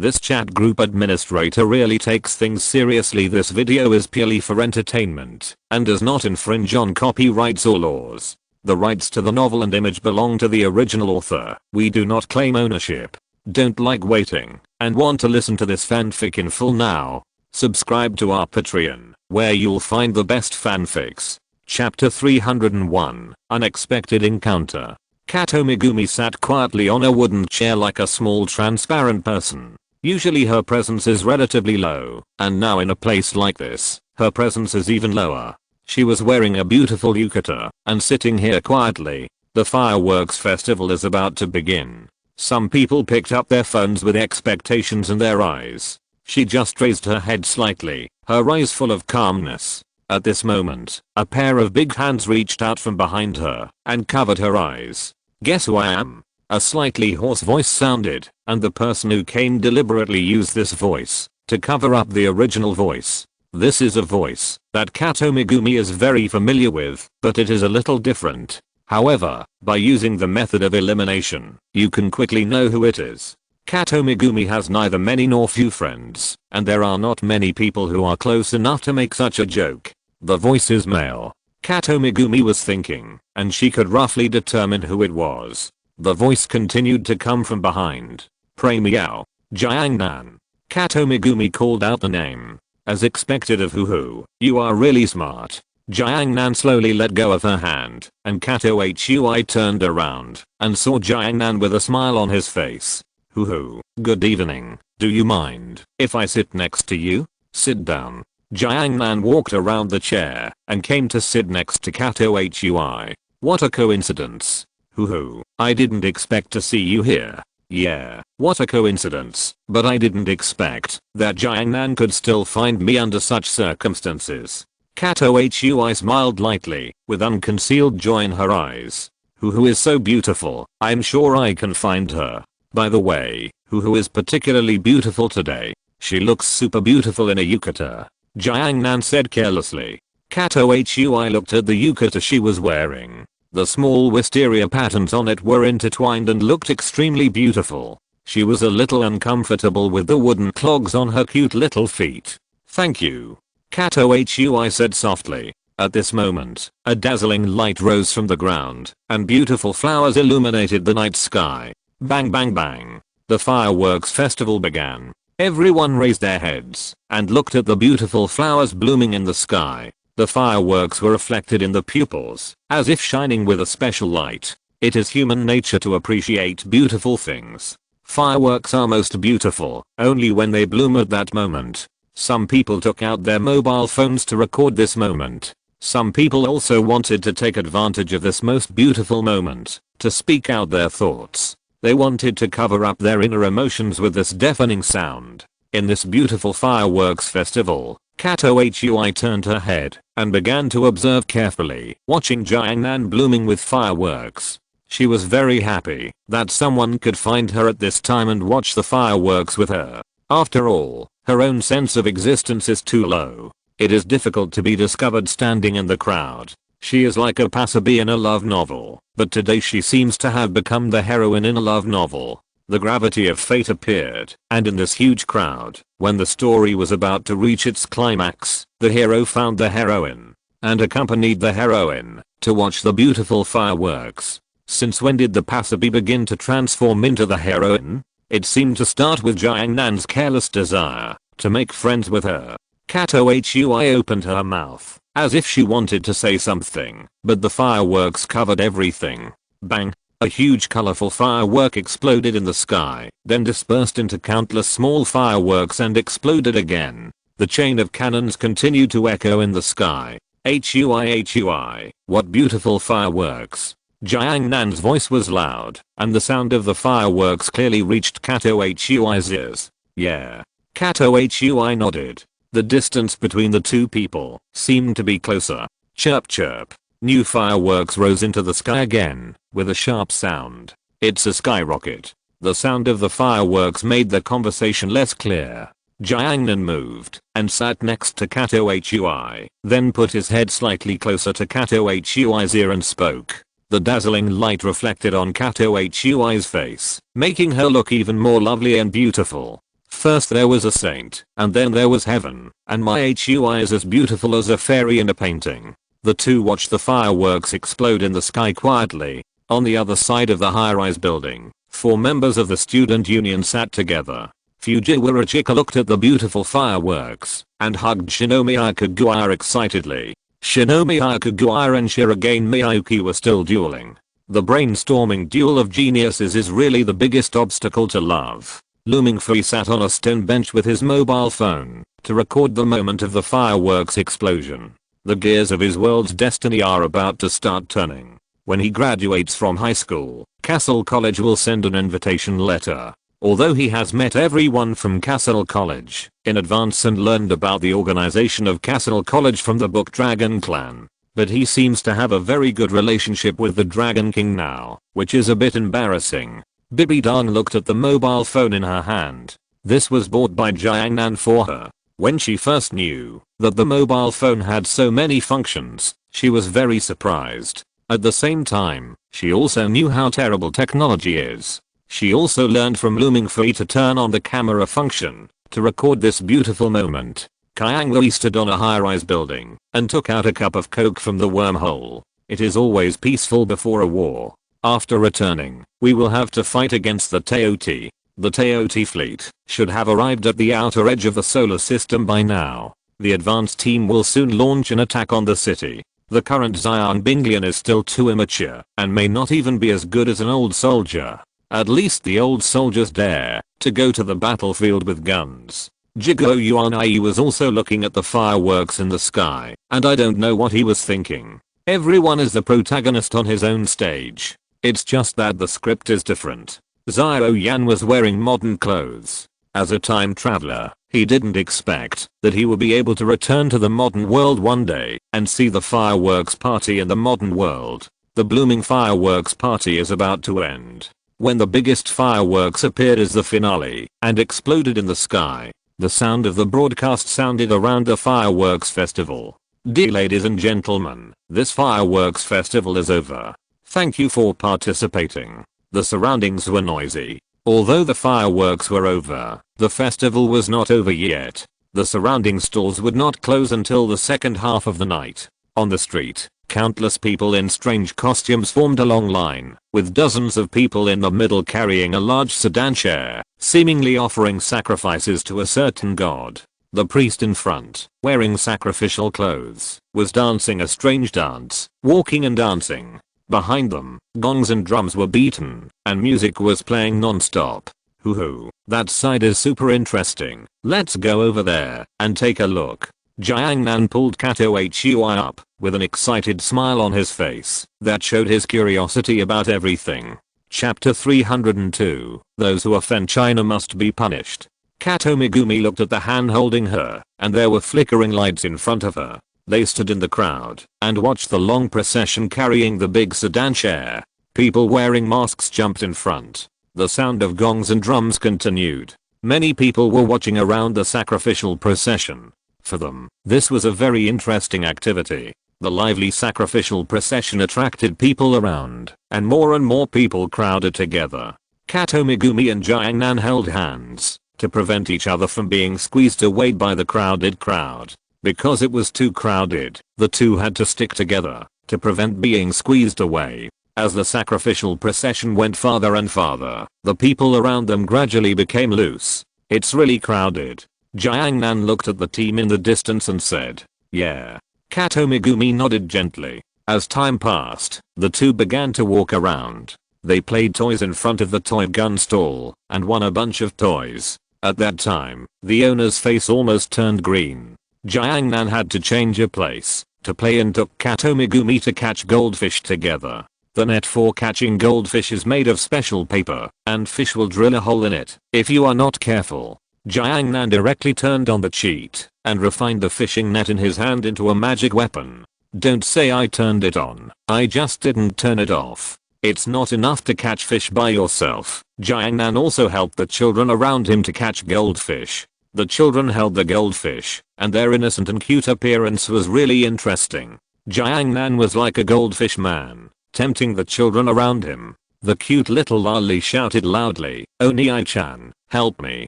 This chat group administrator really takes things seriously. This video is purely for entertainment and does not infringe on copyrights or laws. The rights to the novel and image belong to the original author. We do not claim ownership. Don't like waiting and want to listen to this fanfic in full now? Subscribe to our Patreon, where you'll find the best fanfics. Chapter 301, Unexpected Encounter. Kato Megumi sat quietly on a wooden chair like a small transparent person. Usually her presence is relatively low, and now in a place like this, her presence is even lower. She was wearing a beautiful yukata, and sitting here quietly. The fireworks festival is about to begin. Some people picked up their phones with expectations in their eyes. She just raised her head slightly, her eyes full of calmness. At this moment, a pair of big hands reached out from behind her and covered her eyes. "Guess who I am?" A slightly hoarse voice sounded, and the person who came deliberately used this voice to cover up the original voice. This is a voice that Kato Megumi is very familiar with, but it is a little different. However, by using the method of elimination, you can quickly know who it is. Kato Megumi has neither many nor few friends, and there are not many people who are close enough to make such a joke. The voice is male. Kato Megumi was thinking, and she could roughly determine who it was. The voice continued to come from behind. "Pray meow. Jiangnan." Kato Megumi called out the name. As expected of Hoo-hoo, "You are really smart." Jiangnan slowly let go of her hand, and Kato Hui turned around and saw Jiangnan with a smile on his face. "Hoo-hoo, good evening. Do you mind if I sit next to you?" "Sit down." Jiangnan walked around the chair and came to sit next to Kato Hui. "What a coincidence. Hoo-hoo, I didn't expect to see you here." "Yeah, what a coincidence, but I didn't expect that Jiangnan could still find me under such circumstances." Kato Hui smiled lightly, with unconcealed joy in her eyes. "Hoo-hoo is so beautiful, I'm sure I can find her. By the way, Hoo-hoo is particularly beautiful today. She looks super beautiful in a yukata," Jiangnan said carelessly. Kato Hui looked at the yukata she was wearing. The small wisteria patterns on it were intertwined and looked extremely beautiful. She was a little uncomfortable with the wooden clogs on her cute little feet. "Thank you," Kato Hui said softly. At this moment, a dazzling light rose from the ground, and beautiful flowers illuminated the night sky. Bang bang bang. The fireworks festival began. Everyone raised their heads and looked at the beautiful flowers blooming in the sky. The fireworks were reflected in the pupils, as if shining with a special light. It is human nature to appreciate beautiful things. Fireworks are most beautiful only when they bloom at that moment. Some people took out their mobile phones to record this moment. Some people also wanted to take advantage of this most beautiful moment to speak out their thoughts. They wanted to cover up their inner emotions with this deafening sound. In this beautiful fireworks festival, Kato Hui turned her head and began to observe carefully, watching Jiangnan blooming with fireworks. She was very happy that someone could find her at this time and watch the fireworks with her. After all, her own sense of existence is too low. It is difficult to be discovered standing in the crowd. She is like a passerby in a love novel, but today she seems to have become the heroine in a love novel. The gravity of fate appeared, and in this huge crowd, when the story was about to reach its climax, the hero found the heroine and accompanied the heroine to watch the beautiful fireworks. Since when did the passerby begin to transform into the heroine? It seemed to start with Jiangnan's careless desire to make friends with her. Kato Hui opened her mouth as if she wanted to say something, but the fireworks covered everything. Bang! A huge colorful firework exploded in the sky, then dispersed into countless small fireworks and exploded again. The chain of cannons continued to echo in the sky. Hui, what beautiful fireworks. Jiangnan's voice was loud, and the sound of the fireworks clearly reached Kato Hui's ears. "Yeah." Kato Hui nodded. The distance between the two people seemed to be closer. Chirp chirp. New fireworks rose into the sky again, with a sharp sound. "It's a skyrocket." The sound of the fireworks made the conversation less clear. Jiangnan moved and sat next to Kato Hui, then put his head slightly closer to Kato Hui's ear and spoke. The dazzling light reflected on Kato Hui's face, making her look even more lovely and beautiful. First there was a saint, and then there was heaven, and my HUI is as beautiful as a fairy in a painting. The two watched the fireworks explode in the sky quietly. On the other side of the high-rise building, 4 members of the student union sat together. Fujiwara Chika looked at the beautiful fireworks and hugged Shinomi Hakuguara excitedly. Shinomi Hakuguara and Shirogane Miyuki were still dueling. The brainstorming duel of geniuses is really the biggest obstacle to love. Mingfei sat on a stone bench with his mobile phone to record the moment of the fireworks explosion. The gears of his world's destiny are about to start turning. When he graduates from high school, Castle College will send an invitation letter. Although he has met everyone from Castle College in advance and learned about the organization of Castle College from the book Dragon Clan, but he seems to have a very good relationship with the Dragon King now, which is a bit embarrassing. Bibi Dan looked at the mobile phone in her hand. This was bought by Jiangnan for her. When she first knew that the mobile phone had so many functions, she was very surprised. At the same time, she also knew how terrible technology is. She also learned from Mingfei to turn on the camera function to record this beautiful moment. Kyang Lui stood on a high-rise building and took out a cup of coke from the wormhole. It is always peaceful before a war. After returning, we will have to fight against the Teoti. The Teoti fleet should have arrived at the outer edge of the solar system by now. The advanced team will soon launch an attack on the city. The current Xian Binglian is still too immature and may not even be as good as an old soldier. At least the old soldiers dare to go to the battlefield with guns. Jigo Yuanai was also looking at the fireworks in the sky, and I don't know what he was thinking. Everyone is the protagonist on his own stage. It's just that the script is different. Xiao Yan was wearing modern clothes. As a time traveler, he didn't expect that he would be able to return to the modern world one day and see the fireworks party in the modern world. The blooming fireworks party is about to end. When the biggest fireworks appeared as the finale and exploded in the sky, the sound of the broadcast sounded around the fireworks festival. Dear ladies and gentlemen, this fireworks festival is over. Thank you for participating. The surroundings were noisy. Although the fireworks were over, the festival was not over yet. The surrounding stalls would not close until the second half of the night. On the street, countless people in strange costumes formed a long line, with dozens of people in the middle carrying a large sedan chair, seemingly offering sacrifices to a certain god. The priest in front, wearing sacrificial clothes, was dancing a strange dance, walking and dancing. Behind them, gongs and drums were beaten, and music was playing non-stop. Hoo, that side is super interesting. Let's go over there and take a look. Jiangnan pulled Kato Hui up, with an excited smile on his face that showed his curiosity about everything. Chapter 302, Those who offend China must be punished. Kato Megumi looked at the hand holding her, and there were flickering lights in front of her. They stood in the crowd and watched the long procession carrying the big sedan chair. People wearing masks jumped in front. The sound of gongs and drums continued. Many people were watching around the sacrificial procession. For them, this was a very interesting activity. The lively sacrificial procession attracted people around, and more people crowded together. Kato Megumi and Jiangnan held hands to prevent each other from being squeezed away by the crowded crowd. Because it was too crowded, the two had to stick together to prevent being squeezed away. As the sacrificial procession went farther and farther, the people around them gradually became loose. It's really crowded. Jiangnan looked at the team in the distance and said, "Yeah." Kato Megumi nodded gently. As time passed, the two began to walk around. They played toys in front of the toy gun stall and won a bunch of toys. At that time, the owner's face almost turned green. Jiangnan had to change a place to play and took Kato Megumi to catch goldfish together. The net for catching goldfish is made of special paper, and fish will drill a hole in it if you are not careful. Jiangnan directly turned on the cheat and refined the fishing net in his hand into a magic weapon. Don't say I turned it on, I just didn't turn it off. It's not enough to catch fish by yourself. Jiangnan also helped the children around him to catch goldfish. The children held the goldfish, and their innocent and cute appearance was really interesting. Jiangnan was like a goldfish man, tempting the children around him. The cute little lolly shouted loudly, "Oh Niai-chan, help me."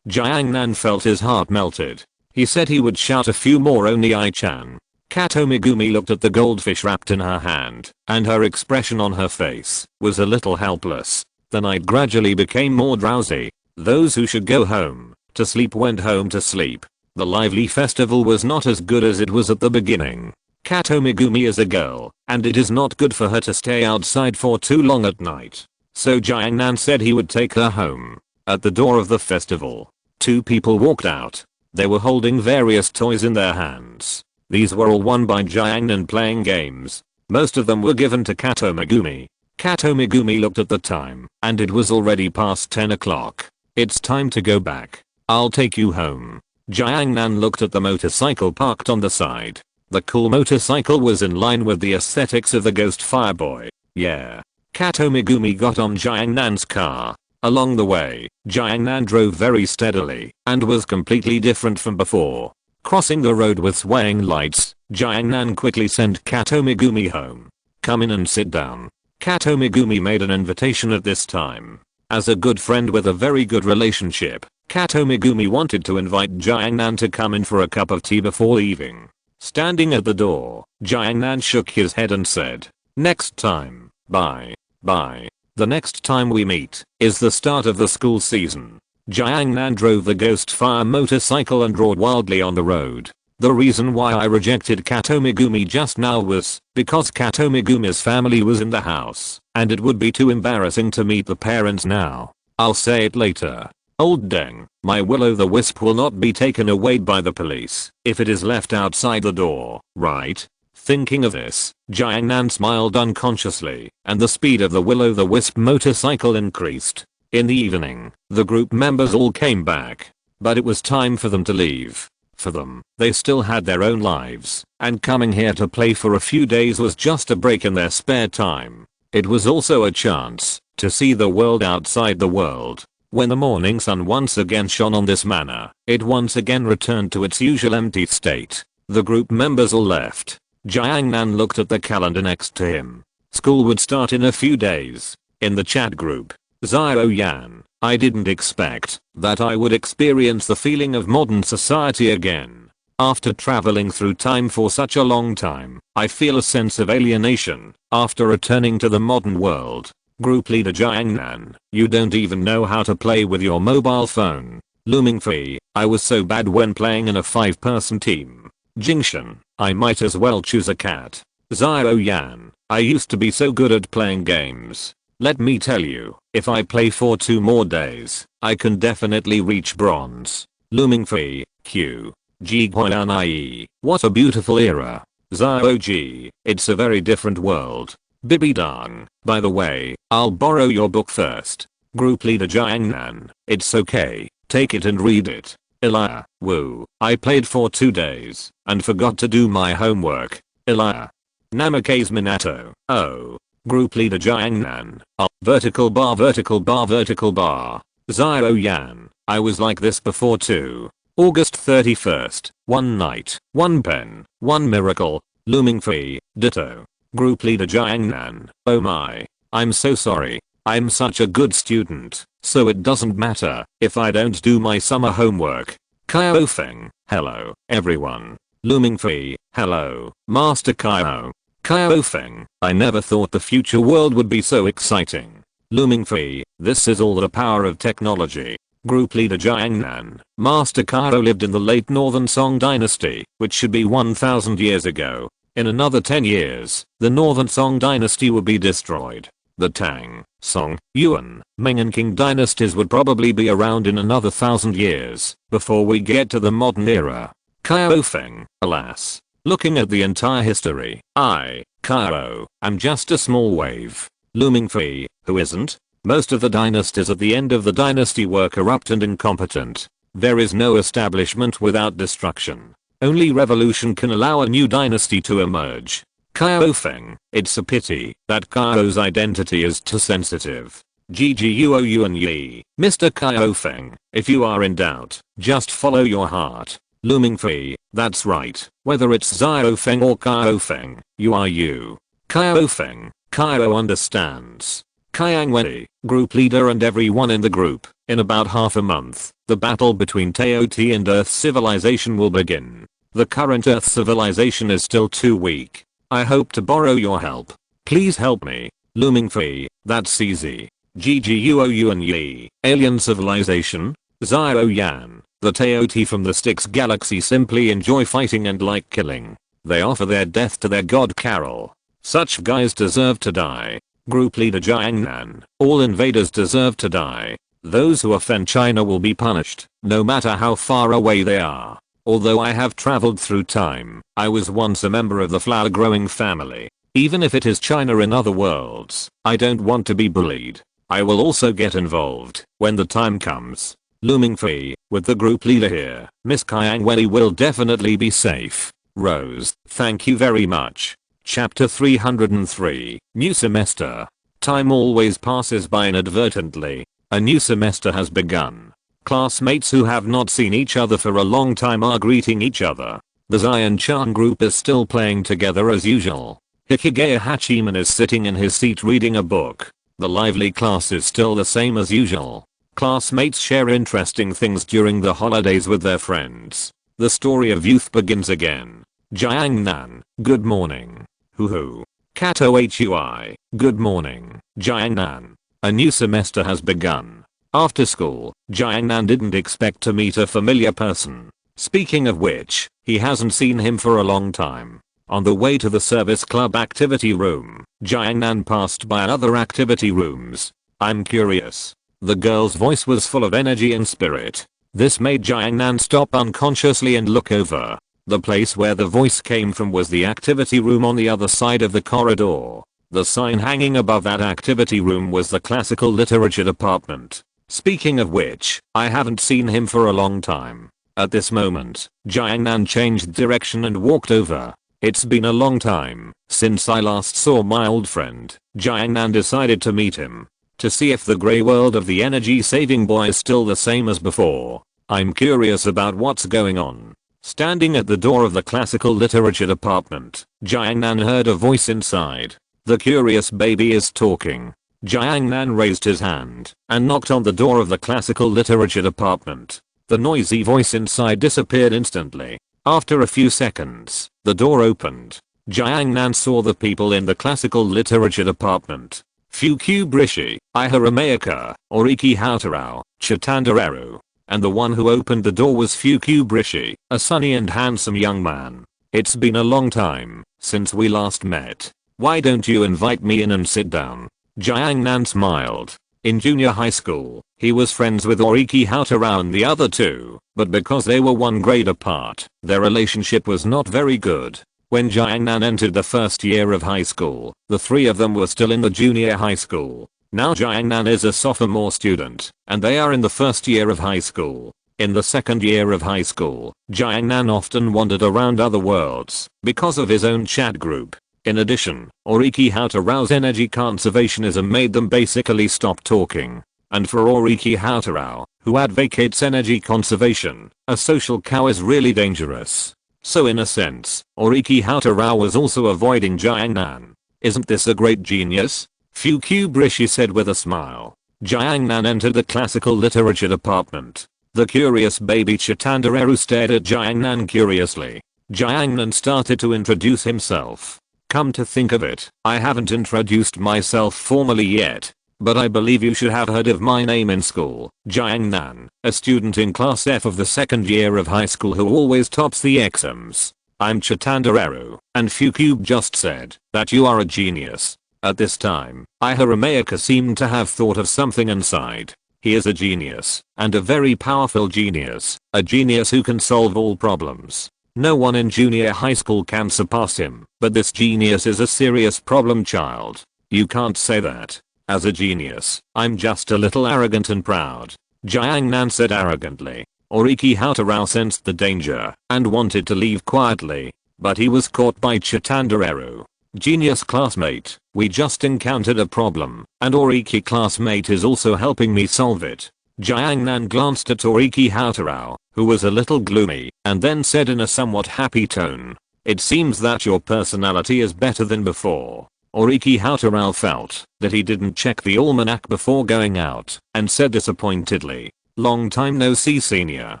Jiangnan felt his heart melted. He said he would shout a few more Oni-chan. Kato Megumi looked at the goldfish wrapped in her hand, and her expression on her face was a little helpless. The night gradually became more drowsy. Those who should go home to sleep went home to sleep. The lively festival was not as good as it was at the beginning. Kato Megumi is a girl, and it is not good for her to stay outside for too long at night. So Jiangnan said he would take her home. At the door of the festival, two people walked out. They were holding various toys in their hands. These were all won by Jiangnan playing games. Most of them were given to Kato Megumi. Kato Megumi looked at the time, and it was already past 10 o'clock. It's time to go back. I'll take you home. Jiangnan looked at the motorcycle parked on the side. The cool motorcycle was in line with the aesthetics of the Ghost Fireboy. Yeah. Kato Megumi got on Jiangnan's car. Along the way, Jiangnan drove very steadily and was completely different from before. Crossing the road with swaying lights, Jiangnan quickly sent Kato Megumi home. Come in and sit down. Kato Megumi made an invitation at this time. As a good friend with a very good relationship, Kato Megumi wanted to invite Jiangnan to come in for a cup of tea before leaving. Standing at the door, Jiangnan shook his head and said, "Next time, bye, bye. The next time we meet is the start of the school season." Jiangnan drove the Ghost Fire motorcycle and roared wildly on the road. The reason why I rejected Kato Megumi just now was because Kato Megumi's family was in the house, and it would be too embarrassing to meet the parents now. I'll say it later. Old dang, my will-o'-the-wisp will not be taken away by the police if it is left outside the door, right? Thinking of this, Jiangnan smiled unconsciously, and the speed of the will-o'-the-wisp motorcycle increased. In the evening, the group members all came back, but it was time for them to leave. For them, they still had their own lives, and coming here to play for a few days was just a break in their spare time. It was also a chance to see the world outside the world. When the morning sun once again shone on this manor, it once again returned to its usual empty state. The group members all left. Jiangnan looked at the calendar next to him. School would start in a few days. In the chat group, Xiao Yan, I didn't expect that I would experience the feeling of modern society again. After traveling through time for such a long time, I feel a sense of alienation after returning to the modern world. Group leader Jiangnan, you don't even know how to play with your mobile phone. Mingfei, I was so bad when playing in a 5-person team. Jingshan, I might as well choose a cat. Xiao Yan, I used to be so good at playing games. Let me tell you, if I play for 2 more days, I can definitely reach bronze. Mingfei, Q. Ji Guanai, what a beautiful era. Xiao Ji, it's a very different world. Bibidang, by the way, I'll borrow your book first. Group leader Jiangnan, it's okay, take it and read it. Elia, woo, I played for 2 days and forgot to do my homework. Elia. Namikaze Minato, oh. Group leader Jiangnan, vertical bar vertical bar vertical bar. Xiao Yan, I was like this before too. August 31st, 1 night, 1 pen, 1 miracle. Mingfei, ditto. Group leader Jiangnan, oh my. I'm so sorry. I'm such a good student, so it doesn't matter if I don't do my summer homework. Kyo Feng, hello, everyone. Mingfei, hello, Master Kyo. Kyo Feng, I never thought the future world would be so exciting. Mingfei, this is all the power of technology. Group leader Jiangnan, Master Kyo lived in the late Northern Song Dynasty, which should be 1000 years ago. In another 10 years, the Northern Song Dynasty would be destroyed. The Tang, Song, Yuan, Ming and Qing dynasties would probably be around in another 1000 years before we get to the modern era. Kyo Feng, alas. Looking at the entire history, I, Kyo, am just a small wave. Mingfei, who isn't? Most of the dynasties at the end of the dynasty were corrupt and incompetent. There is no establishment without destruction. Only revolution can allow a new dynasty to emerge. Kyo Feng, it's a pity that Kyo's identity is too sensitive. GGUOU Yi, Mr. Kyo Feng, if you are in doubt, just follow your heart. Mingfei, that's right, whether it's Xiao Feng or Kyo Feng, you are you. Kyo Feng, Kyo understands. Kyangwei, group leader and everyone in the group. In about half a month, the battle between Teoti and Earth civilization will begin. The current Earth civilization is still too weak. I hope to borrow your help. Please help me. Mingfei, that's easy. Gguou and Yi, alien civilization. Xiao Yan, the Teoti from the Styx galaxy simply enjoy fighting and like killing. They offer their death to their god Carol. Such guys deserve to die. Group leader Jiangnan, all invaders deserve to die. Those who offend China will be punished, no matter how far away they are. Although I have traveled through time, I was once a member of the flower growing family. Even if it is China in other worlds, I don't want to be bullied. I will also get involved when the time comes. Mingfei, with the group leader here, Miss Kyangwei will definitely be safe. Rose, thank you very much. Chapter 303, New Semester. Time always passes by inadvertently. A new semester has begun. Classmates who have not seen each other for a long time are greeting each other. The Zion-chan group is still playing together as usual. Hikigaya Hachiman is sitting in his seat reading a book. The lively class is still the same as usual. Classmates share interesting things during the holidays with their friends. The story of youth begins again. Jiangnan, good morning. Hoo. Kato Hui, good morning. Jiangnan. A new semester has begun. After school, Jiangnan didn't expect to meet a familiar person. Speaking of which, he hasn't seen him for a long time. On the way to the service club activity room, Jiangnan passed by other activity rooms. I'm curious. The girl's voice was full of energy and spirit. This made Jiangnan stop unconsciously and look over. The place where the voice came from was the activity room on the other side of the corridor. The sign hanging above that activity room was the classical literature department. Speaking of which, I haven't seen him for a long time. At this moment, Jiangnan changed direction and walked over. It's been a long time since I last saw my old friend. Jiangnan decided to meet him to see if the grey world of the energy saving boy is still the same as before. I'm curious about what's going on. Standing at the door of the classical literature department, Jiangnan heard a voice inside. The curious baby is talking. Jiangnan raised his hand and knocked on the door of the classical literature department. The noisy voice inside disappeared instantly. After a few seconds, the door opened. Jiangnan saw the people in the classical literature department. Fukubrishi, Iharameaka, Oriki Hautarao, Chitandareru. And the one who opened the door was Fukubrishi, a sunny and handsome young man. It's been a long time since we last met. Why don't you invite me in and sit down? Jiangnan smiled. In junior high school, he was friends with Oriki Hautarao and the other two, but because they were one grade apart, their relationship was not very good. When Jiangnan entered the first year of high school, the three of them were still in the junior high school. Now Jiangnan is a sophomore student, and they are in the first year of high school. In the second year of high school, Jiangnan often wandered around other worlds because of his own chat group. In addition, Oriki Hautarao's energy conservationism made them basically stop talking. And for Oriki Hautarao, who advocates energy conservation, a social cow is really dangerous. So in a sense, Oriki Hautarao was also avoiding Jiangnan. Isn't this a great genius? Fukubrishi said with a smile. Jiangnan entered the classical literature department. The curious baby Chitandareru stared at Jiangnan curiously. Jiangnan started to introduce himself. Come to think of it, I haven't introduced myself formally yet. But I believe you should have heard of my name in school. Jiangnan, a student in class F of the second year of high school who always tops the exams. I'm Chitandareru, and Fukub just said that you are a genius. At this time, Iharameaka seemed to have thought of something inside. He is a genius, and a very powerful genius, a genius who can solve all problems. No one in junior high school can surpass him, but this genius is a serious problem child. You can't say that. As a genius, I'm just a little arrogant and proud. Jiangnan said arrogantly. Oriki Hautarao sensed the danger and wanted to leave quietly, but he was caught by Chitandareru. Genius classmate, we just encountered a problem, and Oriki classmate is also helping me solve it. Jiangnan glanced at Oriki Hautarao, who was a little gloomy, and then said in a somewhat happy tone, it seems that your personality is better than before. Oriki Hatarao felt that he didn't check the almanac before going out and said disappointedly, "Long time no see, senior.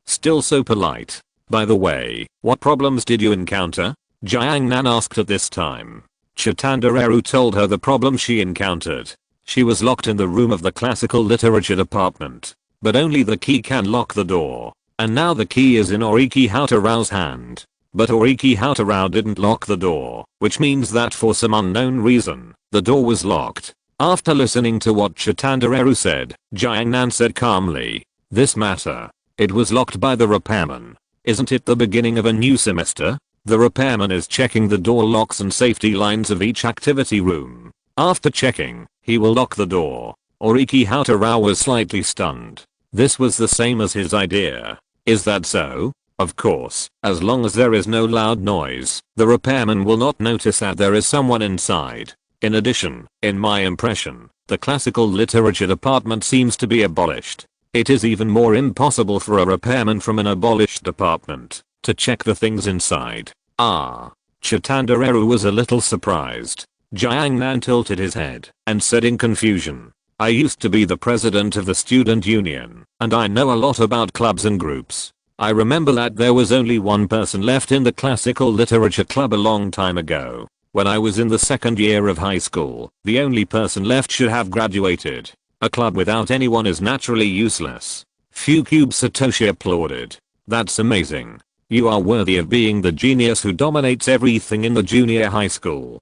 Still so polite. By the way, what problems did you encounter?" Jiangnan asked at this time. Chitandareru told her the problem she encountered. She was locked in the room of the classical literature department, but only the key can lock the door. And now the key is in Oriki Hatarao's hand. But Oriki Hatarao didn't lock the door, which means that for some unknown reason, the door was locked. After listening to what Chitandareru said, Jiangnan said calmly, "This matter. It was locked by the repairman. Isn't it the beginning of a new semester? The repairman is checking the door locks and safety lines of each activity room. After checking, he will lock the door." Oriki Hatarao was slightly stunned. This was the same as his idea. Is that so? Of course, as long as there is no loud noise, the repairman will not notice that there is someone inside. In addition, in my impression, the classical literature department seems to be abolished. It is even more impossible for a repairman from an abolished department to check the things inside. Ah. Chitandareru was a little surprised. Jiangnan tilted his head and said in confusion, "I used to be the president of the student union, and I know a lot about clubs and groups. I remember that there was only one person left in the classical literature club a long time ago. When I was in the second year of high school, the only person left should have graduated. A club without anyone is naturally useless." Fucube Satoshi applauded. "That's amazing. You are worthy of being the genius who dominates everything in the junior high school."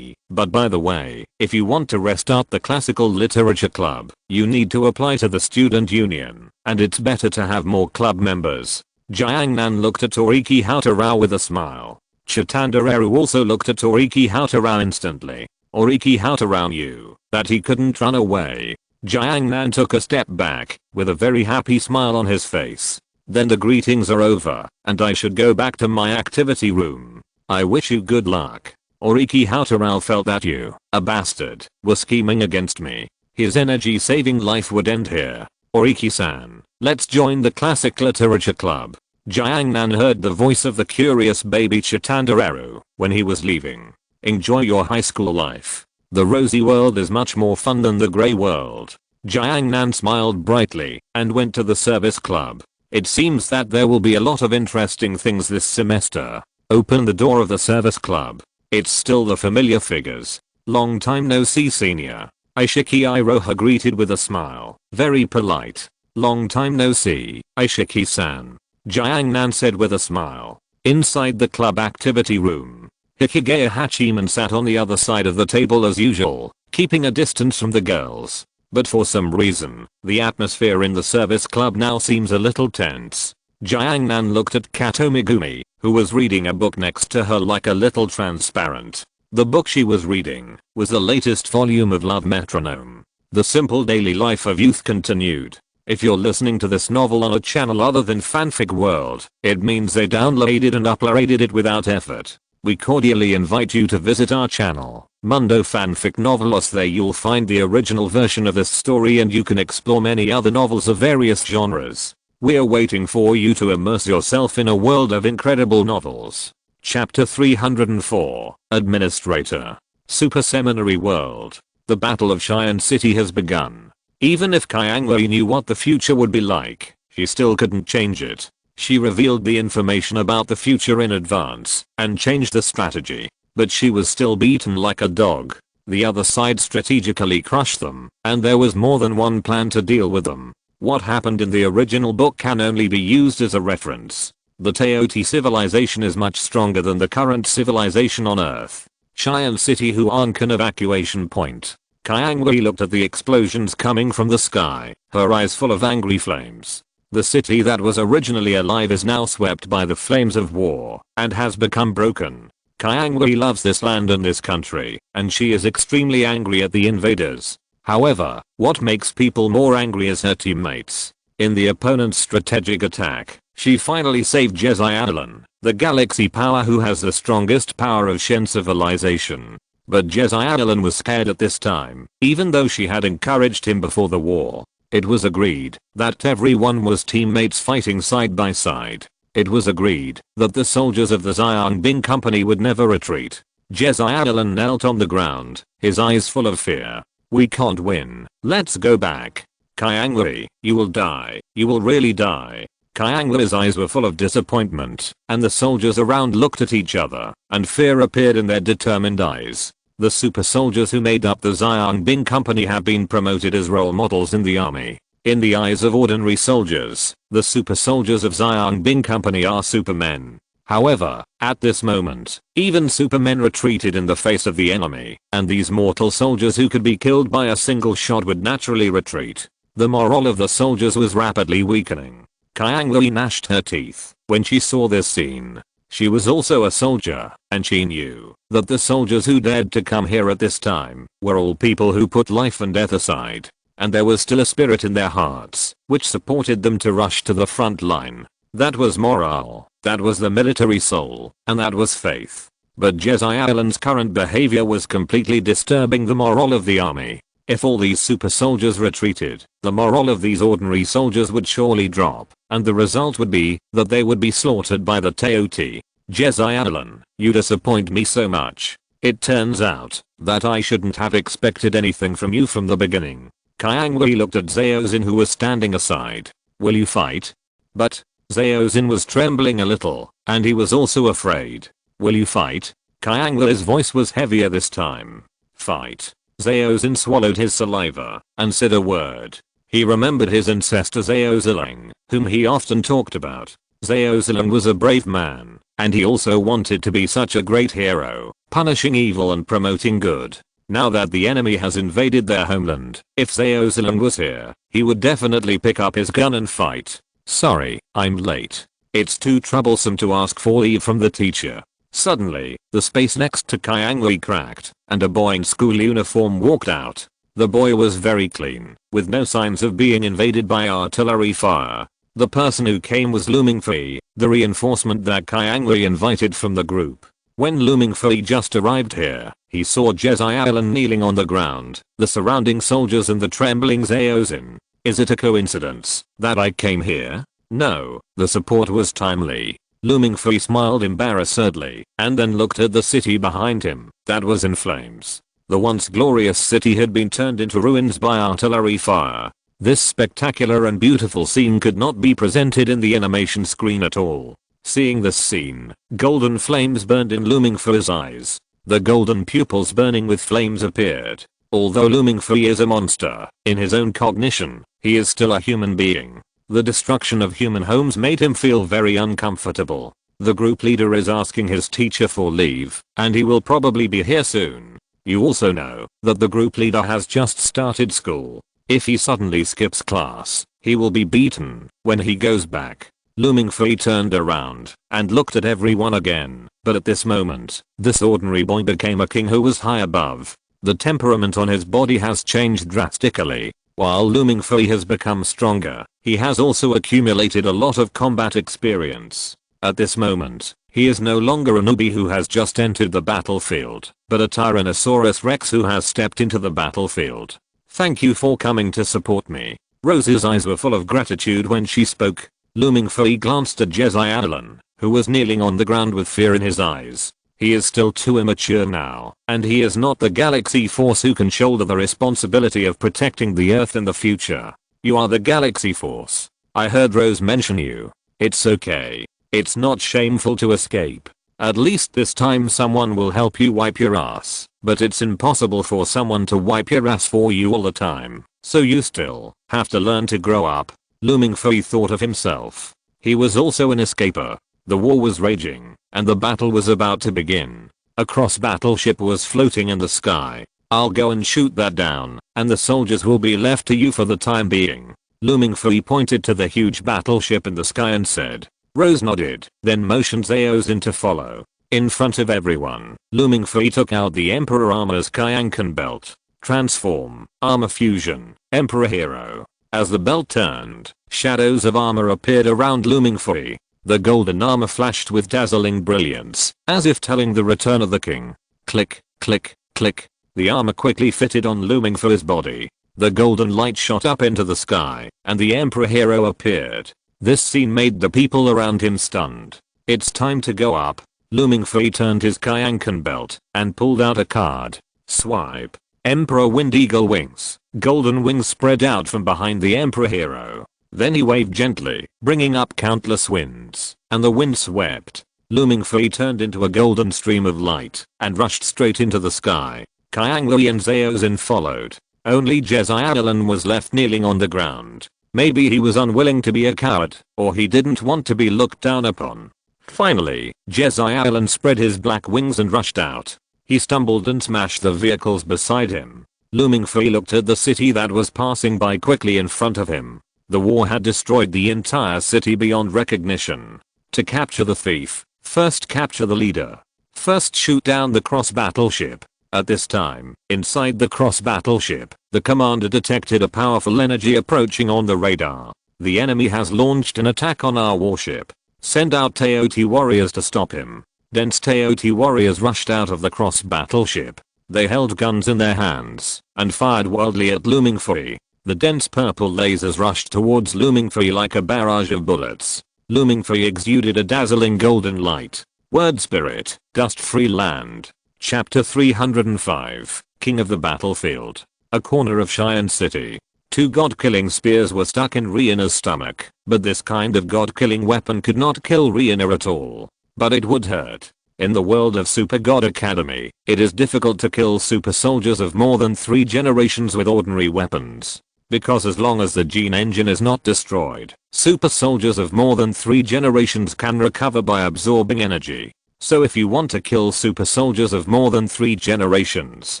But by the way, if you want to restart the classical literature club, you need to apply to the student union, and it's better to have more club members. Jiangnan looked at Oriki Hatarao with a smile. Chitandareru also looked at Oriki Hatarao instantly. Oriki Hatarao knew that he couldn't run away. Jiangnan took a step back, with a very happy smile on his face. "Then the greetings are over, and I should go back to my activity room. I wish you good luck. Oriki Hatarao felt that you, a bastard, were scheming against me. His energy-saving life would end here. Oriki-san, let's join the classic literature club." Jiangnan heard the voice of the curious baby Chitandareru when he was leaving. "Enjoy your high school life. The rosy world is much more fun than the grey world." Jiangnan smiled brightly and went to the service club. It seems that there will be a lot of interesting things this semester. Open the door of the service club. It's still the familiar figures. "Long time no see, senior." Aishiki Iroha greeted with a smile. Very polite. "Long time no see, Aishiki-san," Jiangnan said with a smile. Inside the club activity room, Hikigaya Hachiman sat on the other side of the table as usual, keeping a distance from the girls. But for some reason, the atmosphere in the service club now seems a little tense. Jiangnan looked at Kato Megumi, who was reading a book next to her like a little transparent. The book she was reading was the latest volume of Love Metronome. The simple daily life of youth continued. If you're listening to this novel on a channel other than Fanfic World, it means they downloaded and uploaded it without effort. We cordially invite you to visit our channel, Mundo Fanfic Novelos. There you'll find the original version of this story and you can explore many other novels of various genres. We're waiting for you to immerse yourself in a world of incredible novels. Chapter 304, Administrator. Super Seminary World. The Battle of Xiao City has begun. Even if Kyangwei knew what the future would be like, she still couldn't change it. She revealed the information about the future in advance and changed the strategy, but she was still beaten like a dog. The other side strategically crushed them, and there was more than one plan to deal with them. What happened in the original book can only be used as a reference. The Teoti civilization is much stronger than the current civilization on Earth. Xiao City Huankan evacuation point. Kyangwei looked at the explosions coming from the sky, her eyes full of angry flames. The city that was originally alive is now swept by the flames of war and has become broken. Kyangwei loves this land and this country, and she is extremely angry at the invaders. However, what makes people more angry is her teammates. In the opponent's strategic attack, she finally saved Jesai, the galaxy power who has the strongest power of Shen civilization. But Jesai was scared at this time, even though she had encouraged him before the war. It was agreed that everyone was teammates fighting side by side. It was agreed that the soldiers of the Xianbing company would never retreat. Jedi Allen knelt on the ground, his eyes full of fear. We can't win. Let's go back. Kyangwei, you will die. You will really die. Kyangwei's eyes were full of disappointment, and the soldiers around looked at each other, and fear appeared in their determined eyes. The super soldiers who made up the Xianbing company have been promoted as role models in the army. In the eyes of ordinary soldiers, the super soldiers of Xianbing company are supermen. However, at this moment, even supermen retreated in the face of the enemy, and these mortal soldiers who could be killed by a single shot would naturally retreat. The morale of the soldiers was rapidly weakening. Kyangwei gnashed her teeth when she saw this scene. She was also a soldier, and she knew that the soldiers who dared to come here at this time were all people who put life and death aside. And there was still a spirit in their hearts, which supported them to rush to the front line. That was morale, that was the military soul, and that was faith. But Jedi Allen's current behavior was completely disturbing the morale of the army. If all these super soldiers retreated, the morale of these ordinary soldiers would surely drop, and the result would be that they would be slaughtered by the Teoti. Jedi Allen, you disappoint me so much. It turns out that I shouldn't have expected anything from you from the beginning. Kyangwei looked at Xiaozin, who was standing aside. Will you fight? But Xiaozin was trembling a little, and he was also afraid. Will you fight? Kyangwei's voice was heavier this time. Fight. Xiaozin swallowed his saliva and said a word. He remembered his ancestor Xiao Zilong, whom he often talked about. Xiao Zilong was a brave man, and he also wanted to be such a great hero, punishing evil and promoting good. Now that the enemy has invaded their homeland, if Xiao Zilong was here, he would definitely pick up his gun and fight. Sorry, I'm late. It's too troublesome to ask for leave from the teacher. Suddenly, the space next to Kyangwei cracked, and a boy in school uniform walked out. The boy was very clean, with no signs of being invaded by artillery fire. The person who came was Mingfei, the reinforcement that Kyangwei invited from the group. When Mingfei just arrived here, he saw Jedi Allen kneeling on the ground, the surrounding soldiers and the trembling Xiaozin. Is it a coincidence that I came here? No, the support was timely. Mingfei smiled embarrassedly, and then looked at the city behind him, that was in flames. The once glorious city had been turned into ruins by artillery fire. This spectacular and beautiful scene could not be presented in the animation screen at all. Seeing this scene, golden flames burned in Mingfei's eyes. The golden pupils burning with flames appeared. Although Mingfei is a monster, in his own cognition, he is still a human being. The destruction of human homes made him feel very uncomfortable. The group leader is asking his teacher for leave, and he will probably be here soon. You also know that the group leader has just started school. If he suddenly skips class, he will be beaten when he goes back. Mingfei turned around and looked at everyone again, but at this moment, this ordinary boy became a king who was high above. The temperament on his body has changed drastically. While Mingfei has become stronger, he has also accumulated a lot of combat experience. At this moment, he is no longer a newbie who has just entered the battlefield, but a Tyrannosaurus Rex who has stepped into the battlefield. Thank you for coming to support me. Rose's eyes were full of gratitude when she spoke. Mingfei glanced at Jedi Allen, who was kneeling on the ground with fear in his eyes. He is still too immature now, and he is not the Galaxy Force who can shoulder the responsibility of protecting the Earth in the future. You are the Galaxy Force. I heard Rose mention you. It's okay. It's not shameful to escape. At least this time someone will help you wipe your ass. But it's impossible for someone to wipe your ass for you all the time. So you still have to learn to grow up. Mingfei thought of himself. He was also an escaper. The war was raging, and the battle was about to begin. A cross battleship was floating in the sky. I'll go and shoot that down, and the soldiers will be left to you for the time being. Mingfei pointed to the huge battleship in the sky and said. Rose nodded, then motioned Xiaozin to follow. In front of everyone, Mingfei took out the Emperor Armor's Kyankan belt. Transform, Armor Fusion, Emperor Hero. As the belt turned, shadows of armor appeared around Mingfei. The golden armor flashed with dazzling brilliance, as if telling the return of the king. Click, click, click. The armor quickly fitted on Mingfei's body. The golden light shot up into the sky, and the Emperor Hero appeared. This scene made the people around him stunned. It's time to go up. Lu Mingfei turned his Kyankan belt and pulled out a card. Swipe. Emperor Wind Eagle Wings. Golden wings spread out from behind the Emperor hero. Then he waved gently, bringing up countless winds, and the wind swept. Lu Mingfei turned into a golden stream of light and rushed straight into the sky. Kyang Lui and Zhao Zin followed. Only Jesaialan was left kneeling on the ground. Maybe he was unwilling to be a coward, or he didn't want to be looked down upon. Finally, Jesaialan spread his black wings and rushed out. He stumbled and smashed the vehicles beside him. Lu Mingfei looked at the city that was passing by quickly in front of him. The war had destroyed the entire city beyond recognition. To capture the thief, first capture the leader. First shoot down the cross battleship. At this time, inside the cross battleship, the commander detected a powerful energy approaching on the radar. The enemy has launched an attack on our warship. Send out Teoti warriors to stop him. Dense Teoti warriors rushed out of the cross battleship. They held guns in their hands and fired wildly at Lu Mingfei. The dense purple lasers rushed towards Lu Mingfei like a barrage of bullets. Lu Mingfei exuded a dazzling golden light. Word spirit, dust-free land. Chapter 305, King of the Battlefield. A corner of Xian City. Two god-killing spears were stuck in Riena's stomach, but this kind of god-killing weapon could not kill Riena at all. But it would hurt. In the world of Super God Academy, it is difficult to kill super soldiers of more than 3 generations with ordinary weapons. Because as long as the gene engine is not destroyed, super soldiers of more than 3 generations can recover by absorbing energy. So if you want to kill super soldiers of more than 3 generations,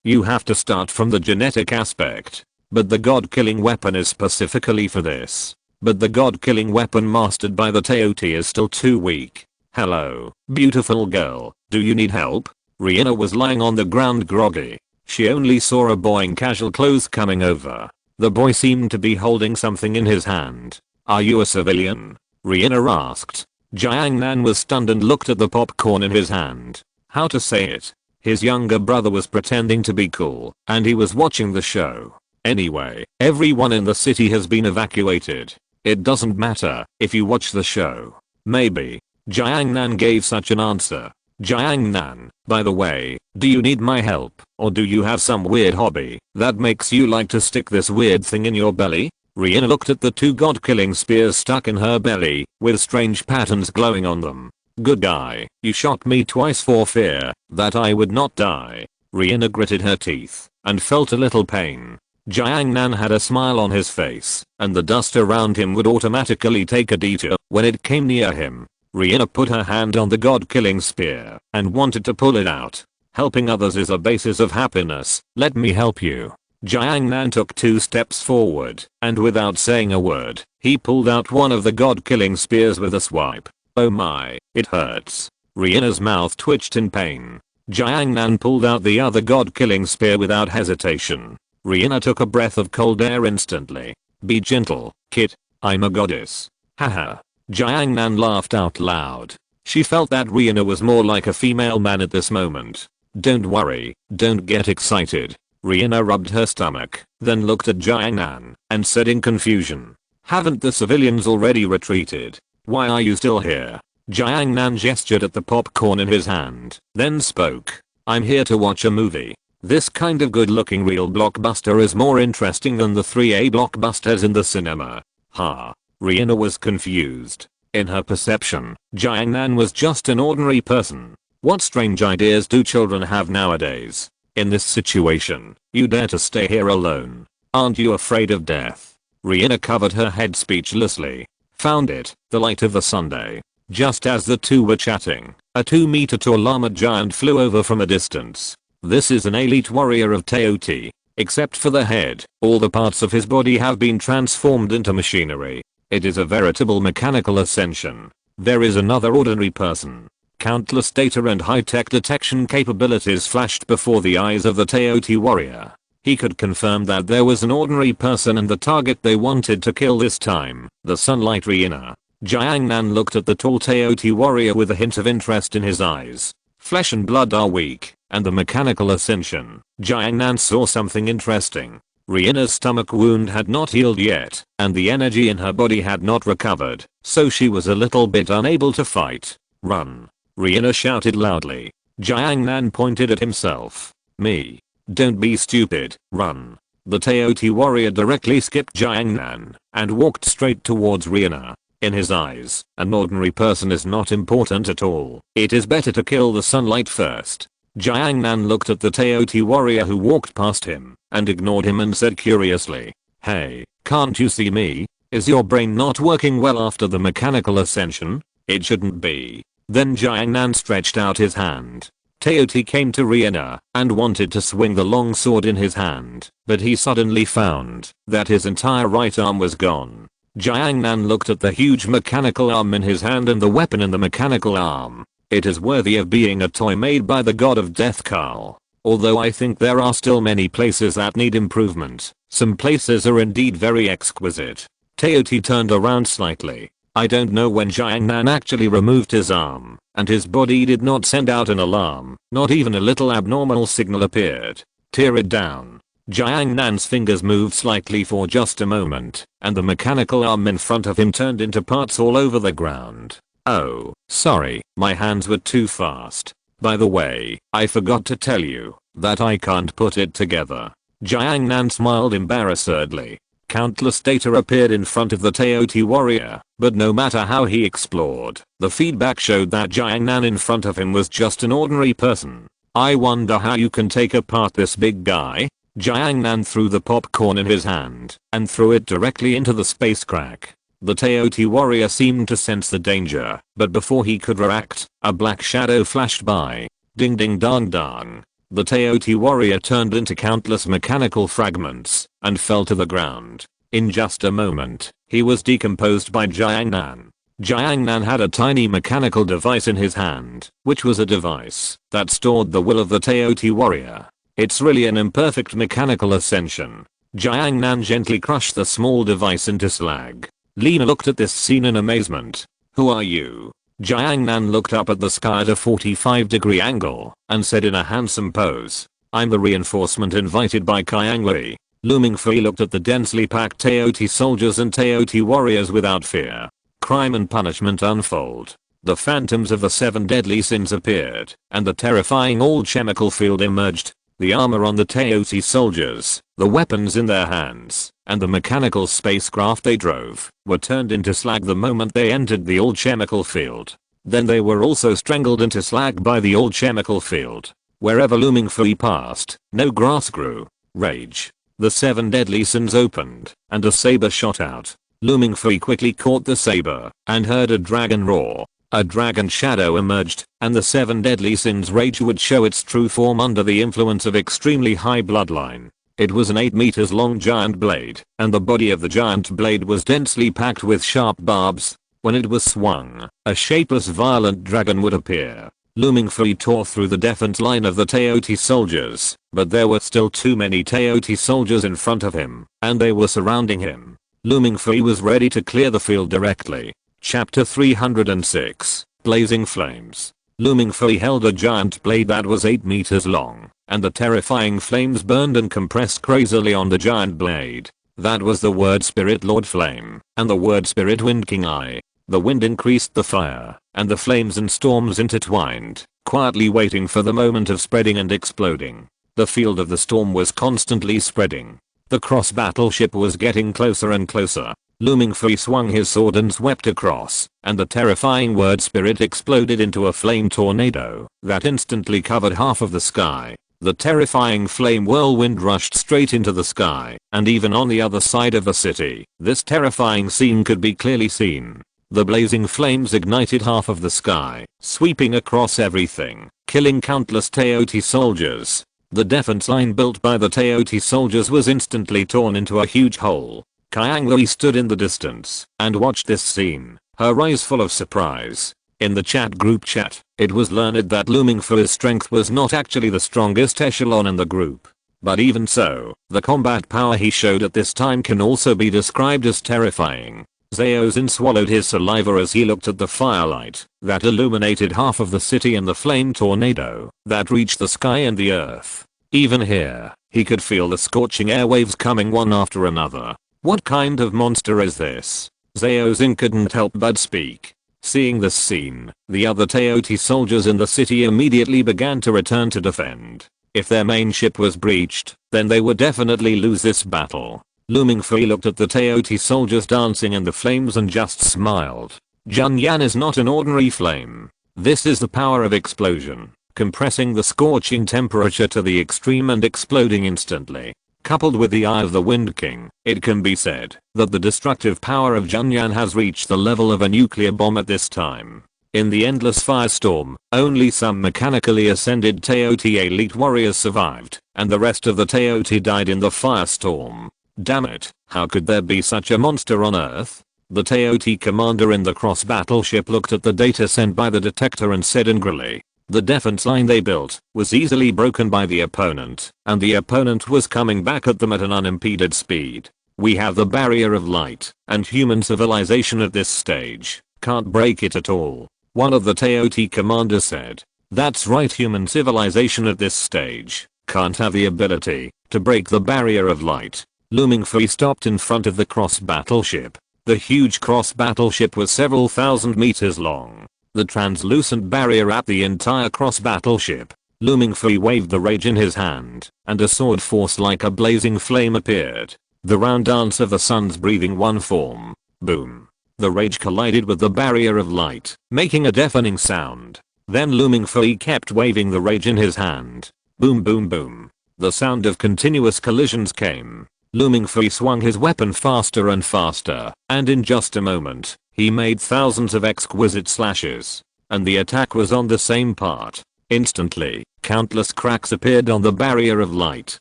you have to start from the genetic aspect. But the god-killing weapon is specifically for this. But the god-killing weapon mastered by the Teoti is still too weak. Hello, beautiful girl, do you need help? Riena was lying on the ground groggy. She only saw a boy in casual clothes coming over. The boy seemed to be holding something in his hand. Are you a civilian? Riena asked. Jiangnan was stunned and looked at the popcorn in his hand. How to say it? His younger brother was pretending to be cool, and he was watching the show. Anyway, everyone in the city has been evacuated. It doesn't matter if you watch the show. Maybe. Jiangnan gave such an answer. Jiangnan, by the way, do you need my help, or do you have some weird hobby that makes you like to stick this weird thing in your belly? Riena looked at the 2 god-killing spears stuck in her belly, with strange patterns glowing on them. Good guy, you shot me twice for fear that I would not die. Riena gritted her teeth and felt a little pain. Jiangnan had a smile on his face, and the dust around him would automatically take a detour when it came near him. Riena put her hand on the god-killing spear and wanted to pull it out. Helping others is a basis of happiness, let me help you. Jiangnan took 2 steps forward, and without saying a word, he pulled out one of the god-killing spears with a swipe. Oh my, it hurts. Riena's mouth twitched in pain. Jiangnan pulled out the other god-killing spear without hesitation. Riena took a breath of cold air instantly. Be gentle, kid. I'm a goddess. Haha. Jiangnan laughed out loud. She felt that Riena was more like a female man at this moment. Don't worry, don't get excited. Riena rubbed her stomach, then looked at Jiangnan and said in confusion. Haven't the civilians already retreated? Why are you still here? Jiangnan gestured at the popcorn in his hand, then spoke. I'm here to watch a movie. This kind of good-looking real blockbuster is more interesting than the 3A blockbusters in the cinema. Ha. Riena was confused. In her perception, Jiangnan was just an ordinary person. What strange ideas do children have nowadays? In this situation, you dare to stay here alone? Aren't you afraid of death? Riena covered her head speechlessly. Found it, the light of the Sunday. Just as the two were chatting, a 2-meter tall llama giant flew over from a distance. This is an elite warrior of Teoti. Except for the head, all the parts of his body have been transformed into machinery. It is a veritable mechanical ascension. There is another ordinary person. Countless data and high-tech detection capabilities flashed before the eyes of the Teoti warrior. He could confirm that there was an ordinary person and the target they wanted to kill this time, the Sunlight Riena. Jiangnan looked at the tall Teoti warrior with a hint of interest in his eyes. Flesh and blood are weak, and the mechanical ascension. Jiangnan saw something interesting. Riena's stomach wound had not healed yet, and the energy in her body had not recovered, so she was a little bit unable to fight. Run. Rihanna shouted loudly. Jiang Nan pointed at himself. Me. Don't be stupid, run. The Teoti warrior directly skipped Jiang Nan and walked straight towards Rihanna. In his eyes, an ordinary person is not important at all. It is better to kill the sunlight first. Jiang Nan looked at the Teoti warrior who walked past him and ignored him and said curiously, "Hey, can't you see me? Is your brain not working well after the mechanical ascension? It shouldn't be." Then Jiang Nan stretched out his hand. Teoti came to Rihanna and wanted to swing the long sword in his hand, but he suddenly found that his entire right arm was gone. Jiang Nan looked at the huge mechanical arm in his hand and the weapon in the mechanical arm. It is worthy of being a toy made by the god of death Karl. Although I think there are still many places that need improvement, some places are indeed very exquisite. Teoti turned around slightly. I don't know when Jiang Nan actually removed his arm, and his body did not send out an alarm, not even a little abnormal signal appeared. Tear it down. Jiang Nan's fingers moved slightly for just a moment, and the mechanical arm in front of him turned into parts all over the ground. Oh, sorry, my hands were too fast. By the way, I forgot to tell you that I can't put it together. Jiang Nan smiled embarrassedly. Countless data appeared in front of the Teoti warrior, but no matter how he explored, the feedback showed that Jiang Nan in front of him was just an ordinary person. I wonder how you can take apart this big guy? Jiang Nan threw the popcorn in his hand and threw it directly into the space crack. The Teoti warrior seemed to sense the danger, but before he could react, a black shadow flashed by. Ding ding dong dong. The Teoti warrior turned into countless mechanical fragments and fell to the ground. In just a moment, he was decomposed by Jiang Nan. Jiang Nan had a tiny mechanical device in his hand, which was a device that stored the will of the Teoti warrior. It's really an imperfect mechanical ascension. Jiang Nan gently crushed the small device into slag. Lena looked at this scene in amazement. Who are you? Jiang Nan looked up at the sky at a 45-degree angle and said in a handsome pose, I'm the reinforcement invited by Kyang Li. Mingfei looked at the densely packed Teoti soldiers and Teoti warriors without fear. Crime and punishment unfold. The phantoms of the 7 deadly sins appeared, and the terrifying all-chemical field emerged. The armor on the Teoti soldiers, the weapons in their hands, and the mechanical spacecraft they drove, were turned into slag the moment they entered the all-chemical field. Then they were also strangled into slag by the all-chemical field. Wherever Mingfei passed, no grass grew. Rage. The 7 deadly sins opened, and a saber shot out. Mingfei quickly caught the saber, and heard a dragon roar. A dragon shadow emerged, and the 7 deadly sins rage would show its true form under the influence of extremely high bloodline. It was an 8 meters long giant blade, and the body of the giant blade was densely packed with sharp barbs. When it was swung, a shapeless violent dragon would appear. Mingfei tore through the defense line of the Teoti soldiers, but there were still too many Teoti soldiers in front of him, and they were surrounding him. Mingfei was ready to clear the field directly. Chapter 306, Blazing Flames. Mingfei held a giant blade that was 8 meters long, and the terrifying flames burned and compressed crazily on the giant blade. That was the word Spirit Lord Flame, and the word Spirit Wind King Eye. The wind increased the fire, and the flames and storms intertwined, quietly waiting for the moment of spreading and exploding. The field of the storm was constantly spreading. The cross battleship was getting closer and closer. Mingfei swung his sword and swept across, and the terrifying word spirit exploded into a flame tornado that instantly covered half of the sky. The terrifying flame whirlwind rushed straight into the sky, and even on the other side of the city, this terrifying scene could be clearly seen. The blazing flames ignited half of the sky, sweeping across everything, killing countless Teoti soldiers. The defense line built by the Teoti soldiers was instantly torn into a huge hole. Kyang Li stood in the distance and watched this scene, her eyes full of surprise. In the chat group chat, it was learned that Mingfei's strength was not actually the strongest echelon in the group. But even so, the combat power he showed at this time can also be described as terrifying. Xiao Yan swallowed his saliva as he looked at the firelight that illuminated half of the city and the flame tornado that reached the sky and the earth. Even here, he could feel the scorching airwaves coming one after another. What kind of monster is this? Xiao Yan couldn't help but speak. Seeing this scene, the other Teoti soldiers in the city immediately began to return to defend. If their main ship was breached, then they would definitely lose this battle. Mingfei looked at the Teoti soldiers dancing in the flames and just smiled. Xiao Yan is not an ordinary flame. This is the power of explosion, compressing the scorching temperature to the extreme and exploding instantly. Coupled with the Eye of the Wind King, it can be said that the destructive power of Xiao Yan has reached the level of a nuclear bomb at this time. In the endless firestorm, only some mechanically ascended Teoti elite warriors survived, and the rest of the Teoti died in the firestorm. Damn it, how could there be such a monster on Earth? The Teoti commander in the cross battleship looked at the data sent by the detector and said angrily. The defense line they built was easily broken by the opponent, and the opponent was coming back at them at an unimpeded speed. We have the barrier of light, and human civilization at this stage can't break it at all. One of the Teoti commanders said. That's right, human civilization at this stage can't have the ability to break the barrier of light. Mingfei stopped in front of the cross battleship. The huge cross battleship was several thousand meters long. The translucent barrier wrapped the entire cross battleship. Mingfei waved the rage in his hand, and a sword force like a blazing flame appeared. The round dance of the sun's breathing one form. Boom. The rage collided with the barrier of light, making a deafening sound. Then Mingfei kept waving the rage in his hand. Boom boom boom. The sound of continuous collisions came. Mingfei swung his weapon faster and faster, and in just a moment, he made thousands of exquisite slashes. And the attack was on the same part. Instantly, countless cracks appeared on the barrier of light,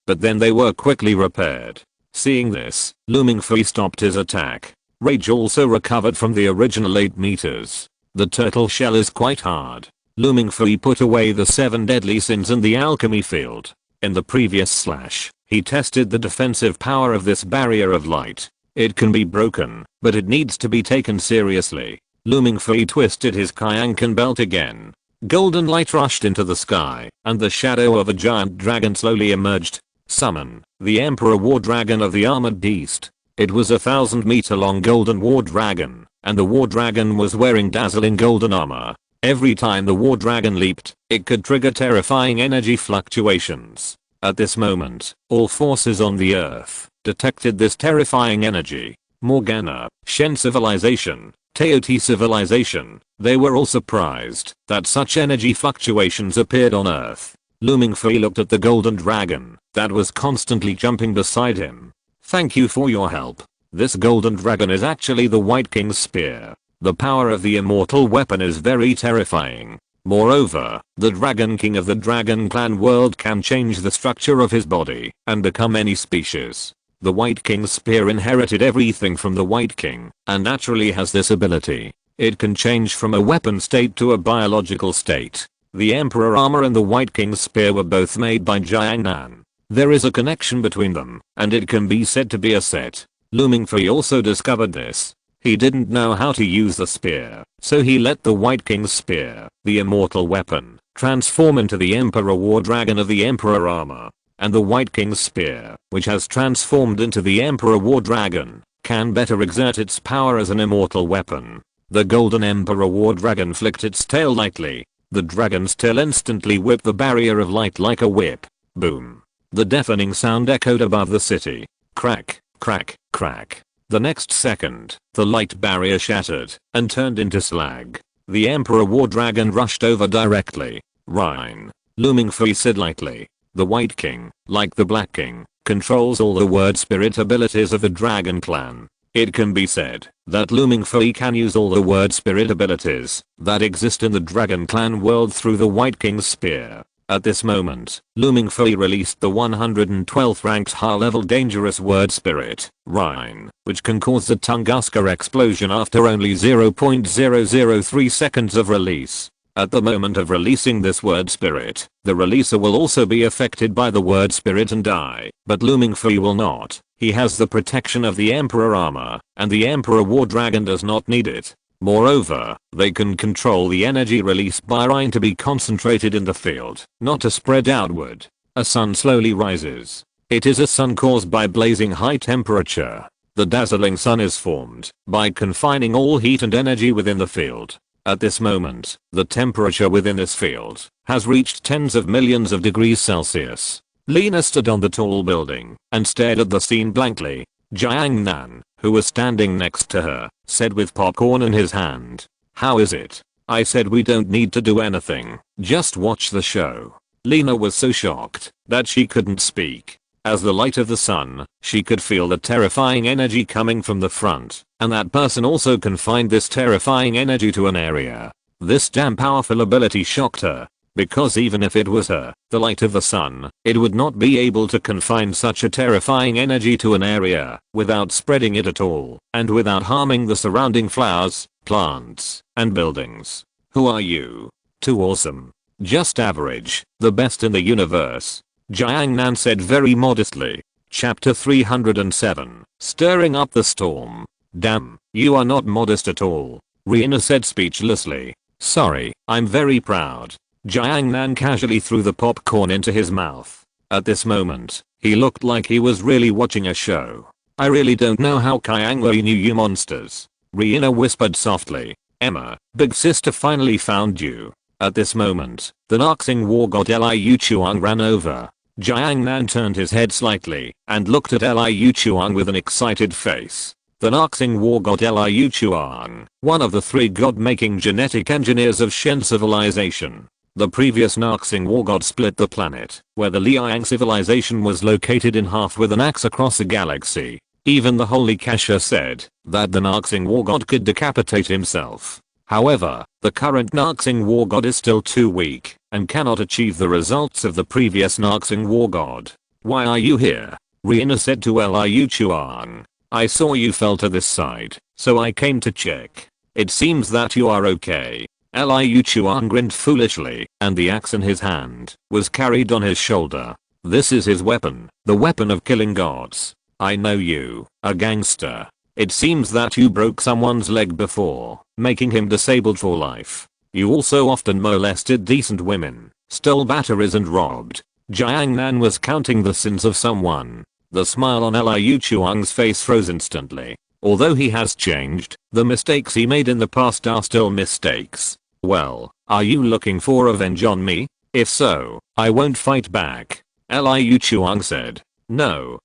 but then they were quickly repaired. Seeing this, Mingfei stopped his attack. Rage also recovered from the original 8 meters. The turtle shell is quite hard. Mingfei put away the 7 deadly sins in the alchemy field. In the previous slash, he tested the defensive power of this barrier of light. It can be broken, but it needs to be taken seriously. Mingfei twisted his Kyankan belt again. Golden light rushed into the sky, and the shadow of a giant dragon slowly emerged. Summon, the Emperor War Dragon of the Armored Beast. It was a 1,000-meter long golden war dragon, and the war dragon was wearing dazzling golden armor. Every time the war dragon leaped, it could trigger terrifying energy fluctuations. At this moment, all forces on the earth detected this terrifying energy. Morgana, Shen civilization, Teoti civilization, they were all surprised that such energy fluctuations appeared on earth. Mingfei looked at the golden dragon that was constantly jumping beside him. Thank you for your help. This golden dragon is actually the White King's spear. The power of the immortal weapon is very terrifying. Moreover, the Dragon King of the Dragon Clan world can change the structure of his body and become any species. The White King's spear inherited everything from the White King and naturally has this ability. It can change from a weapon state to a biological state. The Emperor armor and the White King's spear were both made by Xiao Yan. There is a connection between them, and it can be said to be a set. Mingfei also discovered this. He didn't know how to use the spear, so he let the White King's spear, the immortal weapon, transform into the Emperor War Dragon of the Emperor armor. And the White King's spear, which has transformed into the Emperor War Dragon, can better exert its power as an immortal weapon. The golden Emperor War Dragon flicked its tail lightly. The dragon's tail instantly whipped the barrier of light like a whip. Boom. The deafening sound echoed above the city. Crack, crack, crack. The next second, the light barrier shattered and turned into slag. The Emperor War Dragon rushed over directly. Rhine. Mingfei said lightly. The White King, like the Black King, controls all the word spirit abilities of the Dragon Clan. It can be said that Mingfei can use all the word spirit abilities that exist in the Dragon Clan world through the White King's spear. At this moment, Mingfei released the 112th ranked high-level dangerous word spirit, Rhine, which can cause the Tunguska explosion after only 0.003 seconds of release. At the moment of releasing this word spirit, the releaser will also be affected by the word spirit and die, but Mingfei will not. He has the protection of the Emperor armor, and the Emperor War Dragon does not need it. Moreover, they can control the energy released by Rhine to be concentrated in the field, not to spread outward. A sun slowly rises. It is a sun caused by blazing high temperature. The dazzling sun is formed by confining all heat and energy within the field. At this moment, the temperature within this field has reached tens of millions of degrees Celsius. Lena stood on the tall building and stared at the scene blankly. Jiang Nan, who was standing next to her, said with popcorn in his hand, "How is it?" I said, "We don't need to do anything, just watch the show." Lena was so shocked that she couldn't speak. As the light of the sun, she could feel the terrifying energy coming from the front, and that person also confined this terrifying energy to an area. This damn powerful ability shocked her, because even if it was her, the light of the sun, it would not be able to confine such a terrifying energy to an area without spreading it at all, and without harming the surrounding flowers, plants, and buildings. Who are you? Too awesome. Just average, the best in the universe. Jiang Nan said very modestly. Chapter 307, Stirring Up the Storm. Damn, you are not modest at all. Rihanna said speechlessly. Sorry, I'm very proud. Jiang Nan casually threw the popcorn into his mouth. At this moment, he looked like he was really watching a show. I really don't know how Kyangwei knew you monsters. Rihanna whispered softly. Emma, big sister finally found you. At this moment, the Naxing war god Liu Chuang ran over. Jiang Nan turned his head slightly and looked at Liu Chuang with an excited face. The Naxing war god Liu Chuang, one of the 3 god-making genetic engineers of Shen civilization. The previous Naxing war god split the planet, where the Liang civilization was located, in half with an axe across a galaxy. Even the Holy Kasha said that the Naxing war god could decapitate himself. However, the current Naxing war god is still too weak and cannot achieve the results of the previous Naxing war god. Why are you here? Rihanna said to Liu Chuang. I saw you fell to this side, so I came to check. It seems that you are okay. Liu Chuang grinned foolishly, and the axe in his hand was carried on his shoulder. This is his weapon, the weapon of killing gods. I know you, a gangster. It seems that you broke someone's leg before, making him disabled for life. You also often molested decent women, stole batteries and robbed. Jiang Nan was counting the sins of someone. The smile on Liu Chuang's face froze instantly. Although he has changed, the mistakes he made in the past are still mistakes. Well, are you looking for revenge on me? If so, I won't fight back. Liu Chuang said. No,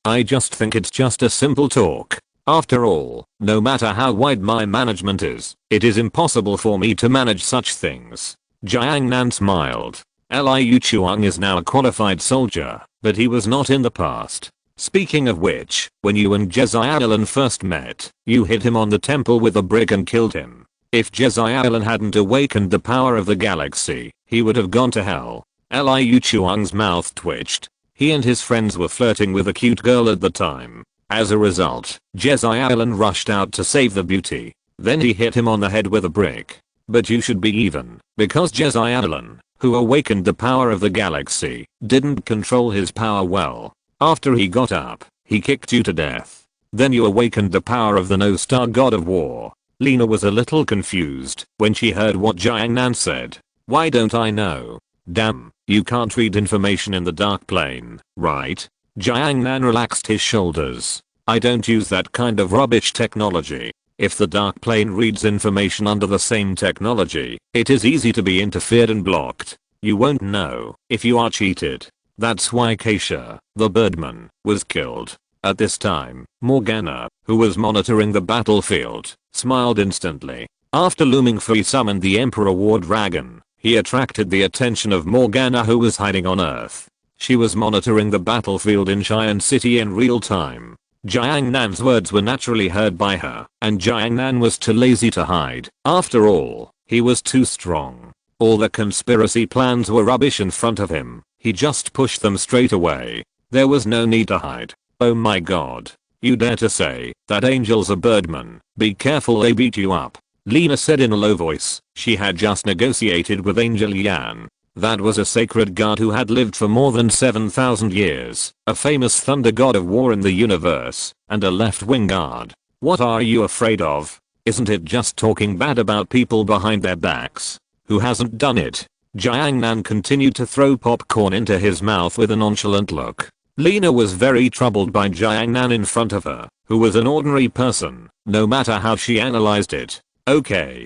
I just think it's just a simple talk. After all, no matter how wide my management is, it is impossible for me to manage such things. Jiang Nan smiled. Liu Chuang is now a qualified soldier, but he was not in the past. Speaking of which, when you and Jezailan first met, you hit him on the temple with a brick and killed him. If Jezailan hadn't awakened the power of the galaxy, he would have gone to hell. Liu Chuang's mouth twitched. He and his friends were flirting with a cute girl at the time. As a result, Jezailan rushed out to save the beauty. Then he hit him on the head with a brick. But you should be even, because Jezailan, who awakened the power of the galaxy, didn't control his power well. After he got up, he kicked you to death. Then you awakened the power of the no-star god of war. Lena was a little confused when she heard what Jiang Nan said. Why don't I know? Damn, you can't read information in the dark plane, right? Jiang Nan relaxed his shoulders. I don't use that kind of rubbish technology. If the dark plane reads information under the same technology, it is easy to be interfered and blocked. You won't know if you are cheated. That's why Keisha, the birdman, was killed. At this time, Morgana, who was monitoring the battlefield, smiled instantly. After Mingfei summoned the Emperor War Dragon, he attracted the attention of Morgana, who was hiding on Earth. She was monitoring the battlefield in Xiao City in real time. Jiang Nan's words were naturally heard by her, and Jiang Nan was too lazy to hide. After all, he was too strong. All the conspiracy plans were rubbish in front of him. He just pushed them straight away. There was no need to hide. Oh my god. You dare to say that angels are birdmen? Be careful, they beat you up. Lena said in a low voice. She had just negotiated with Angel Yan. That was a sacred god who had lived for more than 7,000 years, a famous thunder god of war in the universe, and a left-wing god. What are you afraid of? Isn't it just talking bad about people behind their backs? Who hasn't done it? Jiang Nan continued to throw popcorn into his mouth with a nonchalant look. Lena was very troubled by Jiang Nan in front of her, who was an ordinary person, no matter how she analyzed it. Okay,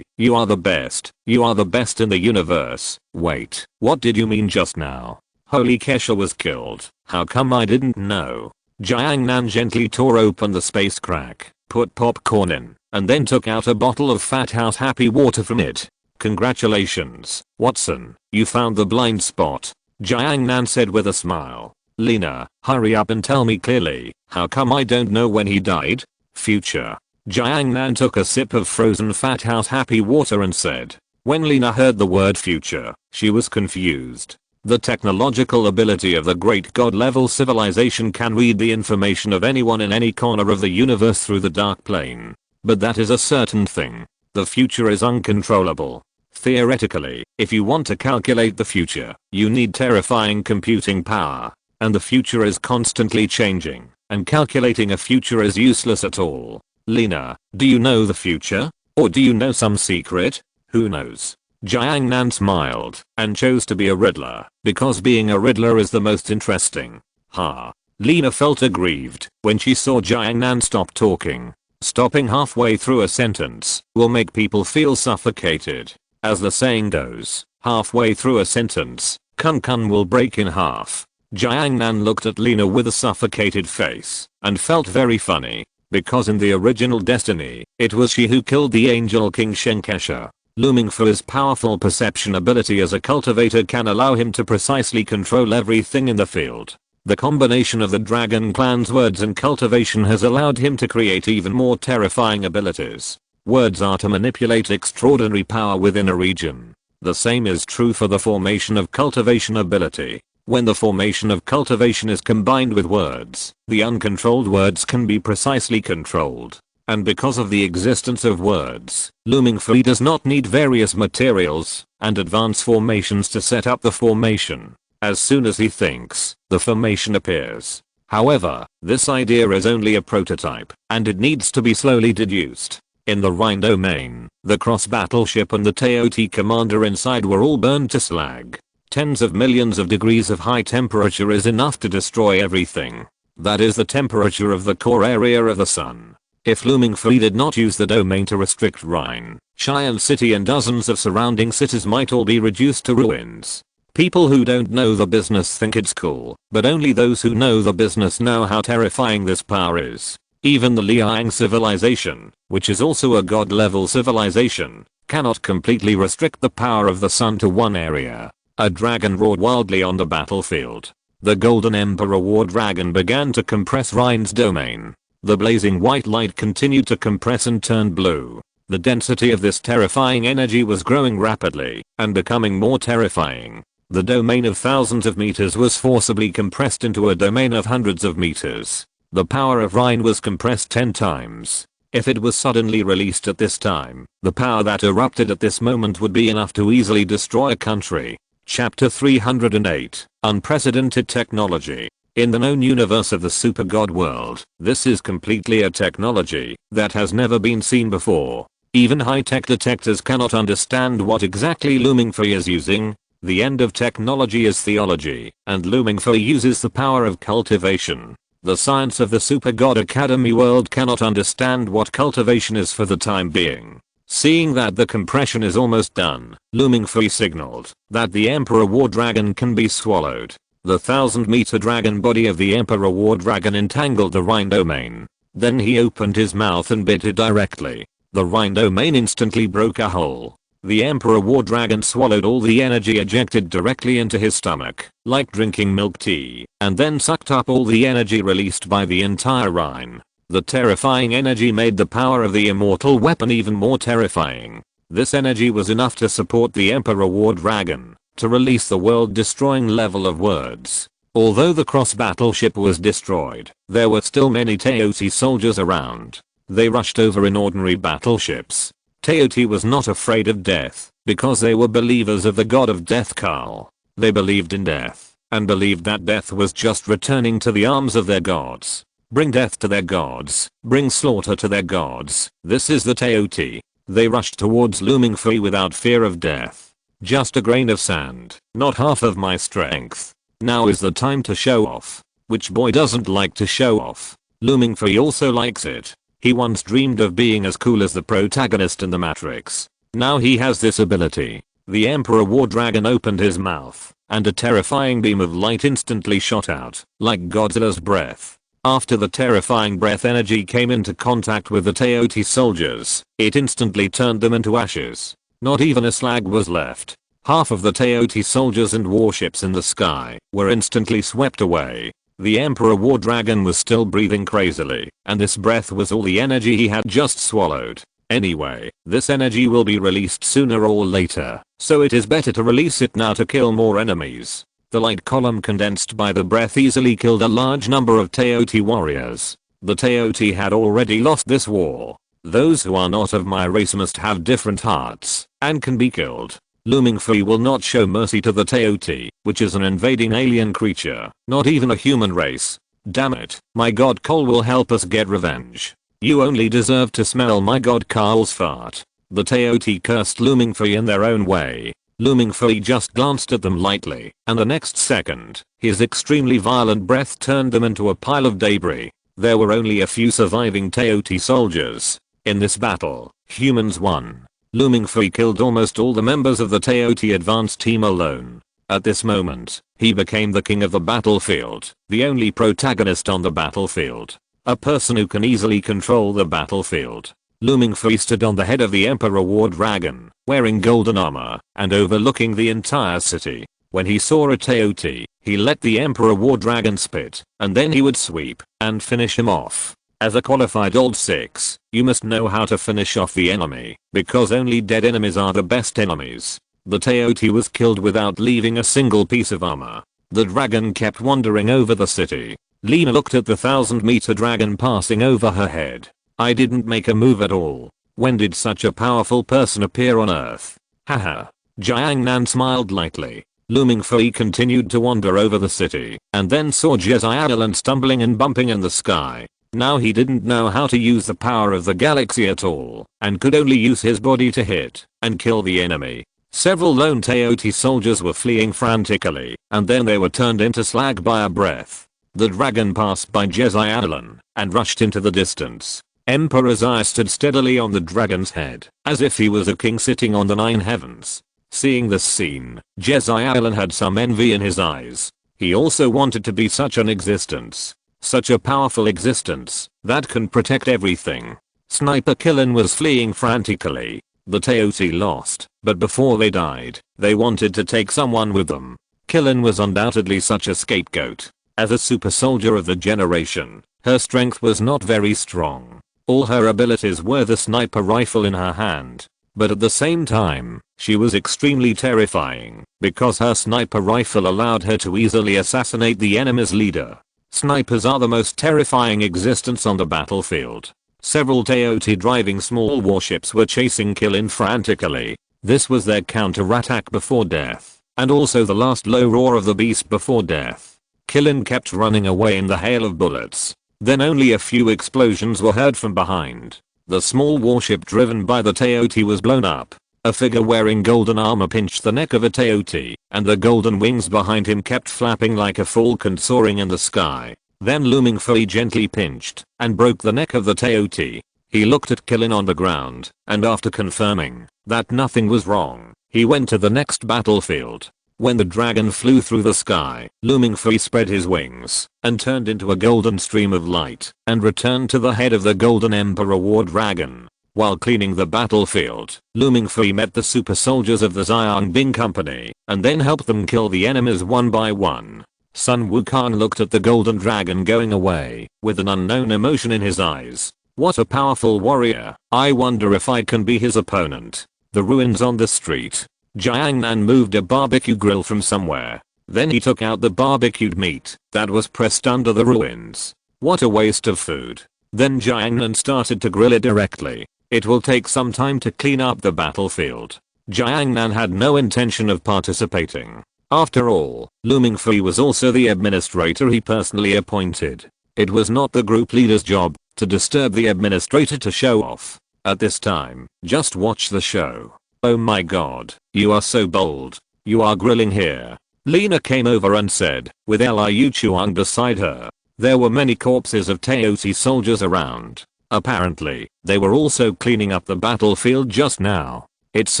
you are the best. You are the best in the universe. Wait, what did you mean just now? Holy Kesha was killed. How come I didn't know? Jiangnan gently tore open the space crack, put popcorn in, and then took out a bottle of Fat House Happy Water from it. Congratulations, Watson, you found the blind spot. Jiangnan said with a smile. Lena, hurry up and tell me clearly, how come I don't know when he died? Future. Jiangnan took a sip of frozen Fat House Happy Water and said. When Lena heard the word future, she was confused. The technological ability of the great god-level civilization can read the information of anyone in any corner of the universe through the dark plane. But that is a certain thing. The future is uncontrollable. Theoretically, if you want to calculate the future, you need terrifying computing power. And the future is constantly changing, and calculating a future is useless at all. Lena, do you know the future? Or do you know some secret? Who knows? Jiangnan smiled and chose to be a riddler because being a riddler is the most interesting. Ha. Lena felt aggrieved when she saw Jiangnan stop talking. Stopping halfway through a sentence will make people feel suffocated. As the saying goes, halfway through a sentence, kun will break in half. Jiangnan looked at Lena with a suffocated face and felt very funny. Because in the original Destiny, it was she who killed the angel king Shenkesha. Looming for his powerful perception ability as a cultivator can allow him to precisely control everything in the field. The combination of the Dragon Clan's words and cultivation has allowed him to create even more terrifying abilities. Words are to manipulate extraordinary power within a region. The same is true for the formation of cultivation ability. When the formation of cultivation is combined with words, the uncontrolled words can be precisely controlled. And because of the existence of words, Looming Free does not need various materials and advanced formations to set up the formation. As soon as he thinks, the formation appears. However, this idea is only a prototype, and it needs to be slowly deduced. In the Rhine domain, the cross battleship and the Teoti commander inside were all burned to slag. Tens of millions of degrees of high temperature is enough to destroy everything. That is the temperature of the core area of the sun. If Looming Free did not use the domain to restrict Rhine, Xi'an City and dozens of surrounding cities might all be reduced to ruins. People who don't know the business think it's cool, but only those who know the business know how terrifying this power is. Even the Liang civilization, which is also a god-level civilization, cannot completely restrict the power of the sun to one area. A dragon roared wildly on the battlefield. The Golden Emperor War Dragon began to compress Rhine's domain. The blazing white light continued to compress and turn blue. The density of this terrifying energy was growing rapidly and becoming more terrifying. The domain of thousands of meters was forcibly compressed into a domain of hundreds of meters. The power of Rhine was compressed 10 times. If it was suddenly released at this time, the power that erupted at this moment would be enough to easily destroy a country. Chapter 308, Unprecedented Technology. In the known universe of the Super God world, this is completely a technology that has never been seen before. Even high-tech detectors cannot understand what exactly Looming Free is using. The end of technology is theology, and Looming Free uses the power of cultivation. The science of the Super God Academy world cannot understand what cultivation is for the time being. Seeing that the compression is almost done, Looming Free signaled that the Emperor War Dragon can be swallowed. The 1,000-meter dragon body of the Emperor War Dragon entangled the Rhine domain. Then he opened his mouth and bit it directly. The Rhine domain instantly broke a hole. The Emperor War Dragon swallowed all the energy ejected directly into his stomach, like drinking milk tea, and then sucked up all the energy released by the entire Rhine. The terrifying energy made the power of the immortal weapon even more terrifying. This energy was enough to support the Emperor War Dragon to release the world-destroying level of words. Although the cross battleship was destroyed, there were still many Teoti soldiers around. They rushed over in ordinary battleships. Teoti was not afraid of death because they were believers of the god of death Karl. They believed in death and believed that death was just returning to the arms of their gods. Bring death to their gods, bring slaughter to their gods. This is the Teoti. They rushed towards Looming Free without fear of death. Just a grain of sand, not half of my strength. Now is the time to show off. Which boy doesn't like to show off? Looming Free also likes it. He once dreamed of being as cool as the protagonist in the Matrix. Now he has this ability. The Emperor War Dragon opened his mouth, and a terrifying beam of light instantly shot out, like Godzilla's breath. After the terrifying breath energy came into contact with the Teoti soldiers, it instantly turned them into ashes. Not even a slag was left. Half of the Teoti soldiers and warships in the sky were instantly swept away. The Emperor War Dragon was still breathing crazily, and this breath was all the energy he had just swallowed. Anyway, this energy will be released sooner or later, so it is better to release it now to kill more enemies. The light column condensed by the breath easily killed a large number of Teoti warriors. The Teoti had already lost this war. Those who are not of my race must have different hearts, and can be killed. Mingfei will not show mercy to the Teoti, which is an invading alien creature, not even a human race. Damn it, my god Cole will help us get revenge. You only deserve to smell my god Carl's fart. The Teoti cursed Mingfei in their own way. Mingfei just glanced at them lightly, and the next second, his extremely violent breath turned them into a pile of debris. There were only a few surviving Teoti soldiers. In this battle, humans won. Mingfei killed almost all the members of the Teoti advance team alone. At this moment, he became the king of the battlefield, the only protagonist on the battlefield. A person who can easily control the battlefield. Mingfei stood on the head of the Emperor War Dragon, wearing golden armor, and overlooking the entire city. When he saw a Teoti, he let the Emperor War Dragon spit, and then he would sweep, and finish him off. As a qualified old 6, you must know how to finish off the enemy, because only dead enemies are the best enemies. The Teoti was killed without leaving a single piece of armor. The dragon kept wandering over the city. Lena looked at the 1,000-meter dragon passing over her head. I didn't make a move at all. When did such a powerful person appear on Earth? Haha. Jiangnan smiled lightly. Mingfei continued to wander over the city, and then saw Xiao stumbling and bumping in the sky. Now he didn't know how to use the power of the galaxy at all, and could only use his body to hit and kill the enemy. Several lone Teoti soldiers were fleeing frantically, and then they were turned into slag by a breath. The dragon passed by Xiao and rushed into the distance. Emperor's eye stood steadily on the dragon's head, as if he was a king sitting on the 9 heavens. Seeing this scene, Xiao had some envy in his eyes. He also wanted to be such an existence. Such a powerful existence that can protect everything. Sniper Killin was fleeing frantically. The Teoti lost, but before they died, they wanted to take someone with them. Killin was undoubtedly such a scapegoat. As a super soldier of the generation, her strength was not very strong. All her abilities were the sniper rifle in her hand. But at the same time, she was extremely terrifying, because her sniper rifle allowed her to easily assassinate the enemy's leader. Snipers are the most terrifying existence on the battlefield. Several Teoti driving small warships were chasing Killin frantically. This was their counter-attack before death, and also the last low roar of the beast before death. Killin kept running away in the hail of bullets. Then only a few explosions were heard from behind. The small warship driven by the Teoti was blown up. A figure wearing golden armor pinched the neck of a Teoti, and the golden wings behind him kept flapping like a falcon soaring in the sky. Then Mingfei gently pinched and broke the neck of the Teoti. He looked at Killin on the ground, and after confirming that nothing was wrong, he went to the next battlefield. When the dragon flew through the sky, Mingfei spread his wings and turned into a golden stream of light and returned to the head of the Golden Emperor War Dragon. While cleaning the battlefield, Mingfei met the super soldiers of the Xiangbing Company and then helped them kill the enemies one by one. Sun Wukong looked at the golden dragon going away with an unknown emotion in his eyes. What a powerful warrior. I wonder if I can be his opponent. The ruins on the street. Jiangnan moved a barbecue grill from somewhere. Then he took out the barbecued meat that was pressed under the ruins. What a waste of food. Then Jiangnan started to grill it directly. It will take some time to clean up the battlefield. Jiangnan had no intention of participating. After all, Mingfei was also the administrator he personally appointed. It was not the group leader's job to disturb the administrator to show off. At this time, just watch the show. Oh my god, you are so bold. You are grilling here. Lena came over and said, with Liu Chuang beside her. There were many corpses of Teoti soldiers around. Apparently, they were also cleaning up the battlefield just now. It's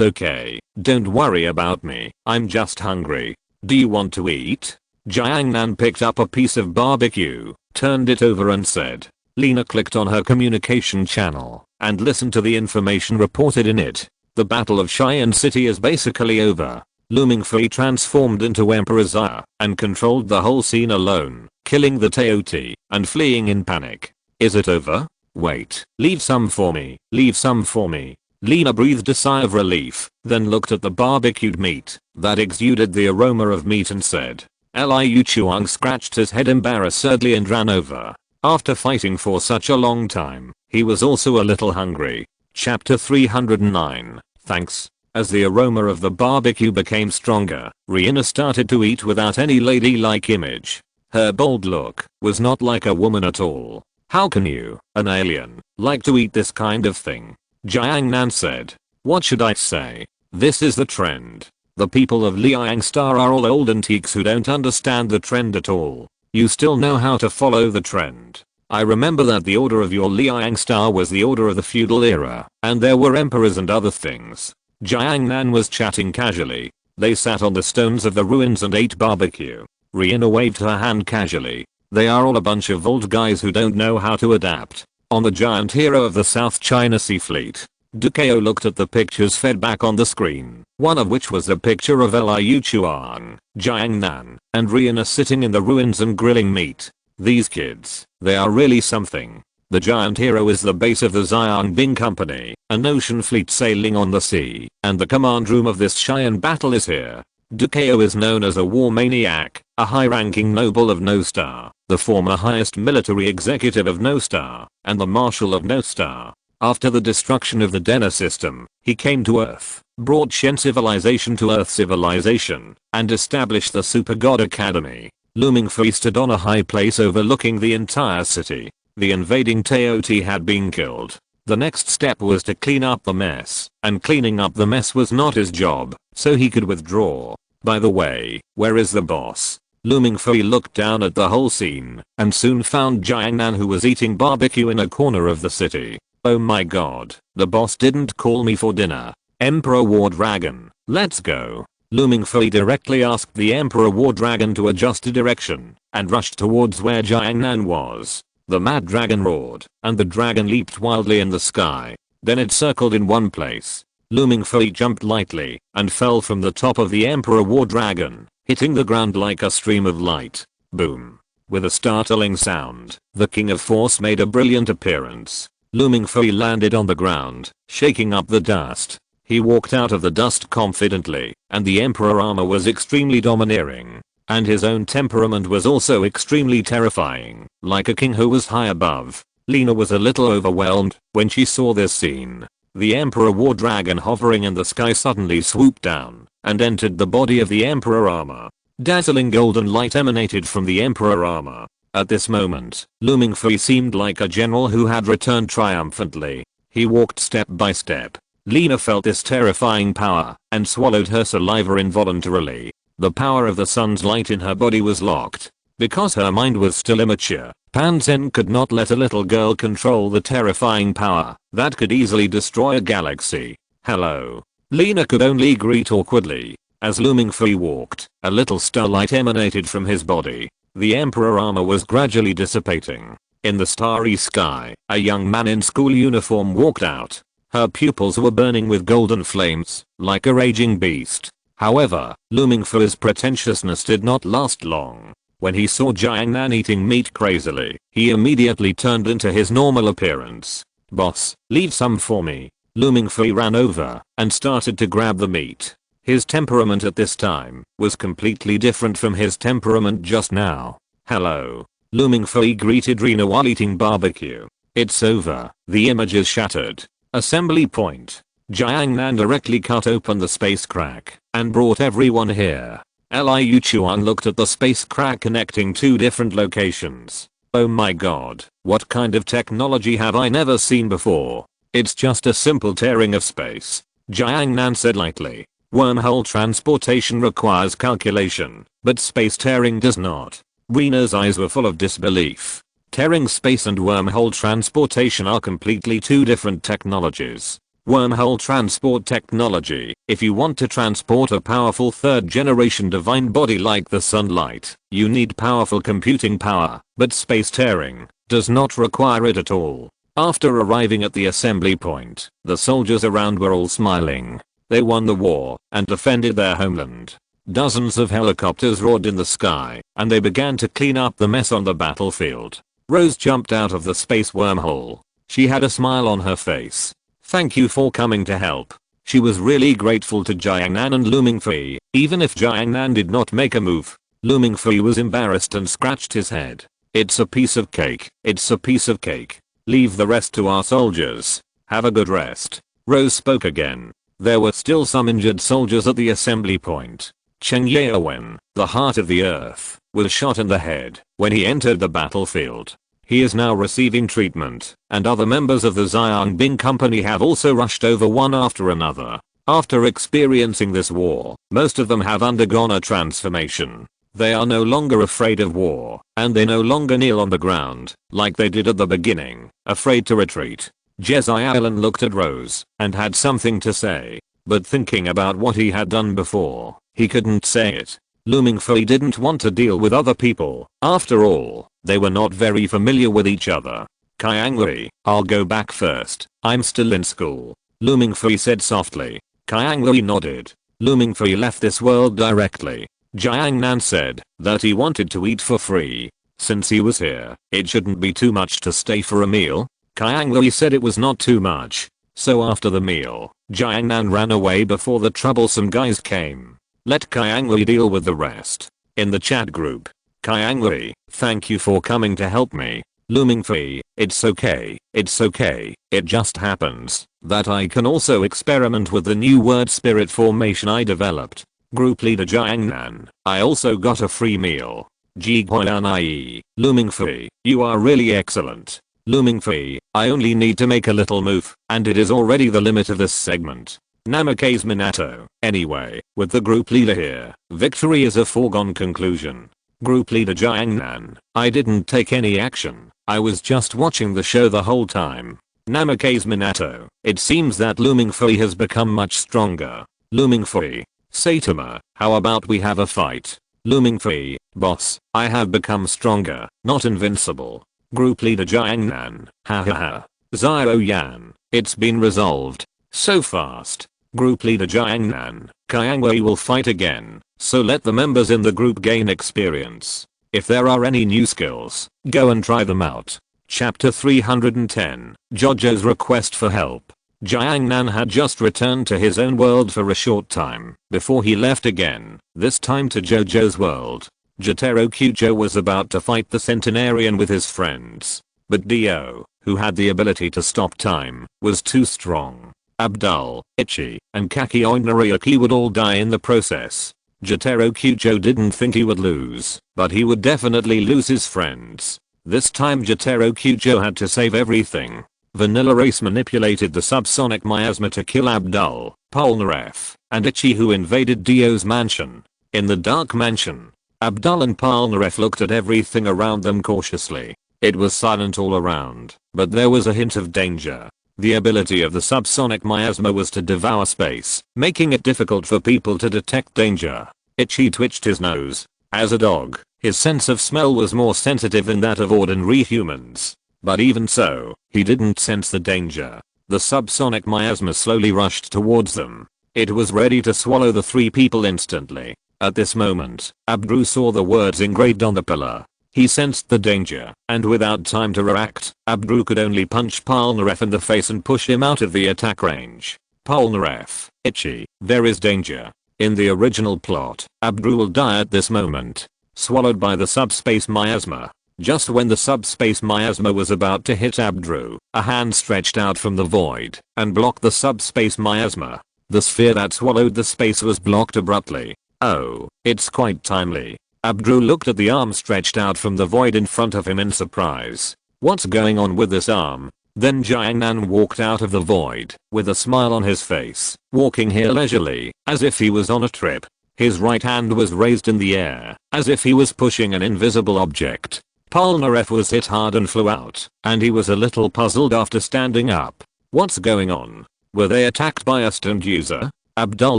okay, don't worry about me, I'm just hungry. Do you want to eat? Jiangnan picked up a piece of barbecue, turned it over and said. Lena clicked on her communication channel and listened to the information reported in it. The Battle of Xi'an City is basically over. Lu Mingfei transformed into Emperor Xia and controlled the whole scene alone, killing the Teoti and fleeing in panic. Is it over? Wait, leave some for me, leave some for me. Lena breathed a sigh of relief, then looked at the barbecued meat that exuded the aroma of meat and said. Liu Chuang scratched his head embarrassedly and ran over. After fighting for such a long time, he was also a little hungry. Chapter 309. Thanks. As the aroma of the barbecue became stronger, Rihanna started to eat without any ladylike image. Her bold look was not like a woman at all. How can you, an alien, like to eat this kind of thing? Jiangnan said. What should I say? This is the trend. The people of Liang Star are all old antiques who don't understand the trend at all. You still know how to follow the trend. I remember that the order of your Liang Star was the order of the feudal era, and there were emperors and other things. Jiangnan was chatting casually. They sat on the stones of the ruins and ate barbecue. Rihanna waved her hand casually. They are all a bunch of old guys who don't know how to adapt. On the giant hero of the South China Sea Fleet. Dukeo looked at the pictures fed back on the screen, one of which was a picture of Liu Chuang, Jiangnan, and Rihanna sitting in the ruins and grilling meat. These kids, they are really something. The giant hero is the base of the Xianbing Company, an ocean fleet sailing on the sea, and the command room of this Xi'an battle is here. Dukeo is known as a war maniac, a high-ranking noble of No Star, the former highest military executive of No Star, and the marshal of No Star. After the destruction of the Denna system, he came to Earth, brought Shen civilization to Earth civilization, and established the Super God Academy. Lu Mingfei stood on a high place overlooking the entire city. The invading Teoti had been killed. The next step was to clean up the mess, and cleaning up the mess was not his job, so he could withdraw. By the way, where is the boss? Lu Mingfei looked down at the whole scene, and soon found Jiangnan who was eating barbecue in a corner of the city. Oh my god, the boss didn't call me for dinner. Emperor War Dragon, let's go. Lu Mingfei directly asked the Emperor War Dragon to adjust direction, and rushed towards where Jiangnan was. The mad dragon roared, and the dragon leaped wildly in the sky. Then it circled in one place. Lu Mingfei jumped lightly, and fell from the top of the Emperor War Dragon, hitting the ground like a stream of light. Boom. With a startling sound, the King of Force made a brilliant appearance. Lu Mingfei landed on the ground, shaking up the dust. He walked out of the dust confidently, and the Emperor armor was extremely domineering. And his own temperament was also extremely terrifying, like a king who was high above. Lena was a little overwhelmed when she saw this scene. The Emperor War Dragon hovering in the sky suddenly swooped down and entered the body of the Emperor armor. Dazzling golden light emanated from the Emperor armor. At this moment, Lu Mingfei seemed like a general who had returned triumphantly. He walked step by step. Lena felt this terrifying power and swallowed her saliva involuntarily. The power of the sun's light in her body was locked. Because her mind was still immature, Panzen could not let a little girl control the terrifying power that could easily destroy a galaxy. Hello. Lena could only greet awkwardly. As Lu Mingfei walked, a little starlight emanated from his body. The Emperor armor was gradually dissipating. In the starry sky, a young man in school uniform walked out. Her pupils were burning with golden flames, like a raging beast. However, Lu Mingfei's pretentiousness did not last long. When he saw Jiangnan eating meat crazily, he immediately turned into his normal appearance. Boss, leave some for me. Lu Mingfei ran over and started to grab the meat. His temperament at this time was completely different from his temperament just now. Hello. Lu Mingfei greeted Rena while eating barbecue. It's over. The image is shattered. Assembly point. Jiangnan directly cut open the space crack and brought everyone here. Liu Chuang looked at the space crack connecting two different locations. Oh my god, what kind of technology have I never seen before? It's just a simple tearing of space. Jiangnan said lightly. Wormhole transportation requires calculation, but space tearing does not. Rena's eyes were full of disbelief. Tearing space and wormhole transportation are completely two different technologies. Wormhole transport technology, if you want to transport a powerful third generation divine body like the sunlight, you need powerful computing power, but space tearing does not require it at all. After arriving at the assembly point, the soldiers around were all smiling. They won the war and defended their homeland. Dozens of helicopters roared in the sky, and they began to clean up the mess on the battlefield. Rose jumped out of the space wormhole. She had a smile on her face. Thank you for coming to help. She was really grateful to Jiangnan and Lu Mingfei, even if Jiangnan did not make a move. Lu Mingfei was embarrassed and scratched his head. It's a piece of cake. It's a piece of cake. Leave the rest to our soldiers. Have a good rest. Rose spoke again. There were still some injured soldiers at the assembly point. Cheng Yaowen, the heart of the earth, was shot in the head when he entered the battlefield. He is now receiving treatment, and other members of the Xiangbing company have also rushed over one after another. After experiencing this war, most of them have undergone a transformation. They are no longer afraid of war, and they no longer kneel on the ground, like they did at the beginning, afraid to retreat. Jezai Allen looked at Rose, and had something to say, but thinking about what he had done before, he couldn't say it. Lu Mingfei didn't want to deal with other people. After all, they were not very familiar with each other. Qiangli, I'll go back first. I'm still in school. Lu Mingfei said softly. Qiangli nodded. Lu Mingfei left this world directly. Jiangnan said that he wanted to eat for free. Since he was here, it shouldn't be too much to stay for a meal. Qiangli said it was not too much. So after the meal, Jiangnan ran away before the troublesome guys came. Let Qiangli deal with the rest. In the chat group, Qiangli, thank you for coming to help me. Lu Mingfei, it's okay, it's okay, it just happens that I can also experiment with the new word spirit formation I developed. Group leader Jiangnan, I also got a free meal. Jiguanai, Lu Mingfei, you are really excellent. Lu Mingfei, I only need to make a little move, and it is already the limit of this segment. Namikaze Minato, anyway, with the group leader here, victory is a foregone conclusion. Group leader Jiangnan, I didn't take any action, I was just watching the show the whole time. Namikaze Minato, it seems that Lu Mingfei has become much stronger. Lu Mingfei, Saitama, how about we have a fight? Lu Mingfei, boss, I have become stronger, not invincible. Group leader Jiangnan, hahaha. Xiao Yan, it's been resolved. So fast. Group leader Jiangnan, Qiangli will fight again, so let the members in the group gain experience. If there are any new skills, go and try them out. Chapter 310, Jojo's request for help. Jiangnan had just returned to his own world for a short time, before he left again, this time to Jojo's world. Jotaro Kujo was about to fight the Centenarian with his friends, but Dio, who had the ability to stop time, was too strong. Abdul, Ichi, and Kakyoin Noriaki would all die in the process. Jotaro Kujo didn't think he would lose, but he would definitely lose his friends. This time Jotaro Kujo had to save everything. Vanilla Race manipulated the subsonic miasma to kill Abdul, Polnareff, and Ichi, who invaded Dio's mansion. In the dark mansion, Abdul and Polnareff looked at everything around them cautiously. It was silent all around, but there was a hint of danger. The ability of the subsonic miasma was to devour space, making it difficult for people to detect danger. Ichi twitched his nose. As a dog, his sense of smell was more sensitive than that of ordinary humans. But even so, he didn't sense the danger. The subsonic miasma slowly rushed towards them. It was ready to swallow the three people instantly. At this moment, Abdru saw the words engraved on the pillar. He sensed the danger, and without time to react, Abdru could only punch Polnareff in the face and push him out of the attack range. Polnareff, Ichi, there is danger. In the original plot, Abdru will die at this moment. Swallowed by the subspace miasma. Just when the subspace miasma was about to hit Abdru, a hand stretched out from the void and blocked the subspace miasma. The sphere that swallowed the space was blocked abruptly. Oh, it's quite timely. Abdru looked at the arm stretched out from the void in front of him in surprise. What's going on with this arm? Then Jiangnan walked out of the void, with a smile on his face, walking here leisurely, as if he was on a trip. His right hand was raised in the air, as if he was pushing an invisible object. Polnareff was hit hard and flew out, and he was a little puzzled after standing up. What's going on? Were they attacked by a stunned user? Abdul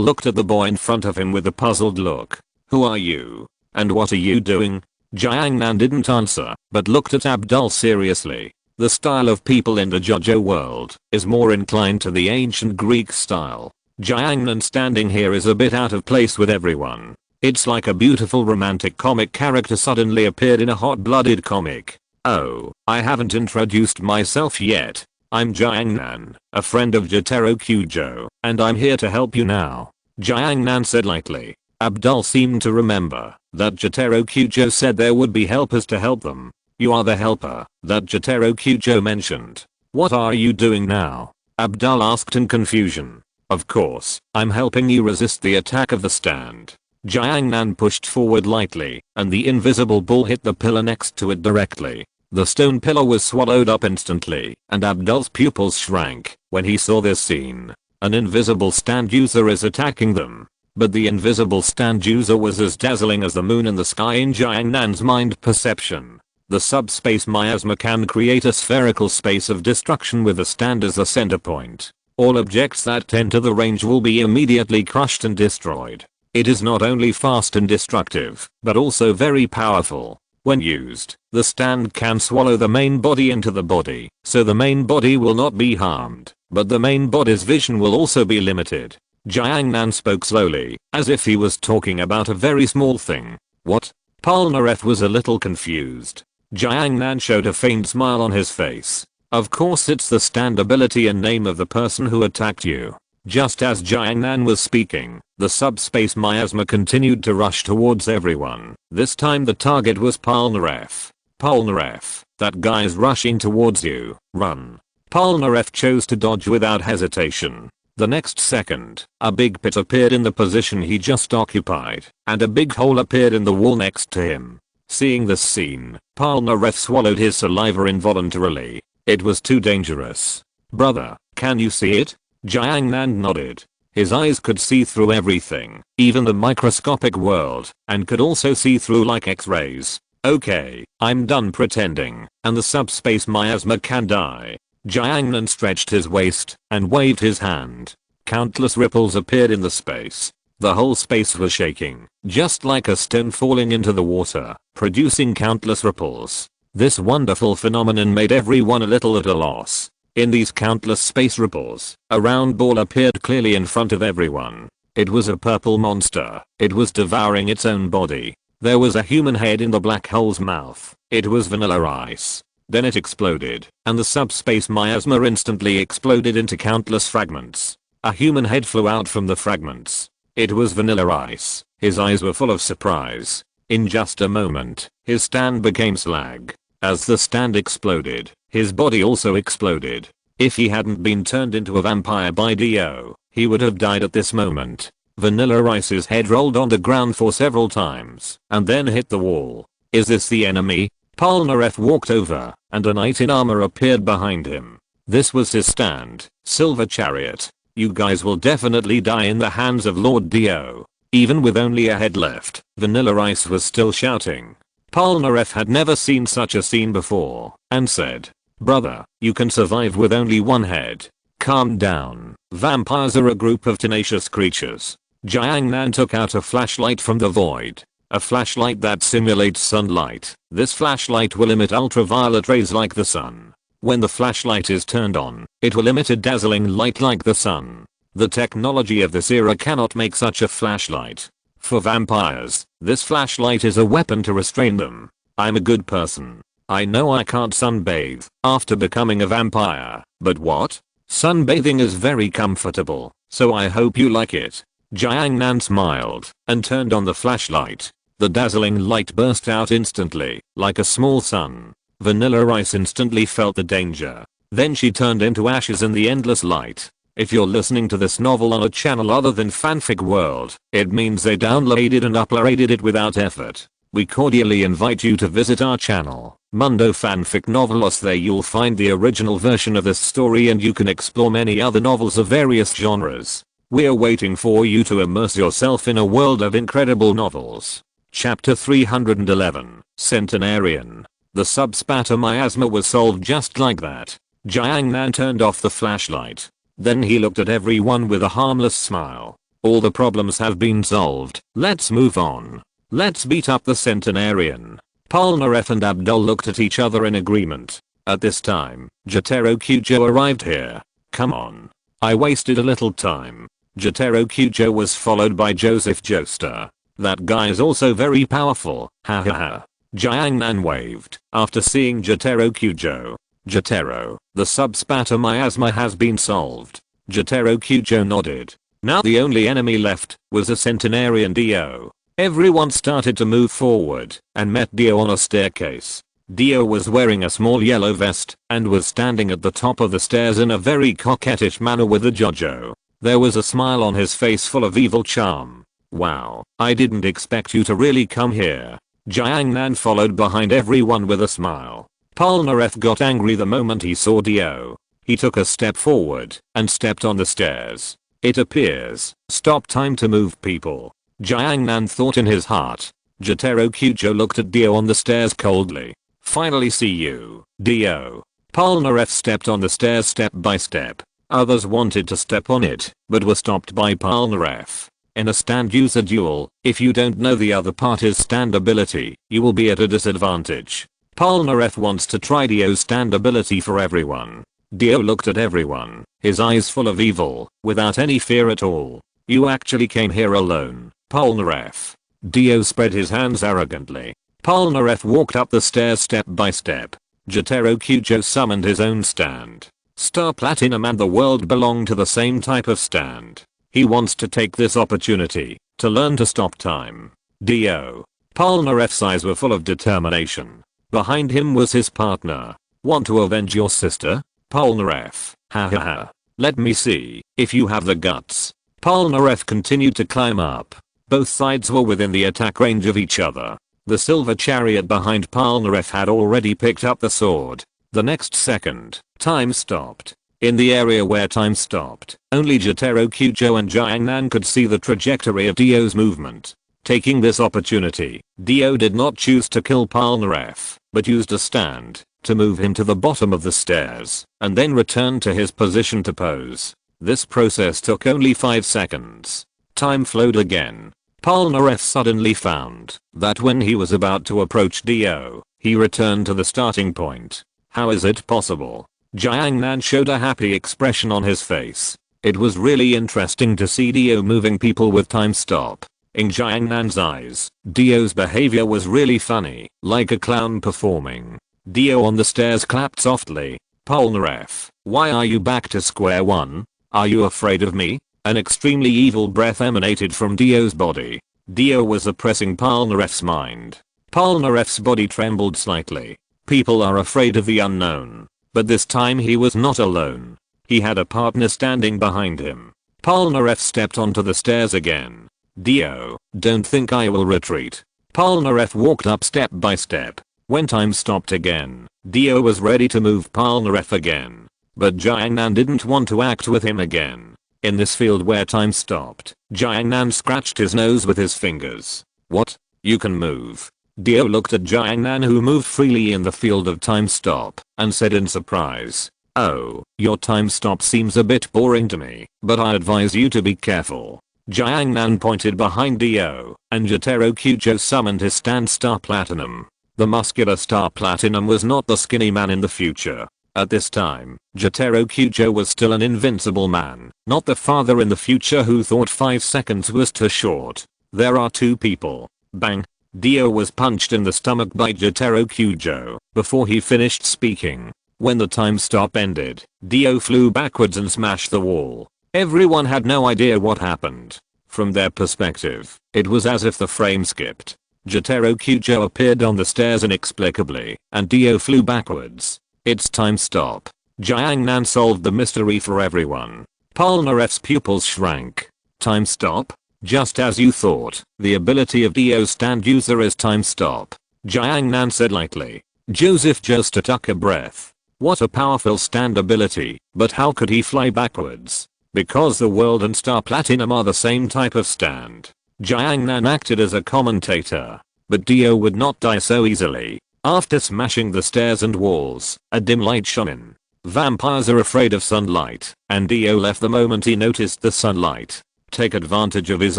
looked at the boy in front of him with a puzzled look. Who are you? And what are you doing? Jiangnan didn't answer, but looked at Abdul seriously. The style of people in the JoJo world is more inclined to the ancient Greek style. Jiangnan standing here is a bit out of place with everyone. It's like a beautiful romantic comic character suddenly appeared in a hot-blooded comic. Oh, I haven't introduced myself yet. I'm Jiangnan, a friend of Jotaro Kujo, and I'm here to help you now. Jiangnan said lightly. Abdul seemed to remember that Jotaro Kujo said there would be helpers to help them. You are the helper that Jotaro Kujo mentioned. What are you doing now? Abdul asked in confusion. Of course, I'm helping you resist the attack of the stand. Jiangnan pushed forward lightly, and the invisible ball hit the pillar next to it directly. The stone pillar was swallowed up instantly, and Abdul's pupils shrank when he saw this scene. An invisible stand user is attacking them. But the invisible stand user was as dazzling as the moon in the sky in Jiangnan's mind perception. The subspace miasma can create a spherical space of destruction with the stand as the center point. All objects that enter the range will be immediately crushed and destroyed. It is not only fast and destructive, but also very powerful. When used, the stand can swallow the main body into the body, so the main body will not be harmed, but the main body's vision will also be limited. Jiangnan spoke slowly, as if he was talking about a very small thing. What? Polnareff was a little confused. Jiangnan showed a faint smile on his face. Of course it's the stand ability and name of the person who attacked you. Just as Jiangnan was speaking, the subspace miasma continued to rush towards everyone. This time the target was Polnareff. Polnareff, that guy's rushing towards you. Run. Polnareff chose to dodge without hesitation. The next second, a big pit appeared in the position he just occupied, and a big hole appeared in the wall next to him. Seeing this scene, Polnareff swallowed his saliva involuntarily. It was too dangerous. Brother, can you see it? Jiangnan nodded. His eyes could see through everything, even the microscopic world, and could also see through like X-rays. Okay, I'm done pretending, and the subspace miasma can die. Jiangnan stretched his waist and waved his hand. Countless ripples appeared in the space. The whole space was shaking, just like a stone falling into the water, producing countless ripples. This wonderful phenomenon made everyone a little at a loss. In these countless space ripples, a round ball appeared clearly in front of everyone. It was a purple monster. It was devouring its own body. There was a human head in the black hole's mouth. It was vanilla ice. Then it exploded, and the subspace miasma instantly exploded into countless fragments. A human head flew out from the fragments. It was vanilla ice. His eyes were full of surprise. In just a moment, his stand became slag. As the stand exploded, his body also exploded. If he hadn't been turned into a vampire by Dio, he would have died at this moment. Vanilla Ice's head rolled on the ground for several times, and then hit the wall. Is this the enemy? Polnareff walked over, and a knight in armor appeared behind him. This was his stand, Silver Chariot. You guys will definitely die in the hands of Lord Dio. Even with only a head left, Vanilla Ice was still shouting. Polnareff had never seen such a scene before, and said, "Brother, you can survive with only one head. Calm down. Vampires are a group of tenacious creatures." Jiangnan took out a flashlight from the void. A flashlight that simulates sunlight. This flashlight will emit ultraviolet rays like the sun. When the flashlight is turned on, it will emit a dazzling light like the sun. The technology of this era cannot make such a flashlight. For vampires, this flashlight is a weapon to restrain them. I'm a good person. I know I can't sunbathe after becoming a vampire, but what? Sunbathing is very comfortable, so I hope you like it. Jiangnan smiled and turned on the flashlight. The dazzling light burst out instantly, like a small sun. Vanilla Ice instantly felt the danger. Then she turned into ashes in the endless light. If you're listening to this novel on a channel other than Fanfic World, it means they downloaded and uploaded it without effort. We cordially invite you to visit our channel, Mundo Fanfic Novelos. There you'll find the original version of this story and you can explore many other novels of various genres. We're waiting for you to immerse yourself in a world of incredible novels. Chapter 311, Centenarian. The subspatter miasma was solved just like that. Jiang Nan turned off the flashlight. Then he looked at everyone with a harmless smile. All the problems have been solved. Let's move on. Let's beat up the Centenarian. Polnareff and Abdul looked at each other in agreement. At this time, Jotaro Kujo arrived here. Come on. I wasted a little time. Jotaro Kujo was followed by Joseph Joestar. That guy is also very powerful. Ha ha ha. Jiang Nan waved after seeing Jotaro Kujo. Jotaro, the subspatter miasma has been solved. Jotaro Kujo nodded. Now the only enemy left was a Centenarian Dio. Everyone started to move forward and met Dio on a staircase. Dio was wearing a small yellow vest and was standing at the top of the stairs in a very coquettish manner with a JoJo. There was a smile on his face full of evil charm. Wow, I didn't expect you to really come here. Jiang Nan followed behind everyone with a smile. Polnareff got angry the moment he saw Dio. He took a step forward and stepped on the stairs. It appears, stop time to move people. Jiang Nan thought in his heart. Jotaro Kujo looked at Dio on the stairs coldly. Finally see you, Dio. Polnareff stepped on the stairs step by step. Others wanted to step on it, but were stopped by Polnareff. In a stand user duel, if you don't know the other party's stand ability, you will be at a disadvantage. Polnareff wants to try Dio's stand ability for everyone. Dio looked at everyone, his eyes full of evil, without any fear at all. You actually came here alone, Polnareff. Dio spread his hands arrogantly. Polnareff walked up the stairs step by step. Jotaro Kujo summoned his own stand. Star Platinum and the world belong to the same type of stand. He wants to take this opportunity to learn to stop time. Dio. Polnareff's eyes were full of determination. Behind him was his partner. Want to avenge your sister? Polnareff. Ha ha ha. Let me see if you have the guts. Polnareff continued to climb up. Both sides were within the attack range of each other. The silver chariot behind Polnareff had already picked up the sword. The next second, time stopped. In the area where time stopped, only Jotaro Kujo and Jiang Nan could see the trajectory of Dio's movement. Taking this opportunity, Dio did not choose to kill Polnareff, but used a stand to move him to the bottom of the stairs, and then returned to his position to pose. This process took only 5 seconds. Time flowed again. Polnareff suddenly found that when he was about to approach Dio, he returned to the starting point. How is it possible? Jiang Nan showed a happy expression on his face. It was really interesting to see Dio moving people with time stop. In Jiang Nan's eyes, Dio's behavior was really funny, like a clown performing. Dio on the stairs clapped softly. Polnareff, why are you back to square one? Are you afraid of me? An extremely evil breath emanated from Dio's body. Dio was oppressing Polnareff's mind. Polnareff's body trembled slightly. People are afraid of the unknown. But this time he was not alone. He had a partner standing behind him. Polnareff stepped onto the stairs again. Dio, don't think I will retreat. Polnareff walked up step by step. When time stopped again, Dio was ready to move Polnareff again. But Jiang Nan didn't want to act with him again. In this field where time stopped, Jiang Nan scratched his nose with his fingers. What? You can move. Dio looked at Jiang Nan, who moved freely in the field of time stop, and said in surprise, "Oh, your time stop seems a bit boring to me, but I advise you to be careful." Jiang Nan pointed behind Dio, and Jotaro Kujo summoned his stand Star Platinum. The muscular Star Platinum was not the skinny man in the future. At this time, Jotaro Kujo was still an invincible man, not the father in the future who thought 5 seconds was too short. There are two people. Bang. Dio was punched in the stomach by Jotaro Kujo before he finished speaking. When the time stop ended, Dio flew backwards and smashed the wall. Everyone had no idea what happened. From their perspective, it was as if the frame skipped. Jotaro Kujo appeared on the stairs inexplicably, and Dio flew backwards. It's time stop. Jiang Nan solved the mystery for everyone. Polnareff's pupils shrank. Time stop? Just as you thought, the ability of Dio's stand user is time stop. Jiang Nan said lightly. Joseph just took a breath. What a powerful stand ability, but how could he fly backwards? Because the world and Star Platinum are the same type of stand. Jiang Nan acted as a commentator. But Dio would not die so easily. After smashing the stairs and walls, a dim light shone in. Vampires are afraid of sunlight, and Dio left the moment he noticed the sunlight. Take advantage of his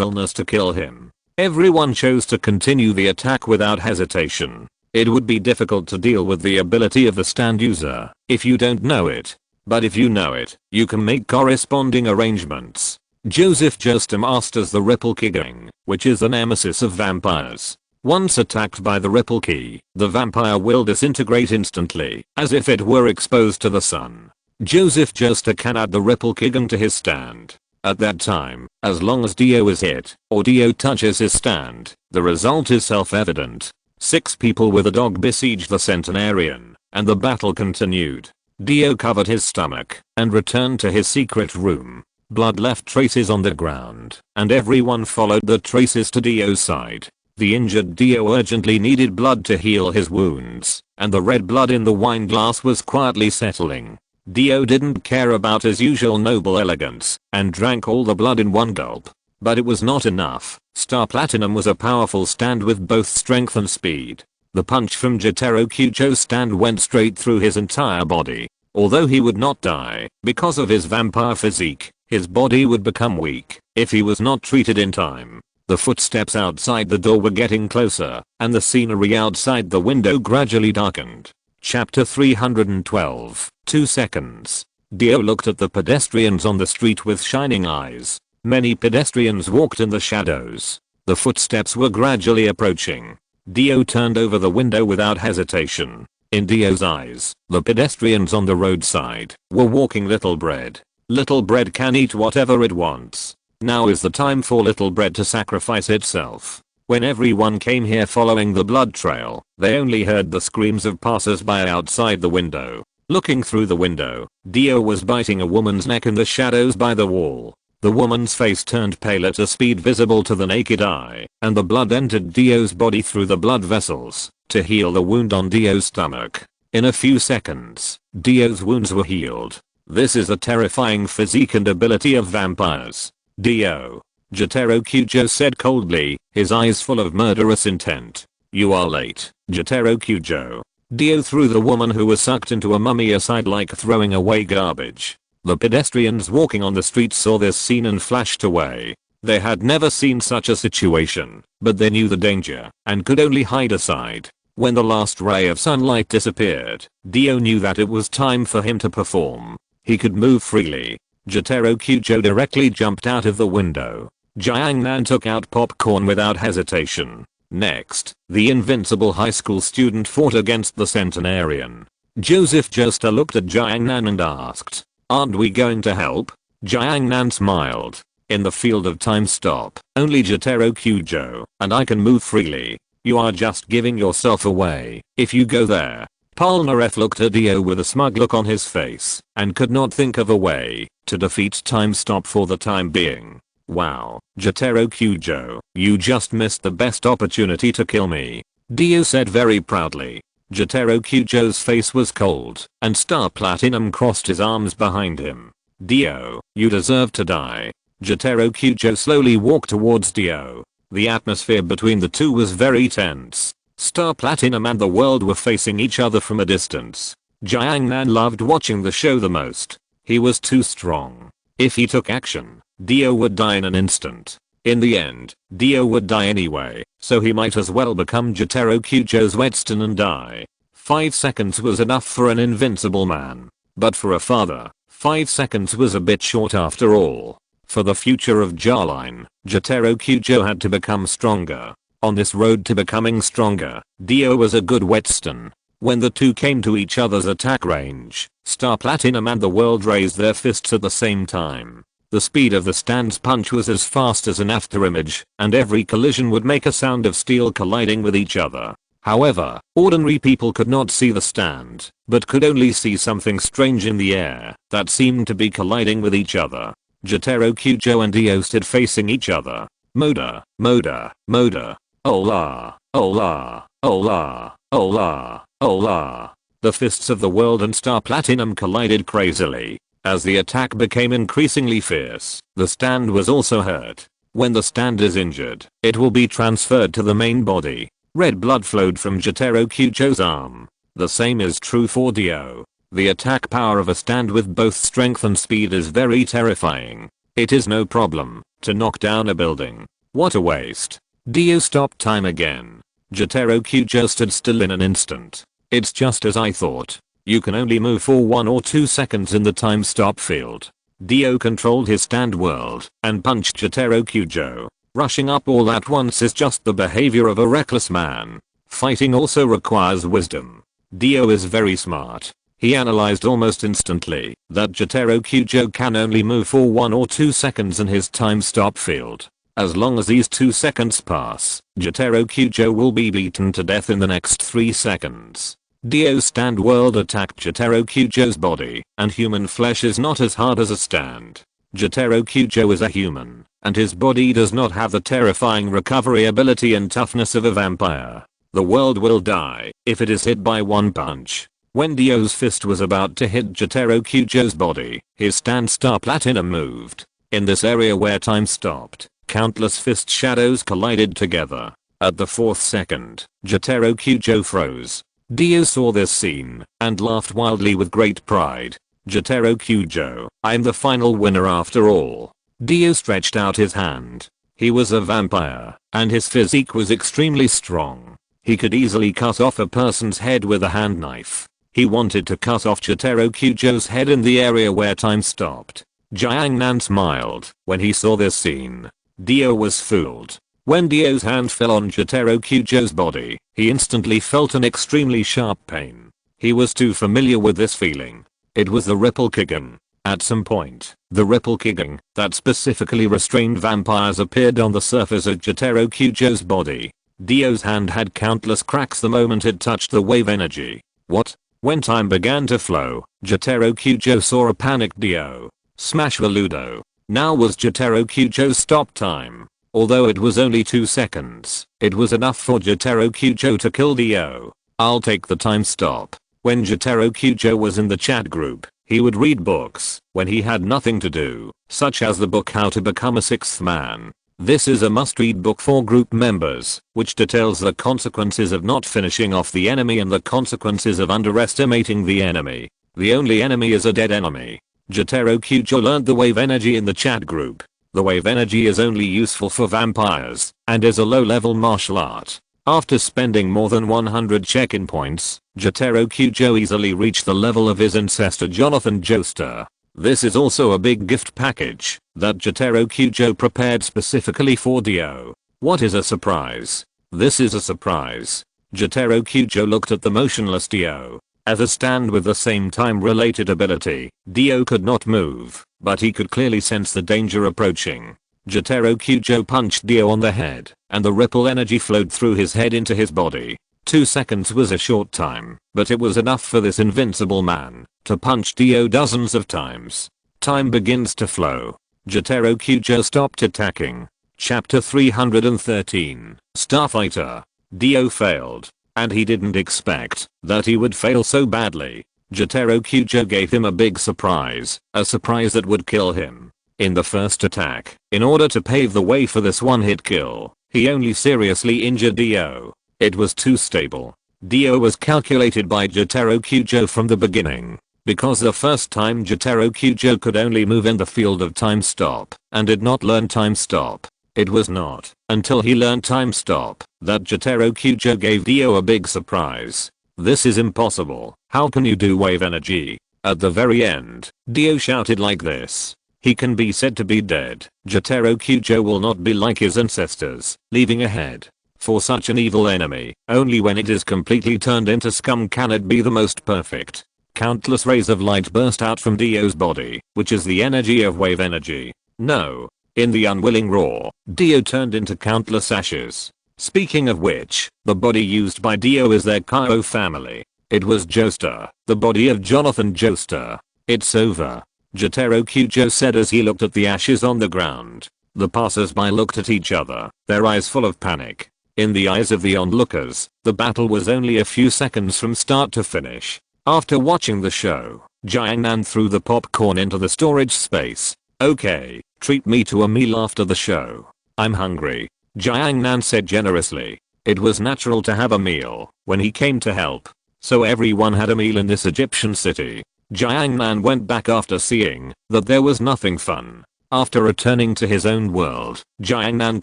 illness to kill him. Everyone chose to continue the attack without hesitation. It would be difficult to deal with the ability of the stand user if you don't know it. But if you know it, you can make corresponding arrangements. Joseph Joestar masters the Ripple Keying, which is the nemesis of vampires. Once attacked by the Ripple Key, the vampire will disintegrate instantly, as if it were exposed to the sun. Joseph Joestar can add the Ripple Keying to his stand. At that time, as long as Dio is hit, or Dio touches his stand, the result is self-evident. 6 people with a dog besieged the Centenarian, and the battle continued. Dio covered his stomach, and returned to his secret room. Blood left traces on the ground, and everyone followed the traces to Dio's side. The injured Dio urgently needed blood to heal his wounds, and the red blood in the wine glass was quietly settling. Dio didn't care about his usual noble elegance, and drank all the blood in one gulp. But it was not enough. Star Platinum was a powerful stand with both strength and speed. The punch from Jotaro Kujo's stand went straight through his entire body. Although he would not die, because of his vampire physique, his body would become weak if he was not treated in time. The footsteps outside the door were getting closer, and the scenery outside the window gradually darkened. Chapter 312, 2 seconds. Dio looked at the pedestrians on the street with shining eyes. Many pedestrians walked in the shadows. The footsteps were gradually approaching. Dio turned over the window without hesitation. In Dio's eyes, the pedestrians on the roadside were walking Little Bread. Little Bread can eat whatever it wants. Now is the time for Little Bread to sacrifice itself. When everyone came here following the blood trail, they only heard the screams of passers-by outside the window. Looking through the window, Dio was biting a woman's neck in the shadows by the wall. The woman's face turned pale at a speed visible to the naked eye, and the blood entered Dio's body through the blood vessels to heal the wound on Dio's stomach. In a few seconds, Dio's wounds were healed. This is the terrifying physique and ability of vampires. Dio. Jotaro Kujo said coldly, his eyes full of murderous intent. You are late, Jotaro Kujo. Dio threw the woman who was sucked into a mummy aside like throwing away garbage. The pedestrians walking on the street saw this scene and flashed away. They had never seen such a situation, but they knew the danger and could only hide aside. When the last ray of sunlight disappeared, Dio knew that it was time for him to perform. He could move freely. Jotaro Kujo directly jumped out of the window. Jiangnan took out popcorn without hesitation. Next, the invincible high school student fought against the Centenarian. Joseph Joestar looked at Jiangnan and asked, "Aren't we going to help?" Jiangnan smiled. "In the field of time stop, only Jotaro Kujo and I can move freely. You are just giving yourself away if you go there." Polnareff looked at Dio with a smug look on his face and could not think of a way to defeat time stop for the time being. "Wow, Jotaro Kujo, you just missed the best opportunity to kill me," Dio said very proudly. Jotaro Kujo's face was cold, and Star Platinum crossed his arms behind him. "Dio, you deserve to die." Jotaro Kujo slowly walked towards Dio. The atmosphere between the two was very tense. Star Platinum and the world were facing each other from a distance. Jiangnan loved watching the show the most. He was too strong. If he took action, Dio would die in an instant. In the end, Dio would die anyway, so he might as well become Jotaro Kujo's whetstone and die. 5 seconds was enough for an invincible man. But for a father, 5 seconds was a bit short after all. For the future of Jarline, Jotaro Kujo had to become stronger. On this road to becoming stronger, Dio was a good whetstone. When the two came to each other's attack range, Star Platinum and the world raised their fists at the same time. The speed of the stand's punch was as fast as an afterimage, and every collision would make a sound of steel colliding with each other. However, ordinary people could not see the stand, but could only see something strange in the air that seemed to be colliding with each other. Jotaro Kujo and Dio stood facing each other. Moda, Moda, Moda. Ola, Ola, Ola, Ola, Ola. The fists of the world and Star Platinum collided crazily. As the attack became increasingly fierce, the stand was also hurt. When the stand is injured, it will be transferred to the main body. Red blood flowed from Jotaro Kujo's arm. The same is true for Dio. The attack power of a stand with both strength and speed is very terrifying. It is no problem to knock down a building. What a waste. Dio stopped time again. Jotaro Kujo stood still in an instant. It's just as I thought. You can only move for 1 or 2 seconds in the time stop field. Dio controlled his stand world and punched Jotaro Kujo. Rushing up all at once is just the behavior of a reckless man. Fighting also requires wisdom. Dio is very smart. He analyzed almost instantly that Jotaro Kujo can only move for 1 or 2 seconds in his time stop field. As long as these 2 seconds pass, Jotaro Kujo will be beaten to death in the next 3 seconds. Dio's stand world attacked Jotaro Kujo's body, and human flesh is not as hard as a stand. Jotaro Kujo is a human, and his body does not have the terrifying recovery ability and toughness of a vampire. The world will die if it is hit by one punch. When Dio's fist was about to hit Jotaro Kujo's body, his stand star platinum moved. In this area where time stopped, countless fist shadows collided together. At the 4th second, Jotaro Kujo froze. Dio saw this scene and laughed wildly with great pride. Jotaro Kujo, I'm the final winner after all. Dio stretched out his hand. He was a vampire, and his physique was extremely strong. He could easily cut off a person's head with a hand knife. He wanted to cut off Jotaro Kujo's head in the area where time stopped. Jiangnan smiled when he saw this scene. Dio was fooled. When Dio's hand fell on Jotaro Kujo's body, he instantly felt an extremely sharp pain. He was too familiar with this feeling. It was the ripple kicking. At some point, the ripple kicking that specifically restrained vampires appeared on the surface of Jotaro Kujo's body. Dio's hand had countless cracks the moment it touched the wave energy. What? When time began to flow, Jotaro Kujo saw a panicked Dio. Smash the Ludo. Now was Jotaro Kujo's stop time. Although it was only 2 seconds, it was enough for Jotaro Kujo to kill Dio. I'll take the time stop. When Jotaro Kujo was in the chat group, he would read books when he had nothing to do, such as the book How to Become a Sixth Man. This is a must-read book for group members, which details the consequences of not finishing off the enemy and the consequences of underestimating the enemy. The only enemy is a dead enemy. Jotaro Kujo learned the wave energy in the chat group. The wave energy is only useful for vampires and is a low-level martial art. After spending more than 100 check-in points, Jotaro Kujo easily reached the level of his ancestor Jonathan Joestar. This is also a big gift package that Jotaro Kujo prepared specifically for Dio. What is a surprise? This is a surprise. Jotaro Kujo looked at the motionless Dio. As a stand with the same time-related ability, Dio could not move, but he could clearly sense the danger approaching. Jotaro Kujo punched Dio on the head, and the ripple energy flowed through his head into his body. 2 seconds was a short time, but it was enough for this invincible man to punch Dio dozens of times. Time begins to flow. Jotaro Kujo stopped attacking. Chapter 313, Starfighter. Dio failed, and he didn't expect that he would fail so badly. Jotaro Kujo gave him a big surprise, a surprise that would kill him. In the first attack, in order to pave the way for this one-hit kill, he only seriously injured Dio. It was too stable. Dio was calculated by Jotaro Kujo from the beginning, because the first time Jotaro Kujo could only move in the field of time stop and did not learn time stop. It was not until he learned time stop that Jotaro Kujo gave Dio a big surprise. This is impossible. How can you do wave energy? At the very end, Dio shouted like this. He can be said to be dead. Jotaro Kujo will not be like his ancestors, leaving a head. For such an evil enemy, only when it is completely turned into scum can it be the most perfect. Countless rays of light burst out from Dio's body, which is the energy of wave energy. No. In the unwilling roar, Dio turned into countless ashes. Speaking of which, the body used by Dio is their Kyo family. It was Joestar, the body of Jonathan Joestar. It's over. Jotaro Kujo said as he looked at the ashes on the ground. The passers-by looked at each other, their eyes full of panic. In the eyes of the onlookers, the battle was only a few seconds from start to finish. After watching the show, Jiangnan threw the popcorn into the storage space. Okay, treat me to a meal after the show. I'm hungry. Jiangnan said generously. It was natural to have a meal when he came to help. So everyone had a meal in this Egyptian city. Jiangnan went back after seeing that there was nothing fun. After returning to his own world, Jiangnan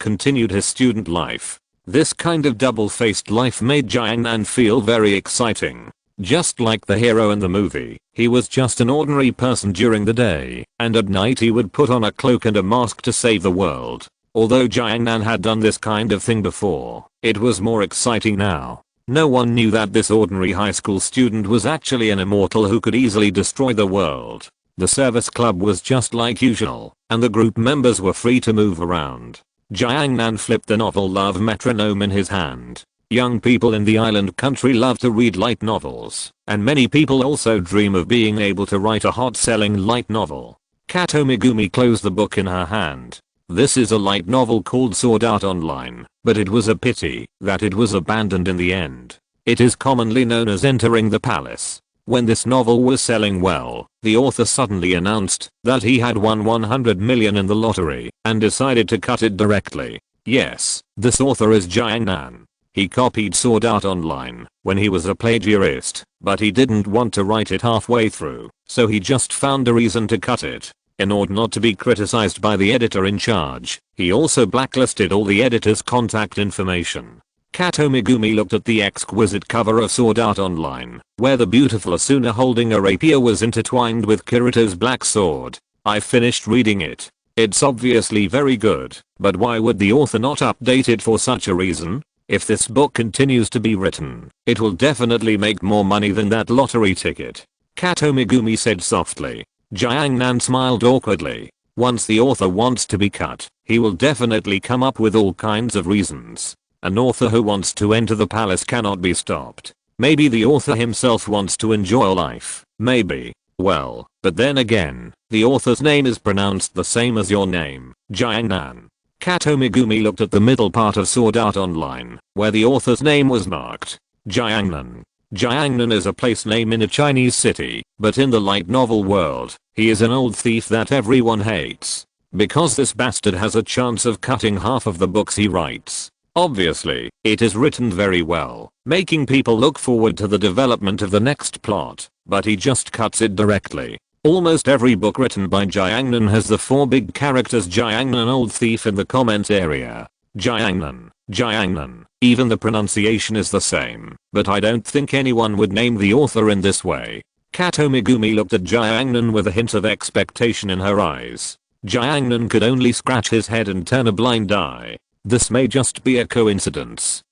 continued his student life. This kind of double-faced life made Jiangnan feel very exciting. Just like the hero in the movie, he was just an ordinary person during the day, and at night he would put on a cloak and a mask to save the world. Although Jiangnan had done this kind of thing before, it was more exciting now. No one knew that this ordinary high school student was actually an immortal who could easily destroy the world. The service club was just like usual, and the group members were free to move around. Jiangnan flipped the novel Love Metronome in his hand. Young people in the island country love to read light novels, and many people also dream of being able to write a hot-selling light novel. Kato Megumi closed the book in her hand. This is a light novel called Sword Art Online, but it was a pity that it was abandoned in the end. It is commonly known as Entering the Palace. When this novel was selling well, the author suddenly announced that he had won 100 million in the lottery and decided to cut it directly. Yes, this author is Jiangnan. He copied Sword Art Online when he was a plagiarist, but he didn't want to write it halfway through, so he just found a reason to cut it. In order not to be criticized by the editor in charge, he also blacklisted all the editor's contact information. Kato Megumi looked at the exquisite cover of Sword Art Online, where the beautiful Asuna holding a rapier was intertwined with Kirito's black sword. I finished reading it. It's obviously very good, but why would the author not update it for such a reason? If this book continues to be written, it will definitely make more money than that lottery ticket. Kato Megumi said softly. Jiangnan smiled awkwardly. Once the author wants to be cut, he will definitely come up with all kinds of reasons. An author who wants to enter the palace cannot be stopped. Maybe the author himself wants to enjoy life. Maybe. Well, but then again, the author's name is pronounced the same as your name, Jiangnan. Kato Megumi looked at the middle part of Sword Art Online, where the author's name was marked. Jiangnan. Jiangnan is a place name in a Chinese city, but in the light novel world, he is an old thief that everyone hates. Because this bastard has a chance of cutting half of the books he writes. Obviously, it is written very well, making people look forward to the development of the next plot, but he just cuts it directly. Almost every book written by Jiangnan has the 4 big characters Jiangnan old thief in the comments area. Jiangnan, Jiangnan. Even the pronunciation is the same, but I don't think anyone would name the author in this way. Kato Megumi looked at Jiangnan with a hint of expectation in her eyes. Jiangnan could only scratch his head and turn a blind eye. This may just be a coincidence.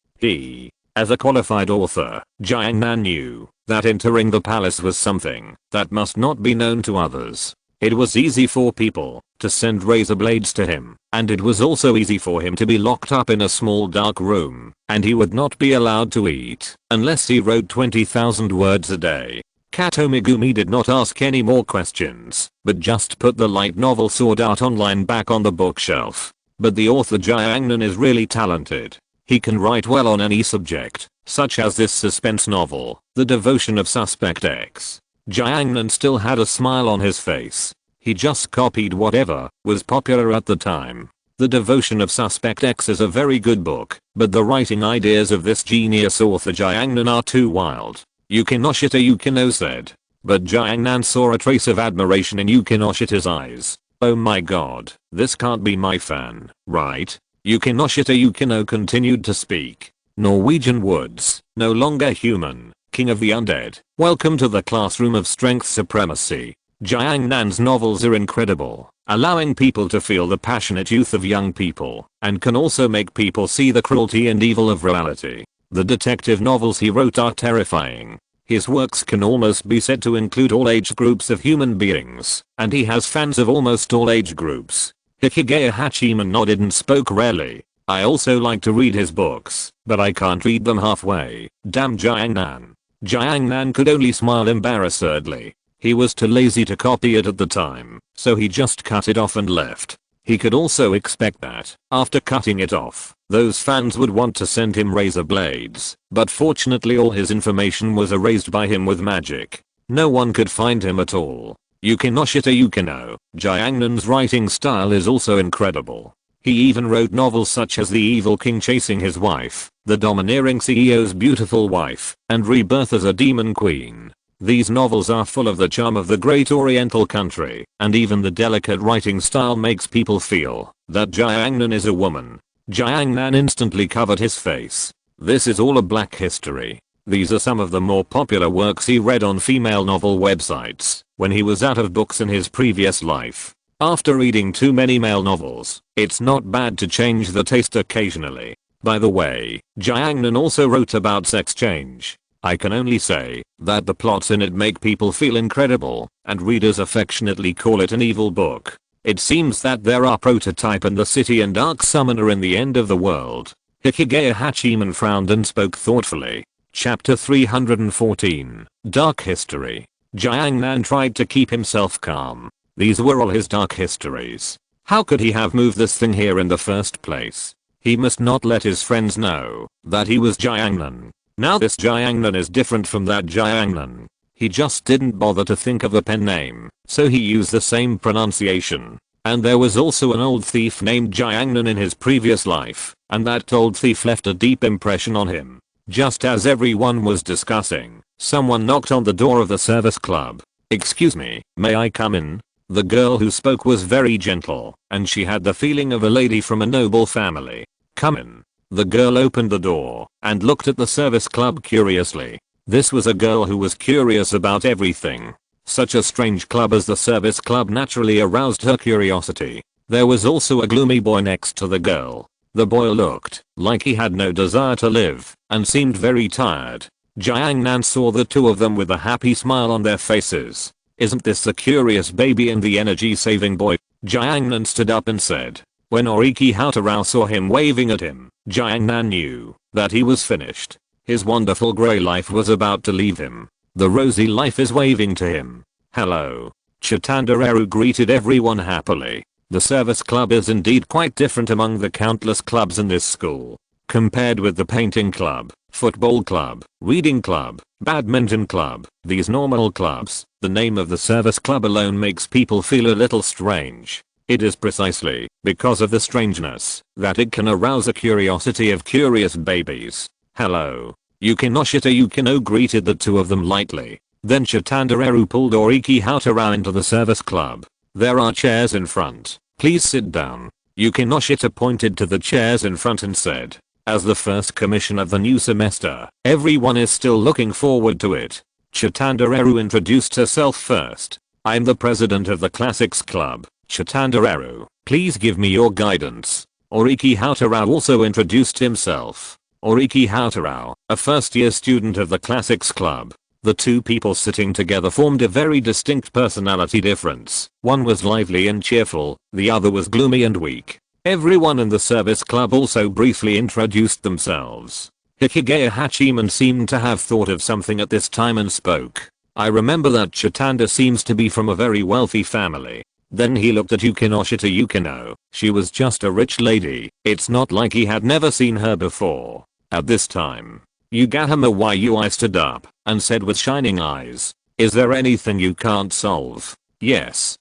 As a qualified author, Jiangnan knew that entering the palace was something that must not be known to others. It was easy for people to send razor blades to him, and it was also easy for him to be locked up in a small dark room, and he would not be allowed to eat unless he wrote 20,000 words a day. Kato Megumi did not ask any more questions, but just put the light novel Sword Art Online back on the bookshelf. But the author Jiangnan is really talented. He can write well on any subject, such as this suspense novel, The Devotion of Suspect X. Jiangnan still had a smile on his face. He just copied whatever was popular at the time. The Devotion of Suspect X is a very good book, but the writing ideas of this genius author Jiangnan are too wild. Yukinoshita Yukino said. But Jiangnan saw a trace of admiration in Yukinoshita's eyes. Oh my god, this can't be my fan, right? Yukinoshita Yukino continued to speak. Norwegian Woods, no longer human, king of the undead. Welcome to the classroom of strength supremacy. Jiangnan's novels are incredible, allowing people to feel the passionate youth of young people, and can also make people see the cruelty and evil of reality. The detective novels he wrote are terrifying. His works can almost be said to include all age groups of human beings, and he has fans of almost all age groups. Hikigaya Hachiman nodded and spoke rarely. I also like to read his books, but I can't read them halfway. Damn Jiangnan. Jiangnan could only smile embarrassedly. He was too lazy to copy it at the time, so he just cut it off and left. He could also expect that, after cutting it off, those fans would want to send him razor blades, but fortunately all his information was erased by him with magic. No one could find him at all. Yukinoshita Yukino, Jiangnan's writing style is also incredible. He even wrote novels such as The Evil King Chasing His Wife, The Domineering CEO's Beautiful Wife, and Rebirth as a Demon Queen. These novels are full of the charm of the great oriental country, and even the delicate writing style makes people feel that Jiangnan is a woman. Jiangnan instantly covered his face. This is all a black history. These are some of the more popular works he read on female novel websites when he was out of books in his previous life. After reading too many male novels, it's not bad to change the taste occasionally. By the way, Jiangnan also wrote about sex change. I can only say that the plots in it make people feel incredible, and readers affectionately call it an evil book. It seems that there are Prototype and the City and Dark Summoner in the end of the world. Hikigaya Hachiman frowned and spoke thoughtfully. Chapter 314. Dark History. Jiangnan tried to keep himself calm. These were all his dark histories. How could he have moved this thing here in the first place? He must not let his friends know that he was Jiangnan. Now this Jiangnan is different from that Jiangnan. He just didn't bother to think of a pen name, so he used the same pronunciation. And there was also an old thief named Jiangnan in his previous life, and that old thief left a deep impression on him. Just as everyone was discussing, someone knocked on the door of the service club. "Excuse me, may I come in?" The girl who spoke was very gentle, and she had the feeling of a lady from a noble family. "Come in." The girl opened the door and looked at the service club curiously. This was a girl who was curious about everything. Such a strange club as the service club naturally aroused her curiosity. There was also a gloomy boy next to the girl. The boy looked like he had no desire to live and seemed very tired. Jiangnan saw the two of them with a happy smile on their faces. "Isn't this the curious baby and the energy-saving boy?" Jiangnan stood up and said. When Oriki Hatarao saw him waving at him, Jiangnan knew that he was finished. His wonderful grey life was about to leave him. The rosy life is waving to him. "Hello." Chitandareru greeted everyone happily. The service club is indeed quite different among the countless clubs in this school. Compared with the painting club, football club, reading club, badminton club, these normal clubs, the name of the service club alone makes people feel a little strange. It is precisely because of the strangeness that it can arouse a curiosity of curious babies. "Hello." Yukinoshita Yukino greeted the two of them lightly. Then Chitandareru pulled Oriki Hatarao into the service club. "There are chairs in front. Please sit down." Yukinoshita pointed to the chairs in front and said, "As the first commission of the new semester, everyone is still looking forward to it." Chitandareru introduced herself first. "I'm the president of the Classics Club, Chitandareru. Please give me your guidance." Oriki Hatarao also introduced himself. Oriki Hatarao, a first-year student of the Classics Club. The two people sitting together formed a very distinct personality difference. One was lively and cheerful, the other was gloomy and weak. Everyone in the service club also briefly introduced themselves. Hikigaya Hachiman seemed to have thought of something at this time and spoke. "I remember that Chitanda seems to be from a very wealthy family." Then he looked at Yukinoshita Yukino. She was just a rich lady. It's not like he had never seen her before. At this time, Yugahama Yui stood up and said with shining eyes, "Is there anything you can't solve?" Yes,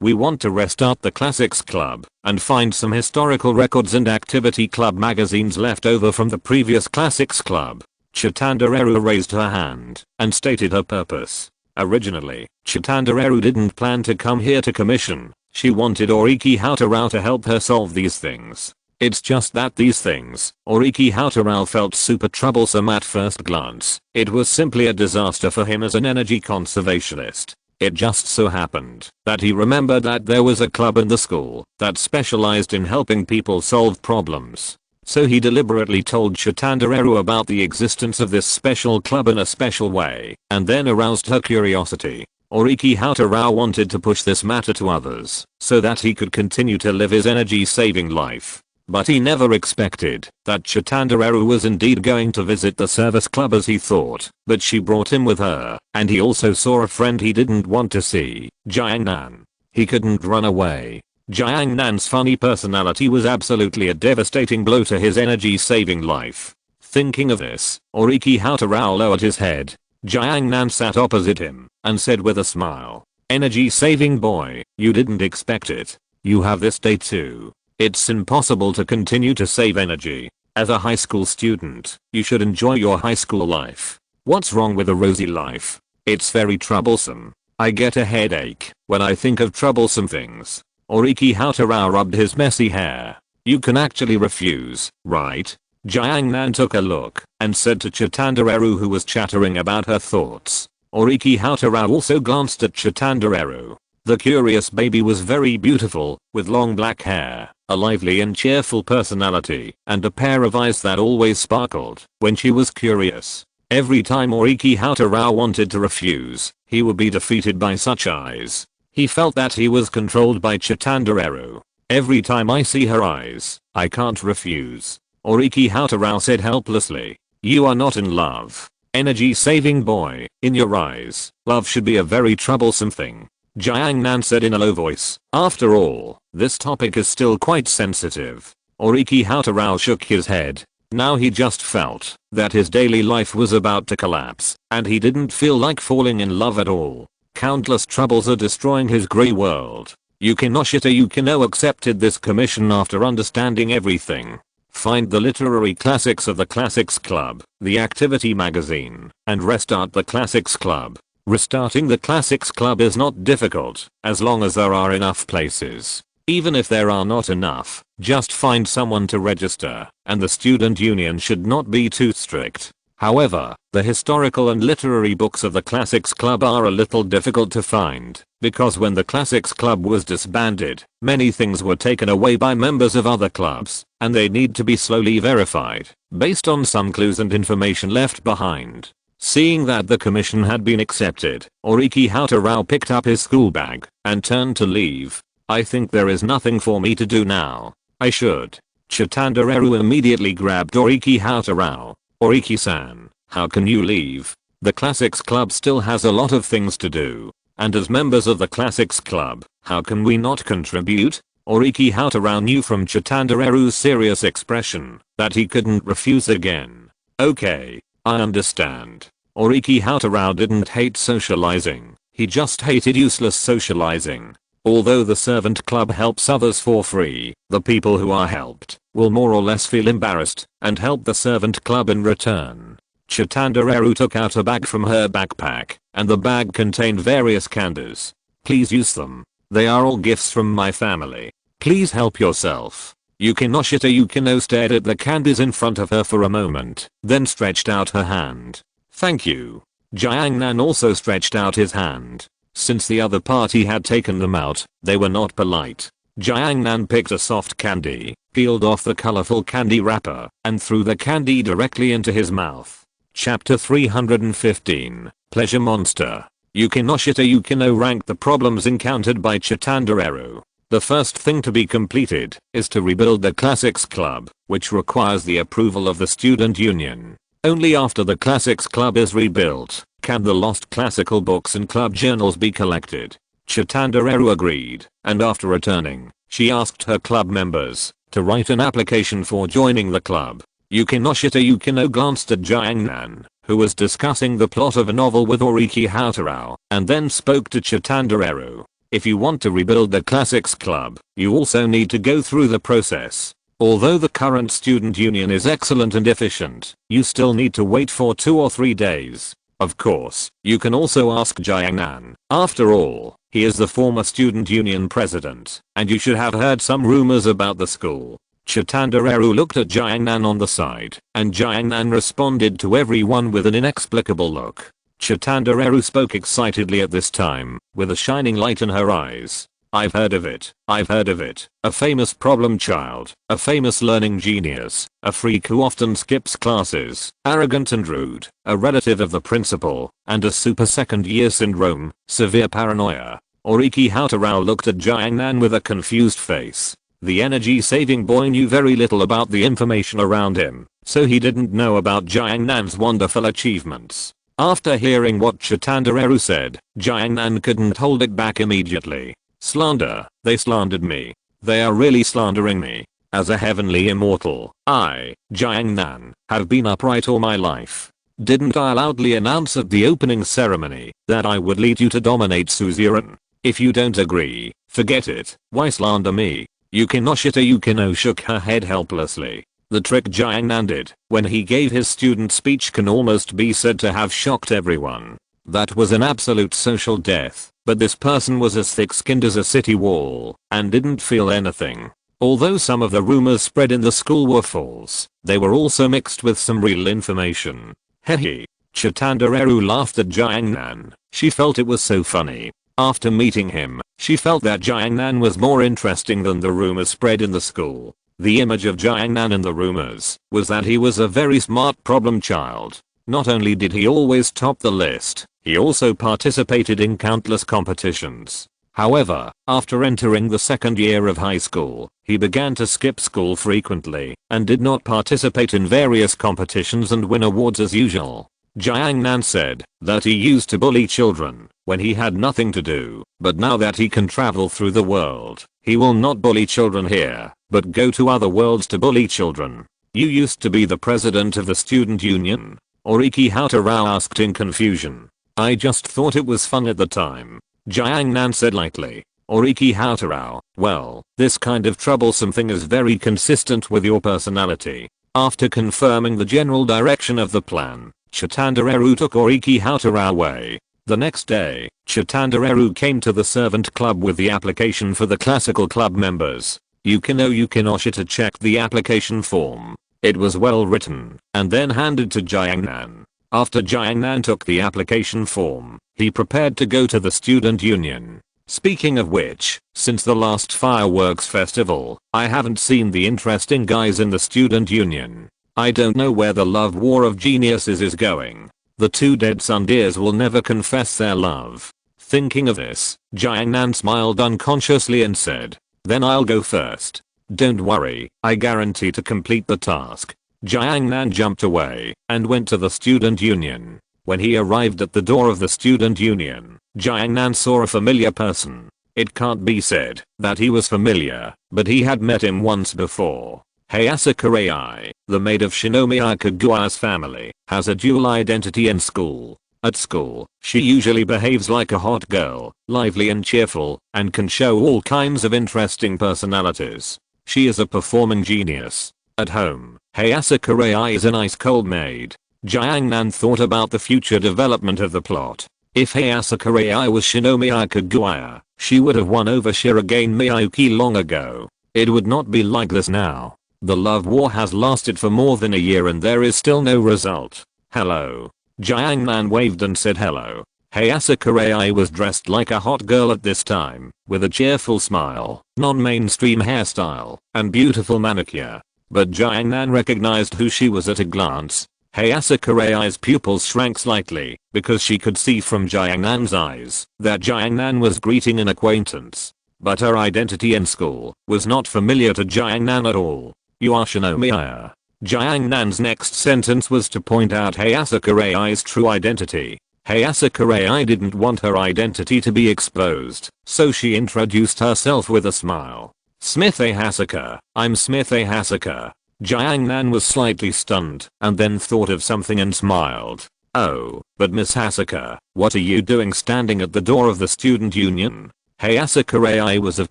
we want to restart the Classics Club and find some historical records and activity club magazines left over from the previous Classics Club." Chitandareru raised her hand and stated her purpose. Originally, Chitandareru didn't plan to come here to commission. She wanted Oriki Hatarao to help her solve these things. It's just that these things, Oriki Hatarao felt super troublesome at first glance. It was simply a disaster for him as an energy conservationist. It just so happened that he remembered that there was a club in the school that specialized in helping people solve problems. So he deliberately told Chitandareru about the existence of this special club in a special way, and then aroused her curiosity. Oriki Hatarao wanted to push this matter to others so that he could continue to live his energy-saving life. But he never expected that Chitandareru was indeed going to visit the service club as he thought. But she brought him with her, and he also saw a friend he didn't want to see, Jiangnan. He couldn't run away. Jiangnan's funny personality was absolutely a devastating blow to his energy-saving life. Thinking of this, Oriki Hatarao lowered his head. Jiangnan sat opposite him and said with a smile, "Energy-saving boy, you didn't expect it. You have this day too." It's impossible to continue to save energy. As a high school student, you should enjoy your high school life. What's wrong with a rosy life? It's very troublesome. I get a headache when I think of troublesome things. Oriki Hatarao rubbed his messy hair. You can actually refuse, right? Jiangnan took a look and said to Chitandareru, who was chattering about her thoughts. Oriki Hatarao also glanced at Chitandareru. The curious baby was very beautiful, with long black hair, a lively and cheerful personality, and a pair of eyes that always sparkled when she was curious. Every time Oriki Hatarao wanted to refuse, he would be defeated by such eyes. He felt that he was controlled by Chitandareru. Every time I see her eyes, I can't refuse. Oriki Hatarao said helplessly. You are not in love. Energy saving boy, in your eyes, love should be a very troublesome thing. Jiangnan said in a low voice. After all, this topic is still quite sensitive. Oriki Hatarao shook his head. Now he just felt that his daily life was about to collapse, and he didn't feel like falling in love at all. Countless troubles are destroying his grey world. Yukinoshita Yukino accepted this commission after understanding everything. Find the literary classics of the Classics Club, the activity magazine, and restart the Classics Club. Restarting the Classics Club is not difficult, as long as there are enough places. Even if there are not enough, just find someone to register, and the student union should not be too strict. However, the historical and literary books of the Classics Club are a little difficult to find, because when the Classics Club was disbanded, many things were taken away by members of other clubs, and they need to be slowly verified, based on some clues and information left behind. Seeing that the commission had been accepted, Oriki Hatarao picked up his school bag and turned to leave. I think there is nothing for me to do now. I should. Chitandareru immediately grabbed Oriki Hatarao. Oriki-san, how can you leave? The Classics Club still has a lot of things to do. And as members of the Classics Club, how can we not contribute? Oriki Hatarao knew from Chitandareru's serious expression that he couldn't refuse again. Okay, I understand. Oriki Hatarao didn't hate socializing, he just hated useless socializing. Although the servant club helps others for free, the people who are helped will more or less feel embarrassed and help the servant club in return. Chitandareru took out a bag from her backpack, and the bag contained various candies. Please use them. They are all gifts from my family. Please help yourself. Yukinoshita Yukino stared at the candies in front of her for a moment, then stretched out her hand. Thank you. Jiangnan also stretched out his hand. Since the other party had taken them out, they were not polite. Jiangnan picked a soft candy, peeled off the colorful candy wrapper, and threw the candy directly into his mouth. Chapter 315, Pleasure Monster. Yukinoshita Yukino ranked the problems encountered by Chitandareru. The first thing to be completed is to rebuild the Classics Club, which requires the approval of the student union. Only after the Classics Club is rebuilt can the lost classical books and club journals be collected. Chitandareru agreed, and after returning, she asked her club members to write an application for joining the club. Yukinoshita Yukino glanced at Jiangnan, who was discussing the plot of a novel with Oriki Hatarao, and then spoke to Chitandareru. If you want to rebuild the Classics Club, you also need to go through the process. Although the current student union is excellent and efficient, you still need to wait for 2 or 3 days. Of course, you can also ask Jiangnan. After all, he is the former student union president, and you should have heard some rumors about the school. Chitandareru looked at Jiangnan on the side, and Jiangnan responded to everyone with an inexplicable look. Chitandareru spoke excitedly at this time, with a shining light in her eyes. I've heard of it. I've heard of it. A famous problem child, a famous learning genius, a freak who often skips classes, arrogant and rude, a relative of the principal, and a super second year syndrome, severe paranoia. Oriki Hatarao looked at Jiangnan with a confused face. The energy saving boy knew very little about the information around him, so he didn't know about Jiangnan's wonderful achievements. After hearing what Chitandareru said, Jiangnan couldn't hold it back immediately. Slander, they slandered me. They are really slandering me. As a heavenly immortal, I, Jiangnan, have been upright all my life. Didn't I loudly announce at the opening ceremony that I would lead you to dominate Suzerain? If you don't agree, forget it. Why slander me? Yukinoshita Yukino shook her head helplessly. The trick Jiangnan did when he gave his student speech can almost be said to have shocked everyone. That was an absolute social death, but this person was as thick-skinned as a city wall and didn't feel anything. Although some of the rumors spread in the school were false, they were also mixed with some real information. Hehe. Chitandareru laughed at Jiangnan. She felt it was so funny. After meeting him, she felt that Jiangnan was more interesting than the rumors spread in the school. The image of Jiangnan in the rumors was that he was a very smart problem child. Not only did he always top the list, he also participated in countless competitions. However, after entering the second year of high school, he began to skip school frequently and did not participate in various competitions and win awards as usual. Jiangnan said that he used to bully children when he had nothing to do, but now that he can travel through the world, he will not bully children here, but go to other worlds to bully children. You used to be the president of the student union? Oriki Hatarao asked in confusion. I just thought it was fun at the time. Jiangnan said lightly. Oriki Hatarao, well, this kind of troublesome thing is very consistent with your personality. After confirming the general direction of the plan, Chitandareru took Oriki Hatarao away. The next day, Chitandareru came to the servant club with the application for the classical club members. Yukino Yukinoshita checked the application form. It was well written and then handed to Jiangnan. After Jiangnan took the application form, he prepared to go to the student union. Speaking of which, since the last fireworks festival, I haven't seen the interesting guys in the student union. I don't know where the love war of geniuses is going. The two dead sundeers will never confess their love. Thinking of this, Jiangnan smiled unconsciously and said, then I'll go first. Don't worry, I guarantee to complete the task. Jiangnan jumped away and went to the student union. When he arrived at the door of the student union, Jiangnan saw a familiar person. It can't be said that he was familiar, but he had met him once before. Hayase Kurei, the maid of Shinomiya Kaguya's family, has a dual identity in school. At school, she usually behaves like a hot girl, lively and cheerful, and can show all kinds of interesting personalities. She is a performing genius. At home, Hayase Kurei is an ice-cold maid. Jiangnan thought about the future development of the plot. If Hayase Kurei was Shinomiya Kaguya, she would have won over Shirogane Miyuki long ago. It would not be like this now. The love war has lasted for more than a year and there is still no result. Hello. Jiangnan waved and said hello. Hayase Kurei was dressed like a hot girl at this time, with a cheerful smile, non-mainstream hairstyle, and beautiful manicure. But Jiangnan recognized who she was at a glance. Hayase Kurei's pupils shrank slightly, because she could see from Jiangnan's eyes that Jiangnan was greeting an acquaintance. But her identity in school was not familiar to Jiangnan at all. You are Shinomiya. Jiangnan's next sentence was to point out Hayase Kurei's true identity. Hayase Kurei didn't want her identity to be exposed, so she introduced herself with a smile. Smith A. Hasaka, I'm Smith A. Hasaka. Jiangnan was slightly stunned and then thought of something and smiled. Oh, but Miss Hasaka, what are you doing standing at the door of the student union? Hayase Kurei was of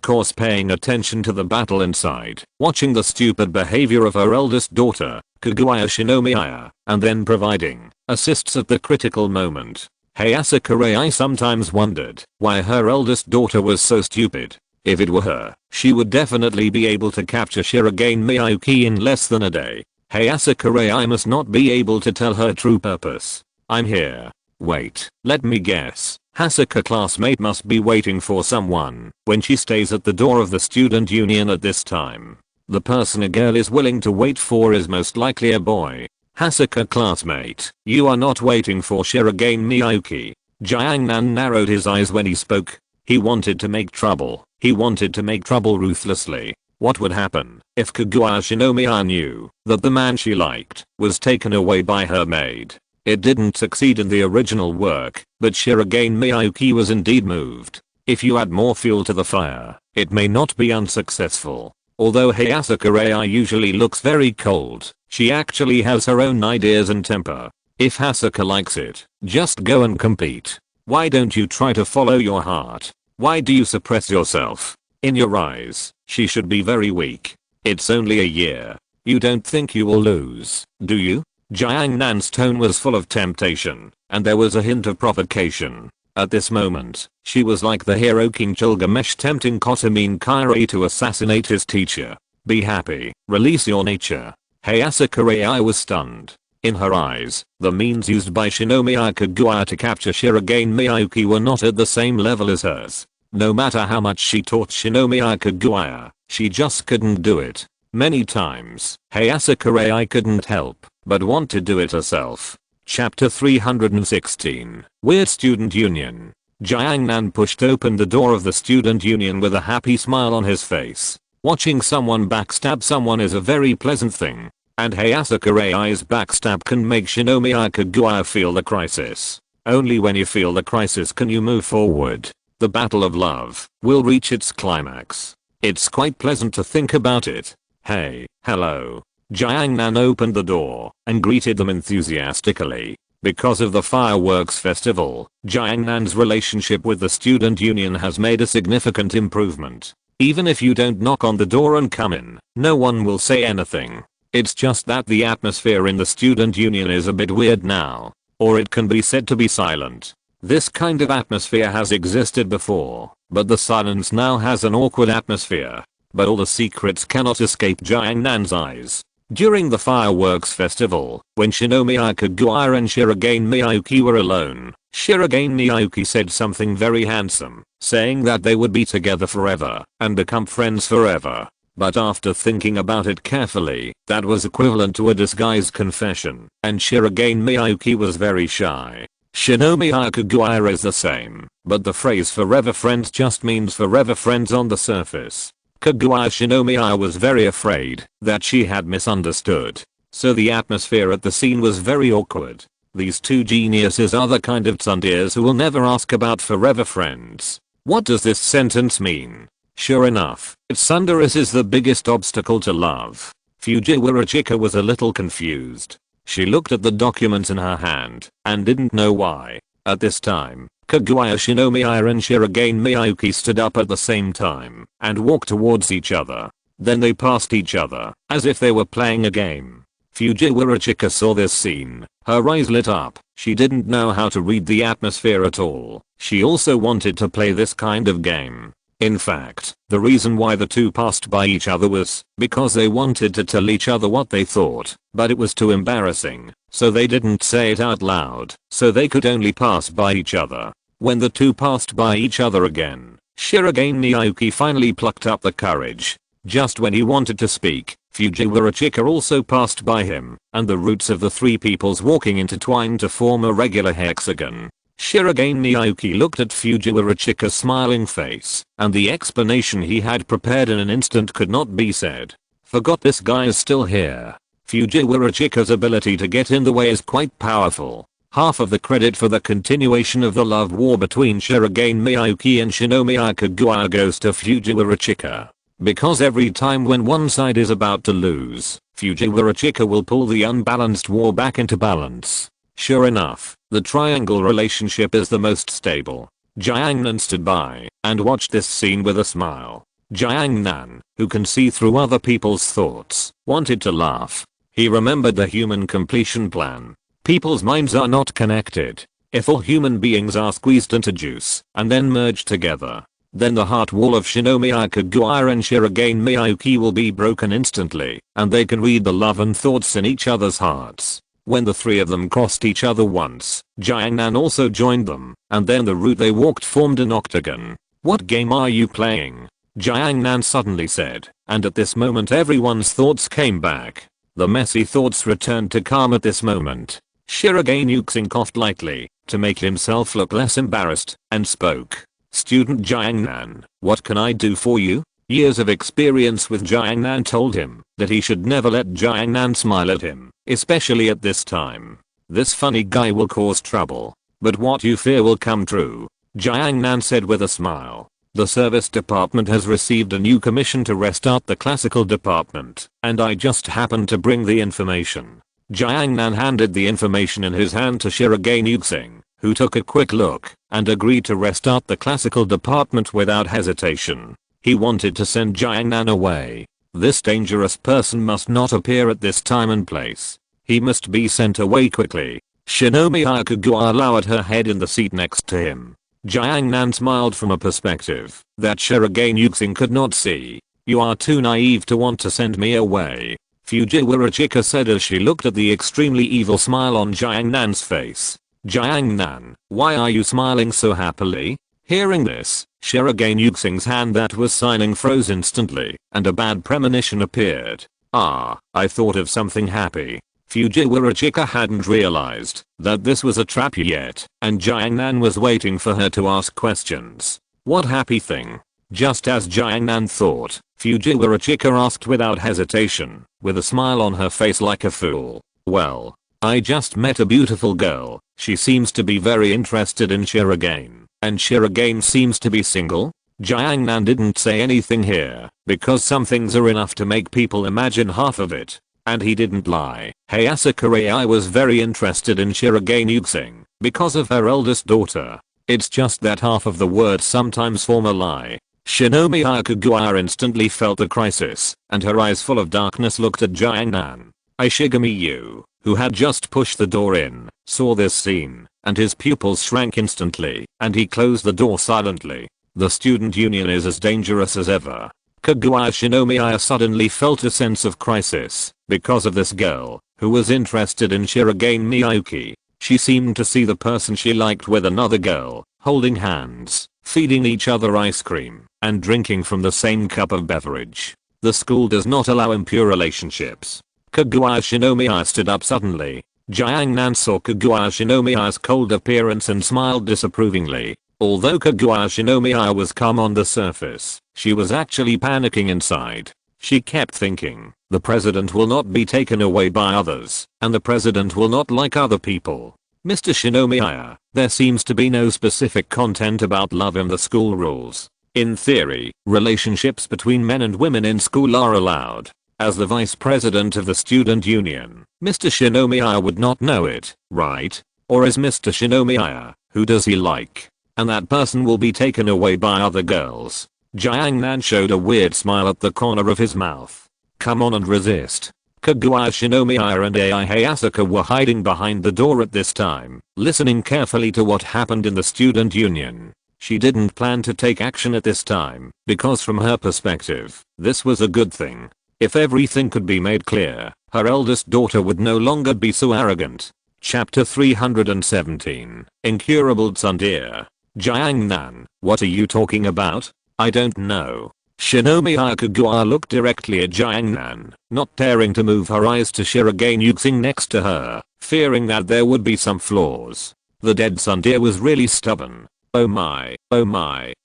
course paying attention to the battle inside, watching the stupid behavior of her eldest daughter, Kaguya Shinomiya, and then providing assists at the critical moment. Hayase Kurei sometimes wondered why her eldest daughter was so stupid. If it were her, she would definitely be able to capture Shirogane Miyuki in less than a day. Hayase Kurei must not be able to tell her true purpose. I'm here. Wait, let me guess. Hasaka classmate must be waiting for someone when she stays at the door of the student union at this time. The person a girl is willing to wait for is most likely a boy. Hasaka classmate, you are not waiting for Shirogane Miyuki. Jiangnan narrowed his eyes when he spoke. He wanted to make trouble. He wanted to make trouble ruthlessly. What would happen if Kaguya Shinomiya knew that the man she liked was taken away by her maid? It didn't succeed in the original work, but Shirogane Miyuki was indeed moved. If you add more fuel to the fire, it may not be unsuccessful. Although Hayase Kurei usually looks very cold, she actually has her own ideas and temper. If Hasaka likes it, just go and compete. Why don't you try to follow your heart? Why do you suppress yourself? In your eyes, She should be very weak. It's only a year. You don't think you will lose, do you? Jiang Nan's tone was full of temptation, and there was a hint of provocation. At this moment, she was like the hero King Gilgamesh tempting Kotamine Kairi to assassinate his teacher. Be happy, release your nature. Hayase Karai was stunned. In her eyes, the means used by Shinomiya Kaguya to capture Shirogane Miyuki were not at the same level as hers. No matter how much she taught Shinomiya Kaguya, she just couldn't do it. Many times, Hayase Karai couldn't help but want to do it herself. Chapter 316, Weird Student Union. Jiang Nan pushed open the door of the student union with a happy smile on his face. Watching someone backstab someone is a very pleasant thing. And Hayase Karai's backstab can make Shinomiya Kaguya feel the crisis. Only when you feel the crisis can you move forward. The battle of love will reach its climax. It's quite pleasant to think about it. Hey, hello. Jiang Nan opened the door and greeted them enthusiastically. Because of the fireworks festival, Jiang Nan's relationship with the student union has made a significant improvement. Even if you don't knock on the door and come in, no one will say anything. It's just that the atmosphere in the student union is a bit weird now. Or it can be said to be silent. This kind of atmosphere has existed before, but the silence now has an awkward atmosphere. But all the secrets cannot escape Jiang Nan's eyes. During the fireworks festival, when Shinomiya Kaguya and Shirogane Miyuki were alone, Shirogane Miyuki said something very handsome, saying that they would be together forever and become friends forever. But after thinking about it carefully, that was equivalent to a disguised confession, and Shirogane Miyuki was very shy. Shinomiya Kaguya is the same, but the phrase forever friends just means forever friends on the surface. Kaguya Shinomiya was very afraid that she had misunderstood. So the atmosphere at the scene was very awkward. These two geniuses are the kind of tsunderes who will never ask about forever friends. What does this sentence mean? Sure enough, tsundere is the biggest obstacle to love. Fujiwara Chika was a little confused. She looked at the document in her hand and didn't know why. At this time, Kaguya Shinomiya and Shirogane Miyuki stood up at the same time and walked towards each other. Then they passed each other, as if they were playing a game. Fujiwara Chika saw this scene. Her eyes lit up. She didn't know how to read the atmosphere at all. She also wanted to play this kind of game. In fact, the reason why the two passed by each other was because they wanted to tell each other what they thought, but it was too embarrassing, so they didn't say it out loud, so they could only pass by each other. When the two passed by each other again, Shirogane Miyuki finally plucked up the courage. Just when he wanted to speak, Fujiwara Chika also passed by him, and the roots of the three peoples walking intertwined to form a regular hexagon. Shirogane Miyuki looked at Fujiwara Chika's smiling face, and the explanation he had prepared in an instant could not be said. Forgot this guy is still here. Fujiwara Chika's ability to get in the way is quite powerful. Half of the credit for the continuation of the love war between Shirogane Miyuki and Shinomiya Kaguya goes to Fujiwara Chika. Because every time when one side is about to lose, Fujiwara Chika will pull the unbalanced war back into balance. Sure enough, the triangle relationship is the most stable. Jiang Nan stood by and watched this scene with a smile. Jiang Nan, who can see through other people's thoughts, wanted to laugh. He remembered the human completion plan. People's minds are not connected. If all human beings are squeezed into juice and then merged together, then the heart wall of Shinomiya Kaguya and Shirogane Miyuki will be broken instantly, and they can read the love and thoughts in each other's hearts. When the three of them crossed each other once, Jiang Nan also joined them, and then the route they walked formed an octagon. What game are you playing? Jiang Nan suddenly said, and at this moment everyone's thoughts came back. The messy thoughts returned to calm at this moment. Shirogane Yuxing coughed lightly, to make himself look less embarrassed, and spoke. Student Jiang Nan, what can I do for you? Years of experience with Jiang Nan told him that he should never let Jiang Nan smile at him, especially at this time. This funny guy will cause trouble. But what you fear will come true, Jiang Nan said with a smile. The service department has received a new commission to restart the classical department, and I just happened to bring the information. Jiang Nan handed the information in his hand to Shirogane Yuxing, who took a quick look and agreed to restart the classical department without hesitation. He wanted to send Jiangnan away. This dangerous person must not appear at this time and place. He must be sent away quickly. Shinomi Hyakugua lowered her head in the seat next to him. Jiangnan smiled from a perspective that Shirogane Yuxing could not see. You are too naive to want to send me away, Fujiwara Chika said as she looked at the extremely evil smile on Jiangnan's face. Jiangnan, why are you smiling so happily? Hearing this, Shirogane Yuxing's hand that was signing froze instantly, and a bad premonition appeared. Ah, I thought of something happy. Fujiwara Chika hadn't realized that this was a trap yet, and Jiangnan was waiting for her to ask questions. What happy thing? Just as Jiangnan thought, Fujiwara Chika asked without hesitation, with a smile on her face like a fool. Well, I just met a beautiful girl. She seems to be very interested in Shirogane, and Shirogane seems to be single? Jiangnan didn't say anything here, because some things are enough to make people imagine half of it. And he didn't lie. Hey Asakura, I was very interested in Shirogane Yuxing because of her eldest daughter. It's just that half of the words sometimes form a lie. Shinomi Hyakugua instantly felt the crisis, and her eyes full of darkness looked at Jiangnan. Ishigami Yu, who had just pushed the door in, saw this scene, and his pupils shrank instantly, and he closed the door silently. The student union is as dangerous as ever. Kagura Shinomiya suddenly felt a sense of crisis because of this girl who was interested in Shirogane Miyuki. She seemed to see the person she liked with another girl, holding hands, feeding each other ice cream, and drinking from the same cup of beverage. The school does not allow impure relationships. Kagura Shinomiya stood up suddenly. Jiangnan saw Kagura Shinomiya's cold appearance and smiled disapprovingly. Although Kagura Shinomiya was calm on the surface, she was actually panicking inside. She kept thinking, the president will not be taken away by others, and the president will not like other people. Mr. Shinomiya, there seems to be no specific content about love in the school rules. In theory, relationships between men and women in school are allowed. As the vice president of the student union, Mr. Shinomiya would not know it, right? Or is Mr. Shinomiya, who does he like? And that person will be taken away by other girls. Jiangnan showed a weird smile at the corner of his mouth. Come on and resist. Kagura Shinomiya and Ai Hayasaka were hiding behind the door at this time, listening carefully to what happened in the student union. She didn't plan to take action at this time, because from her perspective, this was a good thing. If everything could be made clear, her eldest daughter would no longer be so arrogant. Chapter 317, Incurable Tsundere. Jiangnan, what are you talking about? I don't know. Shinomi Hyakugua looked directly at Jiangnan, not daring to move her eyes to Shirogane Yuxing next to her, fearing that there would be some flaws. The dead tsundere was really stubborn. Oh my,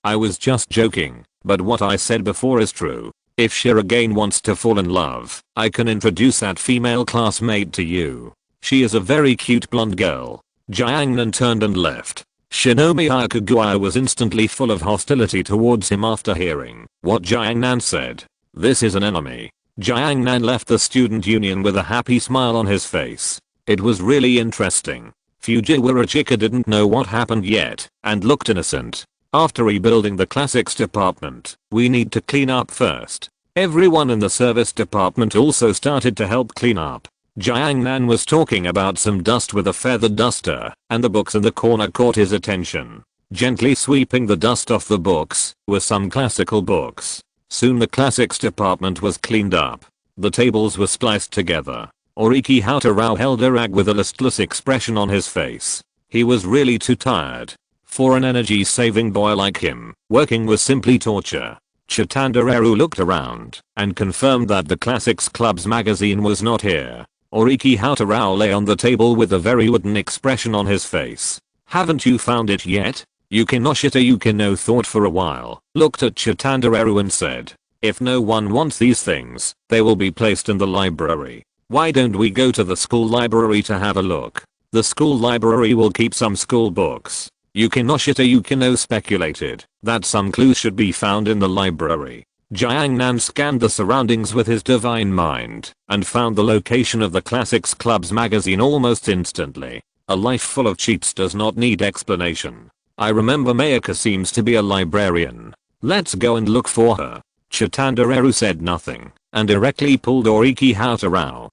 I was just joking, but what I said before is true. If Shirogane wants to fall in love, I can introduce that female classmate to you. She is a very cute blonde girl. Jiangnan turned and left. Shinomi Hyakugua was instantly full of hostility towards him after hearing what Jiangnan said. This is an enemy. Jiangnan left the student union with a happy smile on his face. It was really interesting. Fujiwara Chika didn't know what happened yet and looked innocent. After rebuilding the classics department, we need to clean up first. Everyone in the service department also started to help clean up. Jiangnan was talking about some dust with a feather duster, and the books in the corner caught his attention. Gently sweeping the dust off the books were some classical books. Soon the classics department was cleaned up. The tables were spliced together. Oriki Hatarao held a rag with a listless expression on his face. He was really too tired. For an energy-saving boy like him, working was simply torture. Chitandareru looked around and confirmed that the Classics Club's magazine was not here. Oriki Hatarao lay on the table with a very wooden expression on his face. Haven't you found it yet? Yukinoshita Yukino thought for a while, looked at Chitandareru and said, if no one wants these things, they will be placed in the library. Why don't we go to the school library to have a look? The school library will keep some school books. Yukinoshita Yukino speculated that some clues should be found in the library. Jiangnan scanned the surroundings with his divine mind and found the location of the Classics Club's magazine almost instantly. A life full of cheats does not need explanation. I remember Mayaka seems to be a librarian. Let's go and look for her. Chitandareru said nothing and directly pulled Oriki Hatarao.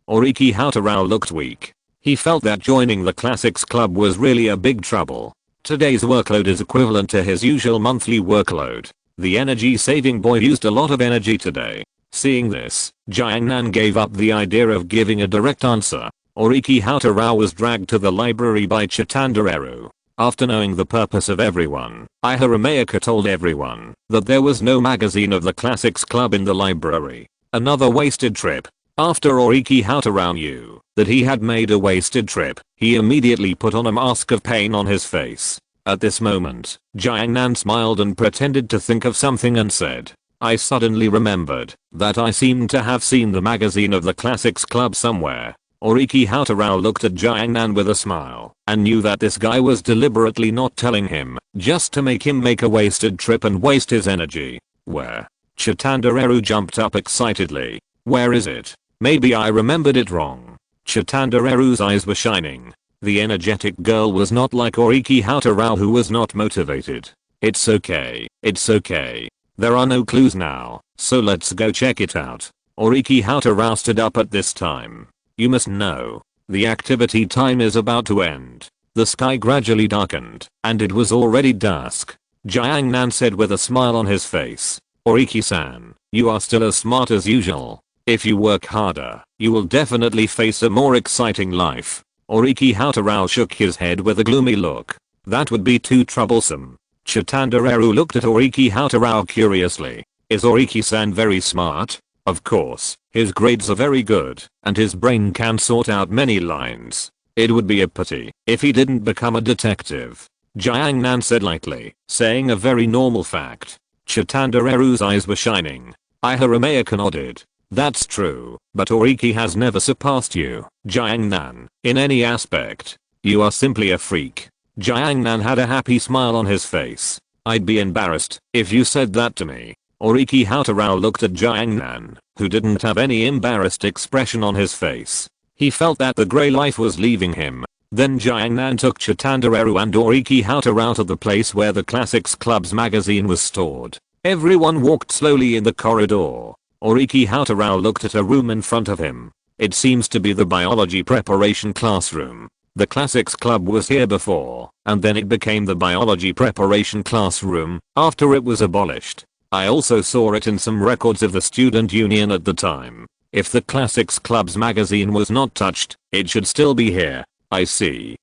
Oriki Hatarao looked weak. He felt that joining the classics club was really a big trouble. Today's workload is equivalent to his usual monthly workload. The energy saving boy used a lot of energy today. Seeing this, Jiangnan gave up the idea of giving a direct answer. Oriki Hatarao was dragged to the library by Chitandareru. After knowing the purpose of everyone, Iharumeaka told everyone that there was no magazine of the classics club in the library. Another wasted trip. After Oriki Hatarao knew that he had made a wasted trip, he immediately put on a mask of pain on his face. At this moment, Jiangnan smiled and pretended to think of something and said, I suddenly remembered that I seemed to have seen the magazine of the classics club somewhere. Oriki Hatarao looked at Jiangnan with a smile and knew that this guy was deliberately not telling him just to make him make a wasted trip and waste his energy. Where? Chitandareru jumped up excitedly. Where is it? Maybe I remembered it wrong. Chitandareru's eyes were shining. The energetic girl was not like Oriki Hatarao, who was not motivated. It's okay. It's okay. There are no clues now, so let's go check it out. Oriki Hatarao stood up at this time. You must know. The activity time is about to end. The sky gradually darkened, and it was already dusk. Jiangnan said with a smile on his face. Oriki-san, you are still as smart as usual. If you work harder, you will definitely face a more exciting life. Oriki Hatarao shook his head with a gloomy look. That would be too troublesome. Chitandareru looked at Oriki Hatarao curiously. Is Oriki-san very smart? Of course, his grades are very good, and his brain can sort out many lines. It would be a pity if he didn't become a detective. Jiangnan said lightly, saying a very normal fact. Chitandareru's eyes were shining. Iharumeaka nodded. That's true, but Oriki has never surpassed you, Jiangnan, in any aspect. You are simply a freak. Jiangnan had a happy smile on his face. I'd be embarrassed if you said that to me. Oriki Hatarao looked at Jiangnan, who didn't have any embarrassed expression on his face. He felt that the grey life was leaving him. Then Jiangnan took Chitandareru and Oriki Hatarao to the place where the Classics Club's magazine was stored. Everyone walked slowly in the corridor. Oriki Hatarao looked at a room in front of him. It seems to be the biology preparation classroom. The Classics Club was here before, and then it became the biology preparation classroom after it was abolished. I also saw it in some records of the student union at the time. If the Classics Club's magazine was not touched, it should still be here. I see.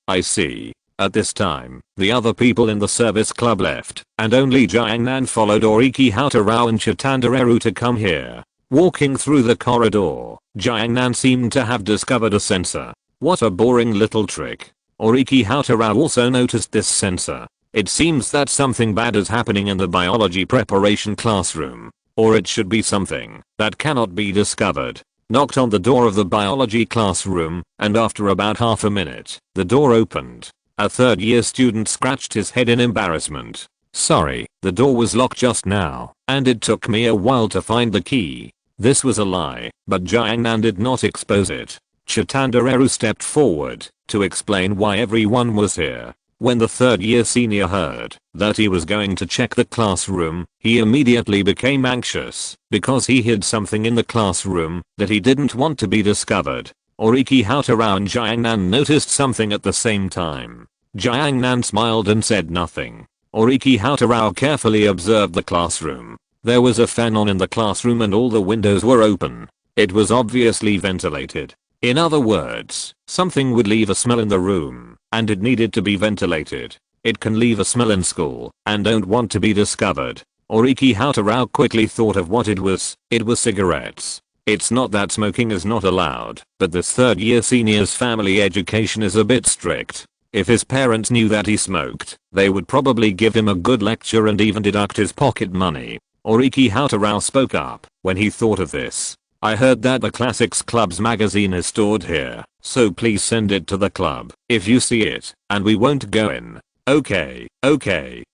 At this time, the other people in the service club left, and only Jiangnan followed Oriki Hatarao and Chitandareru to come here. Walking through the corridor, Jiangnan seemed to have discovered a sensor. What a boring little trick. Oriki Hatarao also noticed this sensor. It seems that something bad is happening in the biology preparation classroom. Or it should be something that cannot be discovered. Knocked on the door of the biology classroom, and after about half a minute, the door opened. A third-year student scratched his head in embarrassment. Sorry, the door was locked just now, and it took me a while to find the key. This was a lie, but Jiangnan did not expose it. Chitandareru stepped forward to explain why everyone was here. When the third-year senior heard that he was going to check the classroom, he immediately became anxious because he hid something in the classroom that he didn't want to be discovered. Oriki Hatarao and Jiangnan noticed something at the same time. Jiangnan smiled and said nothing. Oriki Hatarao carefully observed the classroom. There was a fan on in the classroom and all the windows were open. It was obviously ventilated. In other words, something would leave a smell in the room, and it needed to be ventilated. It can leave a smell in school, and don't want to be discovered. Oriki Hatarao quickly thought of what it was. It was cigarettes. It's not that smoking is not allowed, but this third-year senior's family education is a bit strict. If his parents knew that he smoked, they would probably give him a good lecture and even deduct his pocket money. Oriki Hatarao spoke up when he thought of this. I heard that the Classics Club's magazine is stored here, so please send it to the club if you see it, and we won't go in. Okay,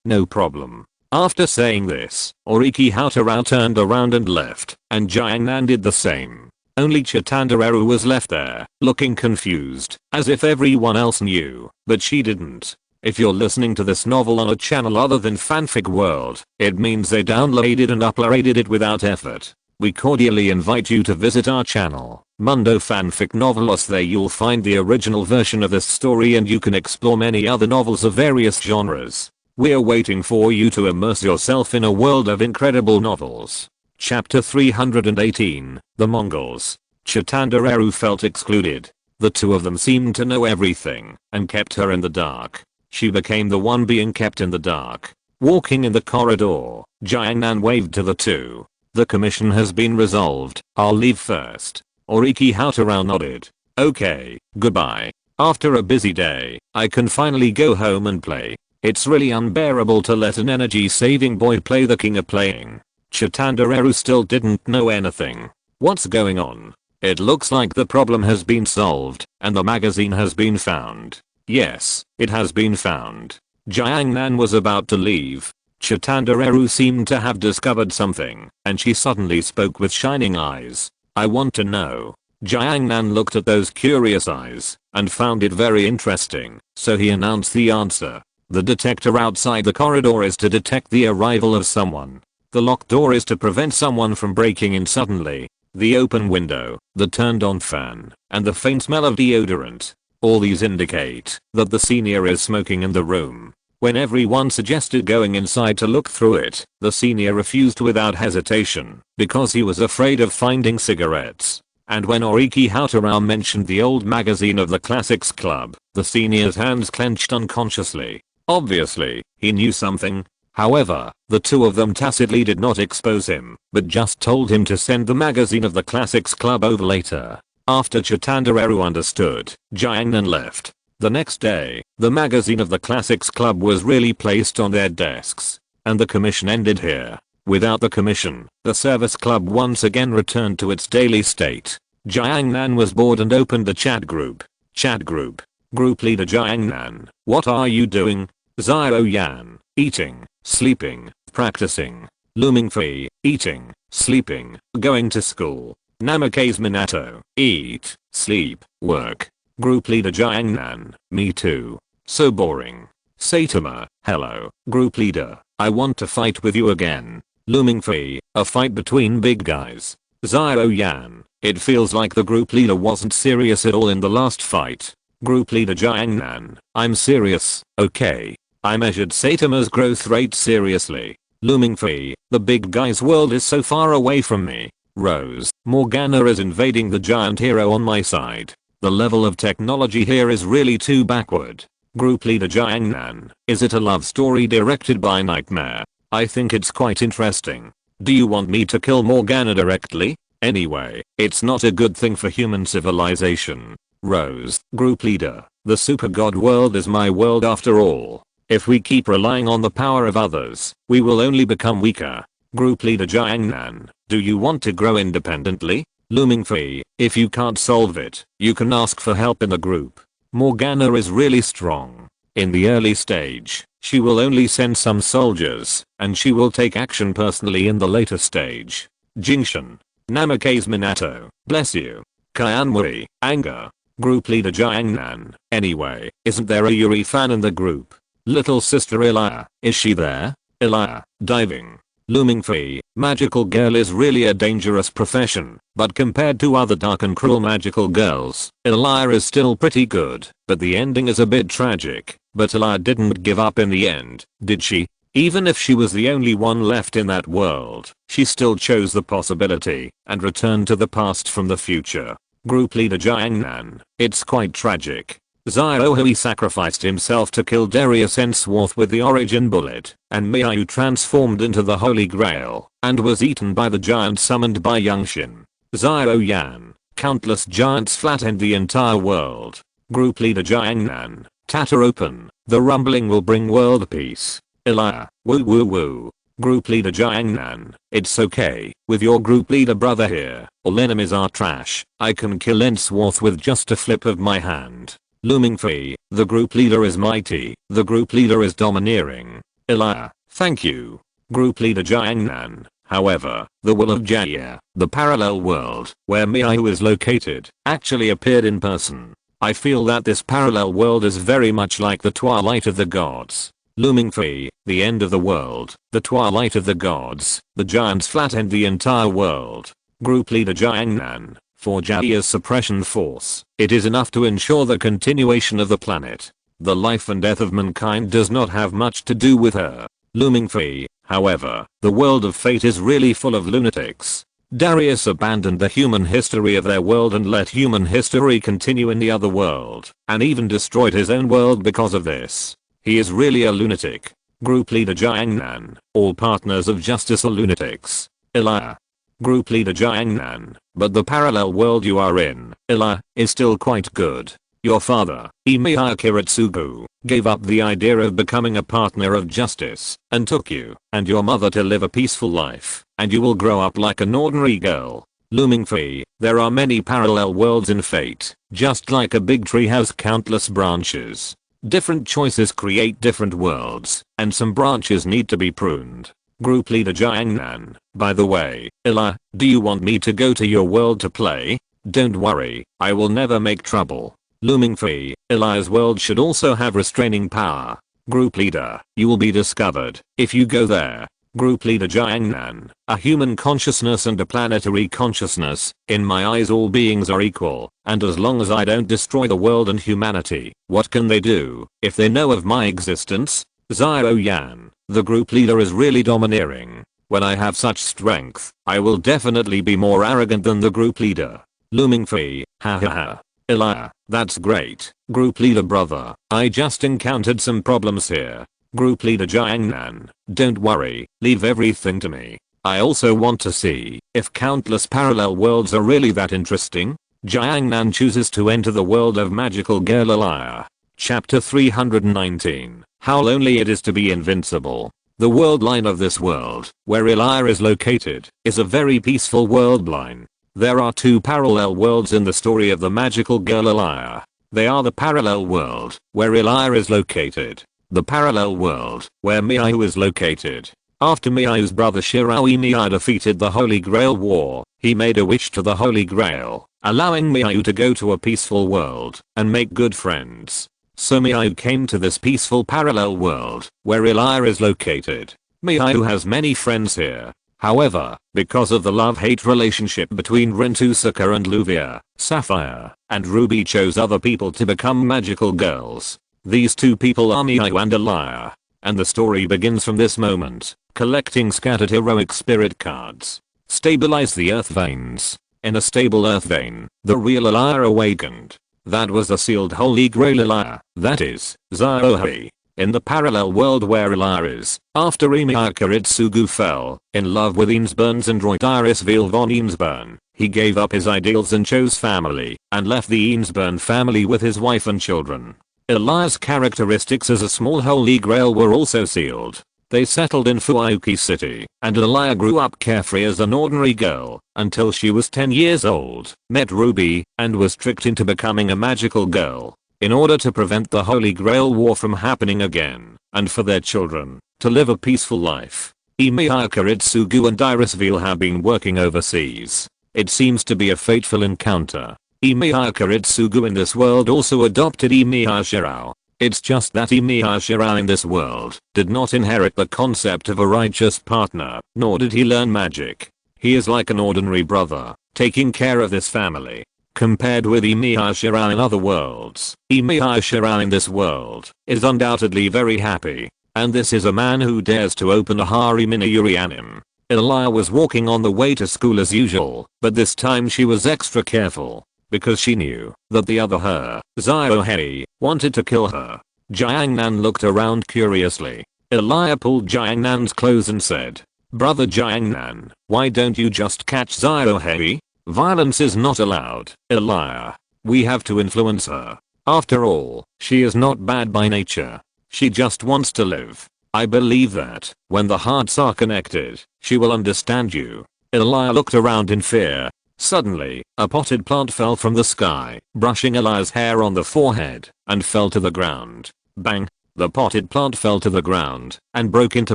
no problem. After saying this, Oriki Hatarao turned around and left, and Jiangnan did the same. Only Chitandareru was left there, looking confused, as if everyone else knew, but she didn't. If you're listening to this novel on a channel other than Fanfic World, it means they downloaded and uploaded it without effort. We cordially invite you to visit our channel, Mundo Fanfic Novelos. There you'll find the original version of this story and you can explore many other novels of various genres. We're waiting for you to immerse yourself in a world of incredible novels. Chapter 318, The Mongols. Chitandareru felt excluded. The two of them seemed to know everything and kept her in the dark. She became the one being kept in the dark. Walking in the corridor, Jiangnan waved to the two. The commission has been resolved. I'll leave first. Oriki Hatarao nodded. Okay, goodbye. After a busy day, I can finally go home and play. It's really unbearable to let an energy-saving boy play the king of playing. Chitandareru still didn't know anything. What's going on? It looks like the problem has been solved, and the magazine has been found. Yes, it has been found. Jiangnan was about to leave. Chitandareru seemed to have discovered something, and she suddenly spoke with shining eyes. I want to know. Jiangnan looked at those curious eyes, and found it very interesting, so he announced the answer. The detector outside the corridor is to detect the arrival of someone. The locked door is to prevent someone from breaking in suddenly. The open window, the turned on fan, and the faint smell of deodorant. All these indicate that the senior is smoking in the room. When everyone suggested going inside to look through it, the senior refused without hesitation because he was afraid of finding cigarettes. And when Oriki Hatarao mentioned the old magazine of the Classics Club, the senior's hands clenched unconsciously. Obviously, he knew something. However, the two of them tacitly did not expose him, but just told him to send the magazine of the Classics Club over later. After Chitandareru understood, Jiangnan left. The next day, the magazine of the Classics Club was really placed on their desks, and the commission ended here. Without the commission, the service club once again returned to its daily state. Jiangnan was bored and opened the chat group. Chat group. Group leader Jiangnan, what are you doing? Xiao Yan, eating, sleeping, practicing. Mingfei, eating, sleeping, going to school. Namikaze Minato, eat, sleep, work. Group leader Jiangnan, me too. So boring. Saitama, hello. Group leader, I want to fight with you again. Mingfei, a fight between big guys. Xiao Yan, it feels like the group leader wasn't serious at all in the last fight. Group leader Jiangnan, I'm serious, okay. I measured Saitama's growth rate seriously. Mingfei, the big guy's world is so far away from me. Rose, Morgana is invading the giant hero on my side. The level of technology here is really too backward. Group leader Jiangnan, is it a love story directed by Nightmare? I think it's quite interesting. Do you want me to kill Morgana directly? Anyway, it's not a good thing for human civilization. Rose, group leader, the super god world is my world after all. If we keep relying on the power of others, we will only become weaker. Group leader Jiangnan, do you want to grow independently? Mingfei, if you can't solve it, you can ask for help in the group. Morgana is really strong. In the early stage, she will only send some soldiers, and she will take action personally in the later stage. Jingshan, Namikaze Minato, bless you. Kyanmui, anger. Group leader Jiangnan, anyway, isn't there a Yuri fan in the group? Little sister Elia, is she there? Elia, diving. Mingfei, magical girl is really a dangerous profession, but compared to other dark and cruel magical girls, Elia is still pretty good, but the ending is a bit tragic. But Elia didn't give up in the end, did she? Even if she was the only one left in that world, she still chose the possibility and returned to the past from the future. Group leader Jiangnan, it's quite tragic. Xiaohui sacrificed himself to kill Darius Ensworth with the origin bullet, and Miayu transformed into the Holy Grail, and was eaten by the giant summoned by Youngshin. Xiao Yan, countless giants flattened the entire world. Group leader Jiangnan, tatter open, the rumbling will bring world peace. Elia, woo woo woo. Group leader Jiangnan, it's okay, with your group leader brother here, all enemies are trash, I can kill Ensworth with just a flip of my hand. Mingfei, the group leader is mighty, the group leader is domineering. Elia, thank you. Group leader Jiangnan, however, the will of Jaya, the parallel world, where Miayu is located, actually appeared in person. I feel that this parallel world is very much like the twilight of the gods. Mingfei, the end of the world, the twilight of the gods, the giants flattened the entire world. Group leader Xiao Yan, for Jia's suppression force, it is enough to ensure the continuation of the planet. The life and death of mankind does not have much to do with her. Mingfei, however, the world of fate is really full of lunatics. Darius abandoned the human history of their world and let human history continue in the other world, and even destroyed his own world because of this. He is really a lunatic. Group leader Xiao Yan, all partners of justice are lunatics. Illa. Group leader Xiao Yan, but the parallel world you are in, Illa, is still quite good. Your father, Imiya Kiritsugu, gave up the idea of becoming a partner of justice, and took you and your mother to live a peaceful life, and you will grow up like an ordinary girl. Mingfei, there are many parallel worlds in fate, just like a big tree has countless branches. Different choices create different worlds, and some branches need to be pruned. Group leader Xiao Yan, by the way, Illa, do you want me to go to your world to play? Don't worry, I will never make trouble. Mingfei, Illa's world should also have restraining power. Group leader, you will be discovered if you go there. Group leader Xiao Yan, a human consciousness and a planetary consciousness, in my eyes all beings are equal, and as long as I don't destroy the world and humanity, what can they do if they know of my existence? Xiao Yan, the group leader is really domineering. When I have such strength, I will definitely be more arrogant than the group leader. Mingfei, hahaha. Illa, that's great. Group leader brother, I just encountered some problems here. Group leader Xiao Yan, don't worry, leave everything to me. I also want to see if countless parallel worlds are really that interesting. Xiao Yan chooses to enter the world of magical girl Illa. Chapter 319, How lonely it is to be invincible. The world line of this world, where Illa is located, is a very peaceful world line. There are two parallel worlds in the story of the magical girl Illa. They are the parallel world, where Illa is located. The parallel world, where Miyu is located. After Miyu's brother Shiraui Miyu defeated the Holy Grail War, he made a wish to the Holy Grail, allowing Miyu to go to a peaceful world and make good friends. So Miyu came to this peaceful parallel world, where Illa is located. Miyu has many friends here. However, because of the love-hate relationship between Rintusaka and Luvia, Sapphire, and Ruby chose other people to become magical girls. These two people are Miyu and Illa. And the story begins from this moment, collecting scattered heroic spirit cards. Stabilize the earth veins. In a stable earth vein, the real Illa awakened. That was the sealed Holy Grail Illa, that is, Zohei. In the parallel world where Illa is, after Emiya Kiritsugu fell in love with Eansburn's android Iris Veil von Eansburn, he gave up his ideals and chose family, and left the Eansburn family with his wife and children. Illa's characteristics as a small holy grail were also sealed. They settled in Fuuki City, and Illa grew up carefree as an ordinary girl, until she was 10 years old, met Ruby, and was tricked into becoming a magical girl. In order to prevent the Holy Grail War from happening again, and for their children to live a peaceful life, Emiya Kiritsugu and Iris Veil have been working overseas. It seems to be a fateful encounter. Emiya Kiritsugu in this world also adopted Emiya Shirao. It's just that Emiya Shirao in this world did not inherit the concept of a righteous partner, nor did he learn magic. He is like an ordinary brother, taking care of this family. Compared with Emiya Shirao in other worlds, Emiya Shirao in this world is undoubtedly very happy. And this is a man who dares to open a harem in a Yuri anime. Illa was walking on the way to school as usual, but this time she was extra careful. Because she knew that the other her, Zohei, wanted to kill her. Xiao looked around curiously. Illa pulled Xiao's clothes and said, "Brother Xiao, why don't you just catch Zohei? Violence is not allowed, Illa. We have to influence her. After all, she is not bad by nature. She just wants to live. I believe that, when the hearts are connected, she will understand you." Illa looked around in fear. Suddenly, a potted plant fell from the sky, brushing Illa's hair on the forehead, and fell to the ground. Bang! The potted plant fell to the ground, and broke into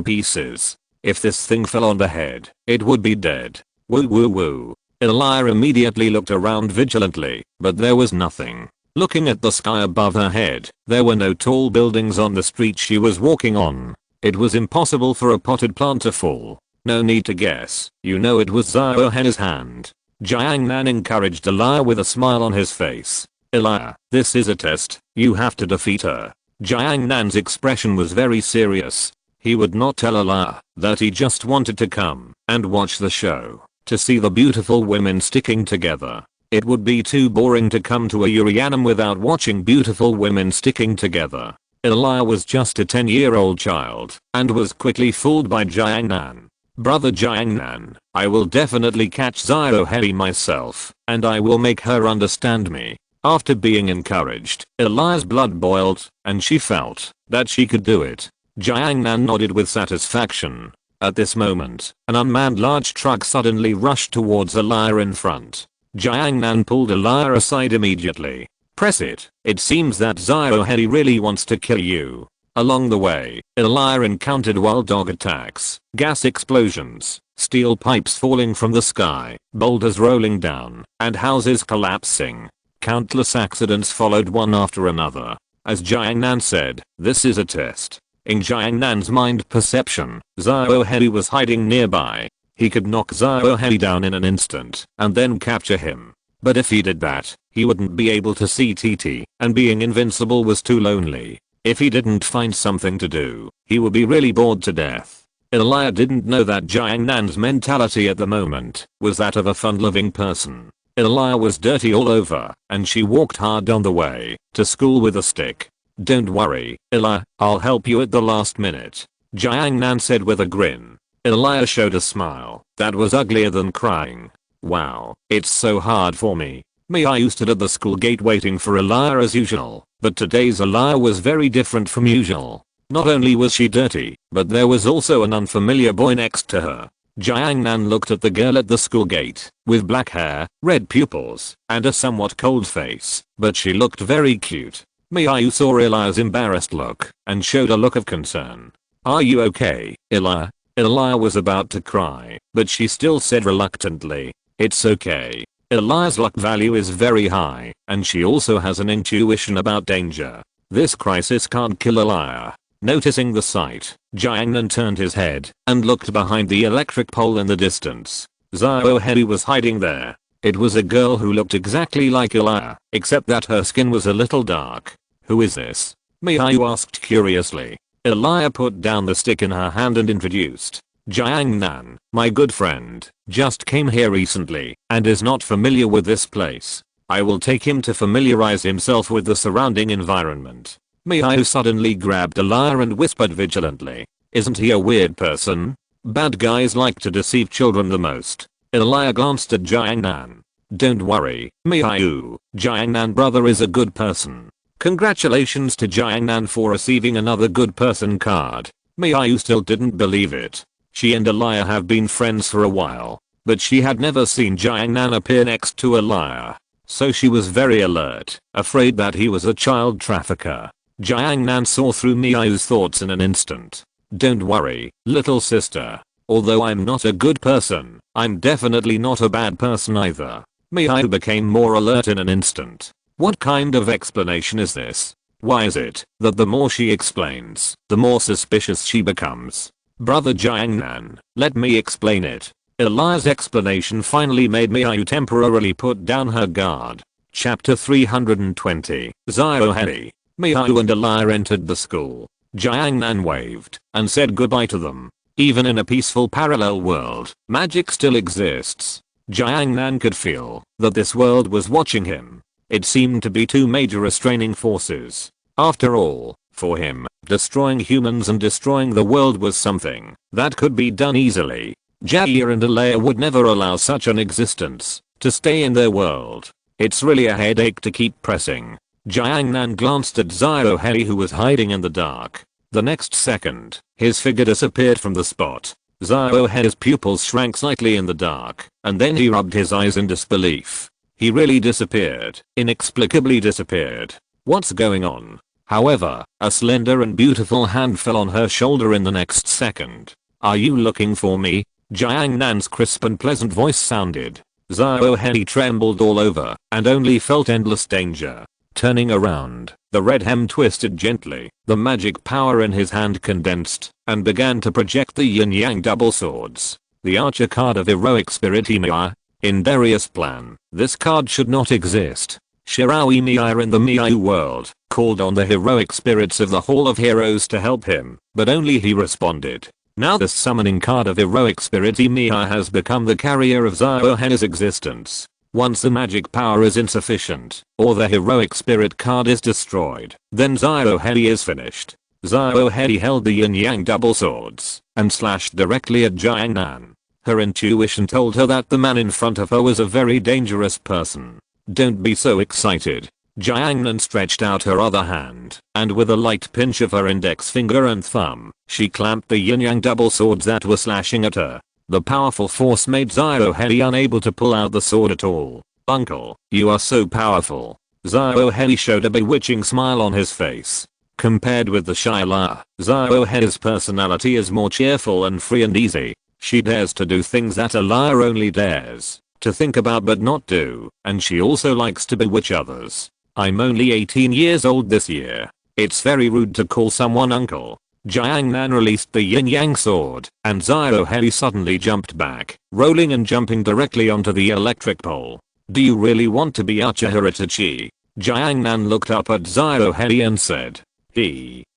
pieces. If this thing fell on the head, it would be dead. Woo woo woo. Illa immediately looked around vigilantly, but there was nothing. Looking at the sky above her head, there were no tall buildings on the street she was walking on. It was impossible for a potted plant to fall. No need to guess, you know it was Ziohena's hand. Jiang Nan encouraged Elia with a smile on his face. Elia, this is a test, you have to defeat her. Jiang Nan's expression was very serious. He would not tell Elia that he just wanted to come and watch the show, to see the beautiful women sticking together. It would be too boring to come to a Urianum without watching beautiful women sticking together. Elia was just a 10-year-old child and was quickly fooled by Jiang Nan. Brother Jiang Nan, I will definitely catch Ziohei myself, and I will make her understand me. After being encouraged, Elia's blood boiled, and she felt that she could do it. Jiang Nan nodded with satisfaction. At this moment, an unmanned large truck suddenly rushed towards Elia in front. Jiang Nan pulled Elia aside immediately. Press it. It seems that Ziohei really wants to kill you. Along the way, Elia encountered wild dog attacks, gas explosions, steel pipes falling from the sky, boulders rolling down, and houses collapsing. Countless accidents followed one after another. As Jiang Nan said, this is a test. In Jiang Nan's mind perception, Ziohei was hiding nearby. He could knock Ziohei down in an instant and then capture him. But if he did that, he wouldn't be able to see TT, and being invincible was too lonely. If he didn't find something to do, he would be really bored to death. Elia didn't know that Jiang Nan's mentality at the moment was that of a fun-loving person. Elia was dirty all over, and she walked hard on the way to school with a stick. Don't worry, Elia, I'll help you at the last minute, Jiang Nan said with a grin. Elia showed a smile that was uglier than crying. Wow, it's so hard for me. I stood at the school gate waiting for Elia as usual, but today's Elia was very different from usual. Not only was she dirty, but there was also an unfamiliar boy next to her. Jiang Nan looked at the girl at the school gate, with black hair, red pupils, and a somewhat cold face, but she looked very cute. Miayu saw Elia's embarrassed look, and showed a look of concern. Are you okay, Elia? Elia was about to cry, but she still said reluctantly, it's okay. Elia's luck value is very high, and she also has an intuition about danger. This crisis can't kill Elia. Noticing the sight, Jiang Nan turned his head and looked behind the electric pole in the distance. Ziohei was hiding there. It was a girl who looked exactly like Elia, except that her skin was a little dark. Who is this? Miayu asked curiously. Elia put down the stick in her hand and introduced. Jiang Nan, my good friend, just came here recently and is not familiar with this place. I will take him to familiarize himself with the surrounding environment. Miayu suddenly grabbed Elia and whispered vigilantly. Isn't he a weird person? Bad guys like to deceive children the most. Elia glanced at Jiang Nan. Don't worry, Miayu, Jiang Nan brother is a good person. Congratulations to Jiang Nan for receiving another good person card. Miayu still didn't believe it. She and Elia have been friends for a while, but she had never seen Jiang Nan appear next to Elia. So she was very alert, afraid that he was a child trafficker. Jiang Nan saw through Miayu's thoughts in an instant. Don't worry, little sister. Although I'm not a good person, I'm definitely not a bad person either. Miayu became more alert in an instant. What kind of explanation is this? Why is it that the more she explains, the more suspicious she becomes? Brother Jiang Nan, let me explain it. Elia's explanation finally made Miayu temporarily put down her guard. Chapter 320, Ziohei. Miayu and Elia entered the school. Jiang Nan waved and said goodbye to them. Even in a peaceful parallel world, magic still exists. Jiang Nan could feel that this world was watching him. It seemed to be two major restraining forces. After all, for him, destroying humans and destroying the world was something that could be done easily. Jia and Elia would never allow such an existence to stay in their world. It's really a headache to keep pressing. Jiang Nan glanced at Ziohei who was hiding in the dark. The next second, his figure disappeared from the spot. Ziohei's pupils shrank slightly in the dark, and then he rubbed his eyes in disbelief. He really disappeared, inexplicably disappeared. What's going on? However, a slender and beautiful hand fell on her shoulder in the next second. Are you looking for me? Jiang Nan's crisp and pleasant voice sounded. Ziohei trembled all over and only felt endless danger. Turning around, the red hem twisted gently, the magic power in his hand condensed, and began to project the yin-yang double swords. The Archer card of Heroic Spirit Emiya. In Darius' plan, this card should not exist. Shirao Emiya in the Miyu world called on the heroic spirits of the Hall of Heroes to help him, but only he responded. Now the summoning card of Heroic Spirit Emiya has become the carrier of Ziohen's existence. Once the magic power is insufficient, or the heroic spirit card is destroyed, then Ziohen is finished. Ziohen held the yin-yang double swords and slashed directly at Jiangnan. Her intuition told her that the man in front of her was a very dangerous person. Don't be so excited. Jiangnan stretched out her other hand, and with a light pinch of her index finger and thumb, she clamped the yin-yang double swords that were slashing at her. The powerful force made Ziohen unable to pull out the sword at all. Uncle, you are so powerful. Ziohen showed a bewitching smile on his face. Compared with the shy La, Ziohen's personality is more cheerful and free and easy. She dares to do things that a liar only dares to think about but not do, and she also likes to bewitch others. I'm only 18 years old this year. It's very rude to call someone uncle. Jiangnan released the yin-yang sword, and Ziohen suddenly jumped back, rolling and jumping directly onto the electric pole. Do you really want to be Uchiha Itachi? Jiangnan looked up at Ziohen and said.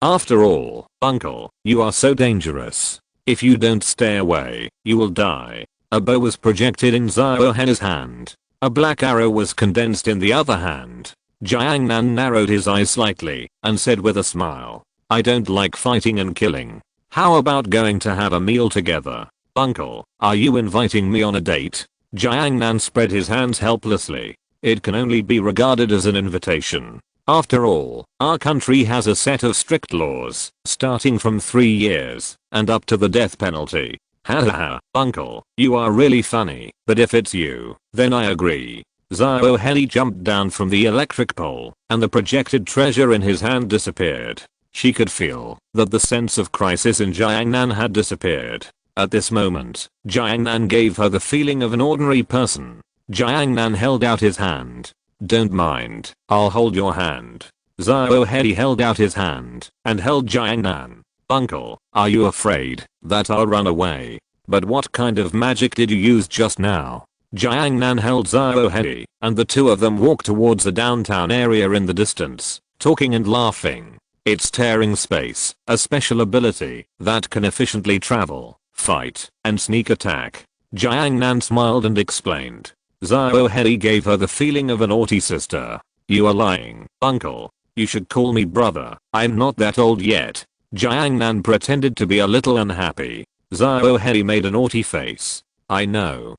After all, uncle, you are so dangerous. If you don't stay away, you will die. A bow was projected in Ziohen's hand. A black arrow was condensed in the other hand. Jiangnan narrowed his eyes slightly, and said with a smile. I don't like fighting and killing. How about going to have a meal together? Uncle, are you inviting me on a date? Jiangnan spread his hands helplessly. It can only be regarded as an invitation. After all, our country has a set of strict laws, starting from 3 years, and up to the death penalty. Hahaha, uncle, you are really funny, but if it's you, then I agree. Ziohen jumped down from the electric pole, and the projected treasure in his hand disappeared. She could feel that the sense of crisis in Jiangnan had disappeared. At this moment, Jiangnan gave her the feeling of an ordinary person. Jiangnan held out his hand. Don't mind, I'll hold your hand. Ziohen held out his hand and held Jiangnan. Uncle, are you afraid that I'll run away? But what kind of magic did you use just now? Jiangnan held Ziohen, and the two of them walked towards the downtown area in the distance, talking and laughing. It's tearing space, a special ability that can efficiently travel, fight, and sneak attack. Jiangnan smiled and explained. Ziohen gave her the feeling of a naughty sister. You are lying, uncle. You should call me brother. I'm not that old yet. Jiangnan pretended to be a little unhappy. Ziohen made a naughty face. I know.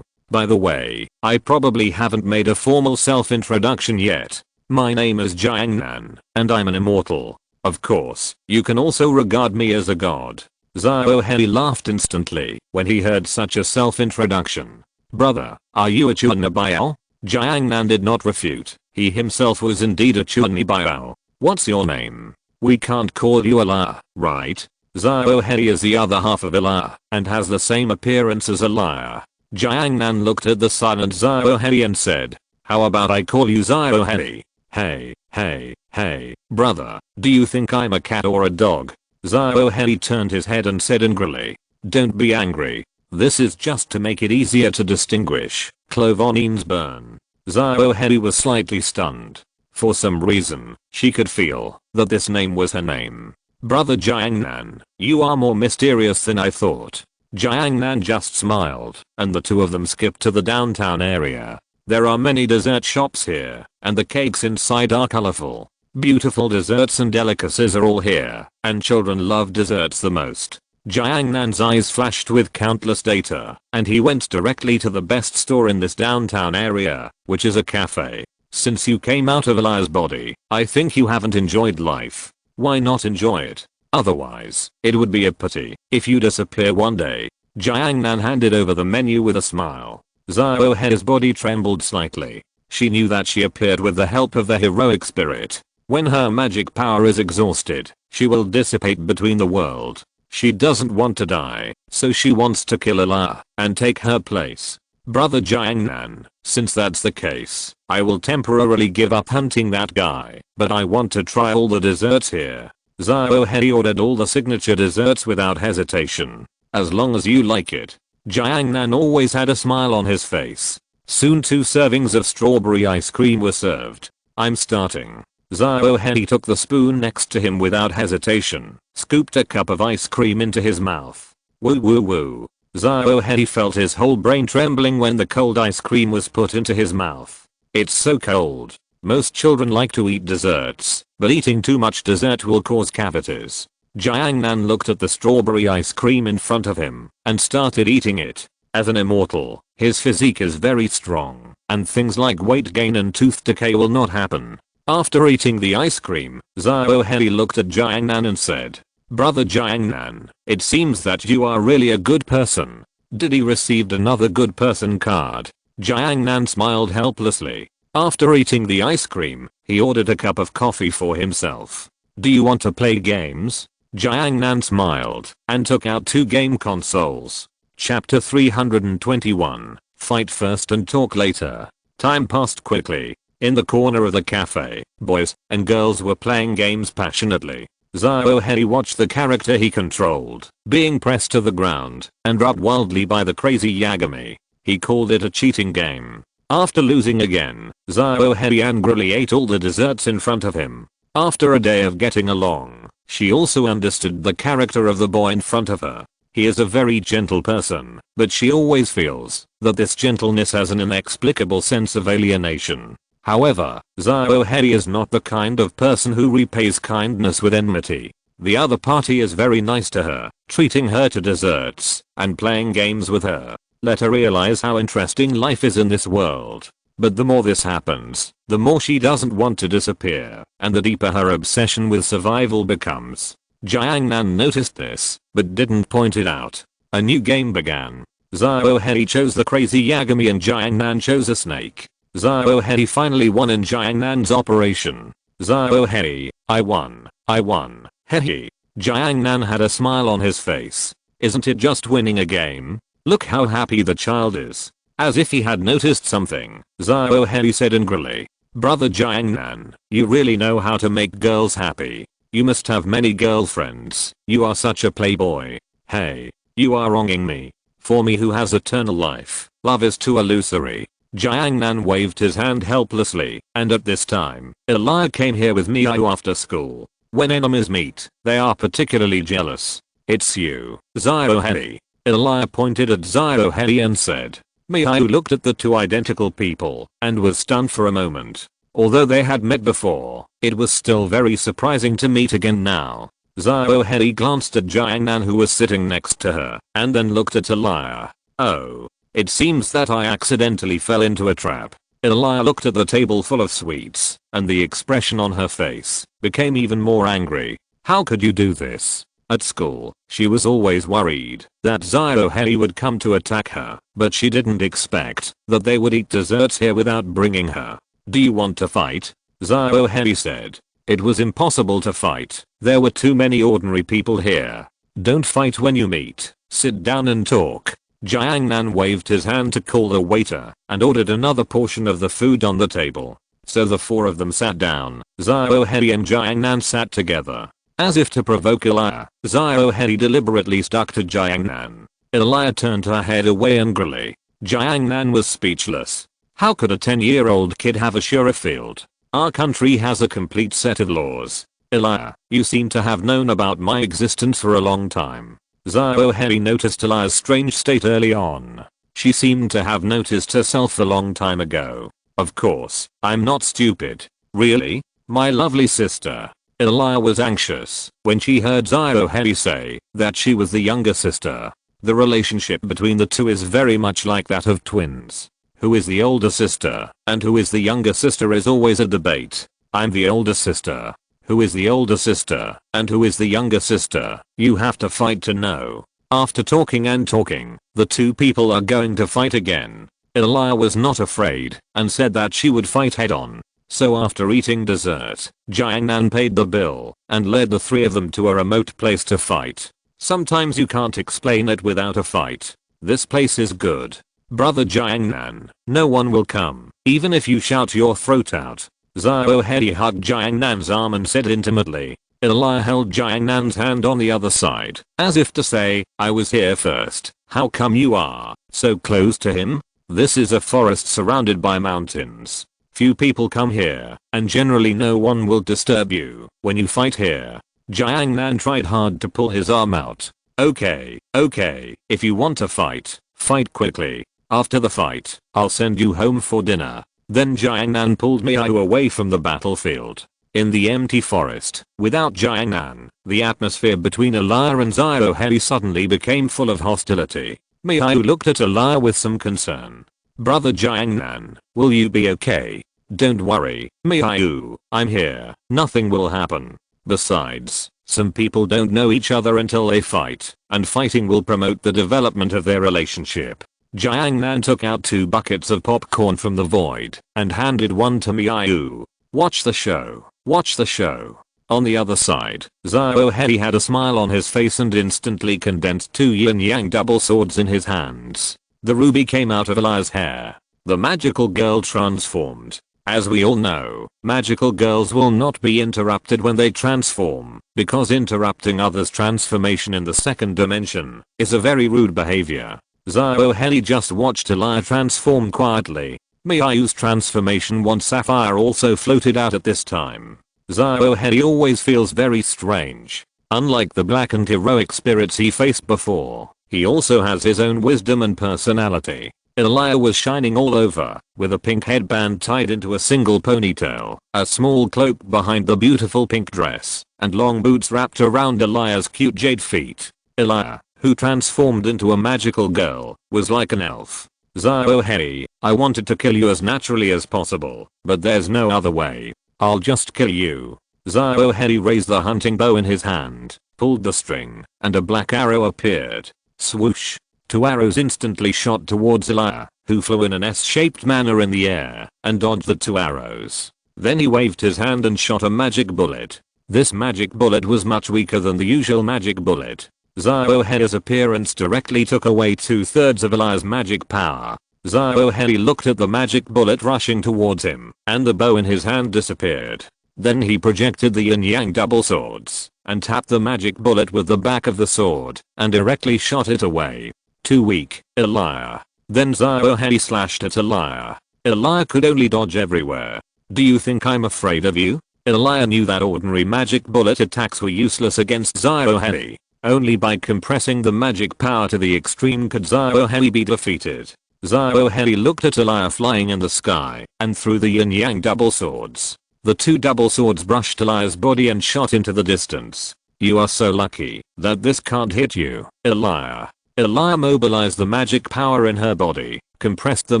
By the way, I probably haven't made a formal self-introduction yet. My name is Jiangnan, and I'm an immortal. Of course, you can also regard me as a god. Ziohen laughed instantly when he heard such a self-introduction. Brother, are you a Chunin Biao? Jiangnan did not refute. He himself was indeed a Chunin Biao. What's your name? We can't call you Allah, right? Ziohen is the other half of Allah, and has the same appearance as a liar. Jiangnan looked at the silent Ziohen and said. How about I call you Ziohen? Hey, brother, do you think I'm a cat or a dog? Ziohen turned his head and said angrily. Don't be angry. This is just to make it easier to distinguish. Clovonines burn. Ziohen was slightly stunned. For some reason, she could feel that this name was her name. Brother Jiangnan, you are more mysterious than I thought. Jiangnan just smiled, and the two of them skipped to the downtown area. There are many dessert shops here, and the cakes inside are colorful. Beautiful desserts and delicacies are all here, and children love desserts the most. Jiangnan's eyes flashed with countless data, and he went directly to the best store in this downtown area, which is a cafe. Since you came out of Elias' body, I think you haven't enjoyed life. Why not enjoy it? Otherwise, it would be a pity if you disappear one day. Jiangnan handed over the menu with a smile. Ziohen's body trembled slightly. She knew that she appeared with the help of the heroic spirit. When her magic power is exhausted, she will dissipate between the world. She doesn't want to die, so she wants to kill Allah and take her place. Brother Jiangnan, since that's the case, I will temporarily give up hunting that guy, but I want to try all the desserts here. Ziohei ordered all the signature desserts without hesitation. As long as you like it. Jiangnan always had a smile on his face. Soon 2 servings of strawberry ice cream were served. I'm starting. Ziohei took the spoon next to him without hesitation, scooped a cup of ice cream into his mouth. Woo woo woo. Ziohei felt his whole brain trembling when the cold ice cream was put into his mouth. It's so cold. Most children like to eat desserts, but eating too much dessert will cause cavities. Jiangnan looked at the strawberry ice cream in front of him and started eating it. As an immortal, his physique is very strong, and things like weight gain and tooth decay will not happen. After eating the ice cream, Ziohei looked at Jiangnan and said, "Brother Jiangnan, it seems that you are really a good person. Did he receive another good person card?" Jiangnan smiled helplessly. After eating the ice cream, he ordered a cup of coffee for himself. "Do you want to play games?" Jiangnan smiled and took out 2 game consoles. Chapter 321, Fight first and talk later. Time passed quickly. In the corner of the cafe, boys and girls were playing games passionately. Ziohei watched the character he controlled being pressed to the ground and rubbed wildly by the crazy Yagami. He called it a cheating game. After losing again, Ziohei angrily ate all the desserts in front of him. After a day of getting along, she also understood the character of the boy in front of her. He is a very gentle person, but she always feels that this gentleness has an inexplicable sense of alienation. However, Ziohei is not the kind of person who repays kindness with enmity. The other party is very nice to her, treating her to desserts and playing games with her. Let her realize how interesting life is in this world. But the more this happens, the more she doesn't want to disappear, and the deeper her obsession with survival becomes. Jiangnan noticed this, but didn't point it out. A new game began. Ziohei chose the crazy Yagami and Jiangnan chose a snake. Ziohei finally won in Jiangnan's operation. Ziohei, I won. Hehe. Jiangnan had a smile on his face. Isn't it just winning a game? Look how happy the child is. As if he had noticed something, Ziohei said angrily. Brother Jiangnan, you really know how to make girls happy. You must have many girlfriends. You are such a playboy. Hey, you are wronging me. For me who has eternal life, love is too illusory. Jiangnan waved his hand helplessly, and at this time, Elia came here with Miao after school. When enemies meet, they are particularly jealous. It's you, Ziohei. Elia pointed at Ziohei and said. Miao looked at the 2 identical people and was stunned for a moment. Although they had met before, it was still very surprising to meet again now. Ziohei glanced at Jiangnan who was sitting next to her and then looked at Elia. Oh. It seems that I accidentally fell into a trap. Elia looked at the table full of sweets, and the expression on her face became even more angry. How could you do this? At school, she was always worried that Ziohei would come to attack her, but she didn't expect that they would eat desserts here without bringing her. Do you want to fight? Ziohei said. It was impossible to fight. There were too many ordinary people here. Don't fight when you meet. Sit down and talk. Jiangnan waved his hand to call the waiter and ordered another portion of the food on the table. So the 4 of them sat down. Ziohei and Jiangnan sat together. As if to provoke Elia, Ziohei deliberately stuck to Jiangnan. Elia turned her head away angrily. Jiangnan was speechless. How could a 10-year-old kid have a sure field? Our country has a complete set of laws. Elia, you seem to have known about my existence for a long time. Ziohei noticed Elia's strange state early on. She seemed to have noticed herself a long time ago. Of course, I'm not stupid. Really? My lovely sister. Elia was anxious when she heard Ziohei say that she was the younger sister. The relationship between the 2 is very much like that of twins. Who is the older sister and who is the younger sister is always a debate. I'm the older sister. Who is the older sister and who is the younger sister? You have to fight to know. After talking and talking, the 2 people are going to fight again. Elia was not afraid and said that she would fight head on. So after eating dessert, Jiangnan paid the bill and led the 3 of them to a remote place to fight. Sometimes you can't explain it without a fight. This place is good. Brother Jiangnan, no one will come, even if you shout your throat out. Xiao Hei hugged Jiangnan's arm and said intimately. Elia held Jiangnan's hand on the other side, as if to say, I was here first, how come you are so close to him? This is a forest surrounded by mountains. Few people come here, and generally no one will disturb you when you fight here. Jiangnan tried hard to pull his arm out. Okay, if you want to fight, fight quickly. After the fight, I'll send you home for dinner. Then Jiangnan pulled Miao away from the battlefield. In the empty forest, without Jiangnan, the atmosphere between Elia and Xiao Hei suddenly became full of hostility. Miao looked at Elia with some concern. Brother Jiangnan, will you be okay? Don't worry, Miao, I'm here, nothing will happen. Besides, some people don't know each other until they fight, and fighting will promote the development of their relationship. Jiangnan took out 2 buckets of popcorn from the void and handed one to Miao. Watch the show. Watch the show. On the other side, Xiao Hei had a smile on his face and instantly condensed 2 yin-yang double swords in his hands. The ruby came out of Elia's hair. The magical girl transformed. As we all know, magical girls will not be interrupted when they transform, because interrupting others' transformation in the second dimension is a very rude behavior. Xiao Hei just watched Elia transform quietly. Miao's transformation 1 sapphire also floated out at this time. Xiao Hei always feels very strange. Unlike the black and heroic spirits he faced before, he also has his own wisdom and personality. Elia was shining all over, with a pink headband tied into a single ponytail, a small cloak behind the beautiful pink dress, and long boots wrapped around Elia's cute jade feet. Elia, who transformed into a magical girl, was like an elf. Xiao Hei, I wanted to kill you as naturally as possible, but there's no other way. I'll just kill you. Xiao Hei raised the hunting bow in his hand, pulled the string, and a black arrow appeared. Swoosh. 2 arrows instantly shot towards Elia, who flew in an S-shaped manner in the air, and dodged the 2 arrows. Then he waved his hand and shot a magic bullet. This magic bullet was much weaker than the usual magic bullet. Xiao Hei's appearance directly took away 2/3 of Elia's magic power. Xiao Hei looked at the magic bullet rushing towards him, and the bow in his hand disappeared. Then he projected the yin-yang double swords, and tapped the magic bullet with the back of the sword, and directly shot it away. Too weak, Elia. Then Xiao Hei slashed at Elia. Elia could only dodge everywhere. Do you think I'm afraid of you? Elia knew that ordinary magic bullet attacks were useless against Xiao Hei. Only by compressing the magic power to the extreme could Xiao Hei be defeated. Xiao Hei looked at Elia flying in the sky, and threw the yin-yang double swords. The 2 double swords brushed Elia's body and shot into the distance. You are so lucky that this can't hit you, Elia. Elia mobilized the magic power in her body, compressed the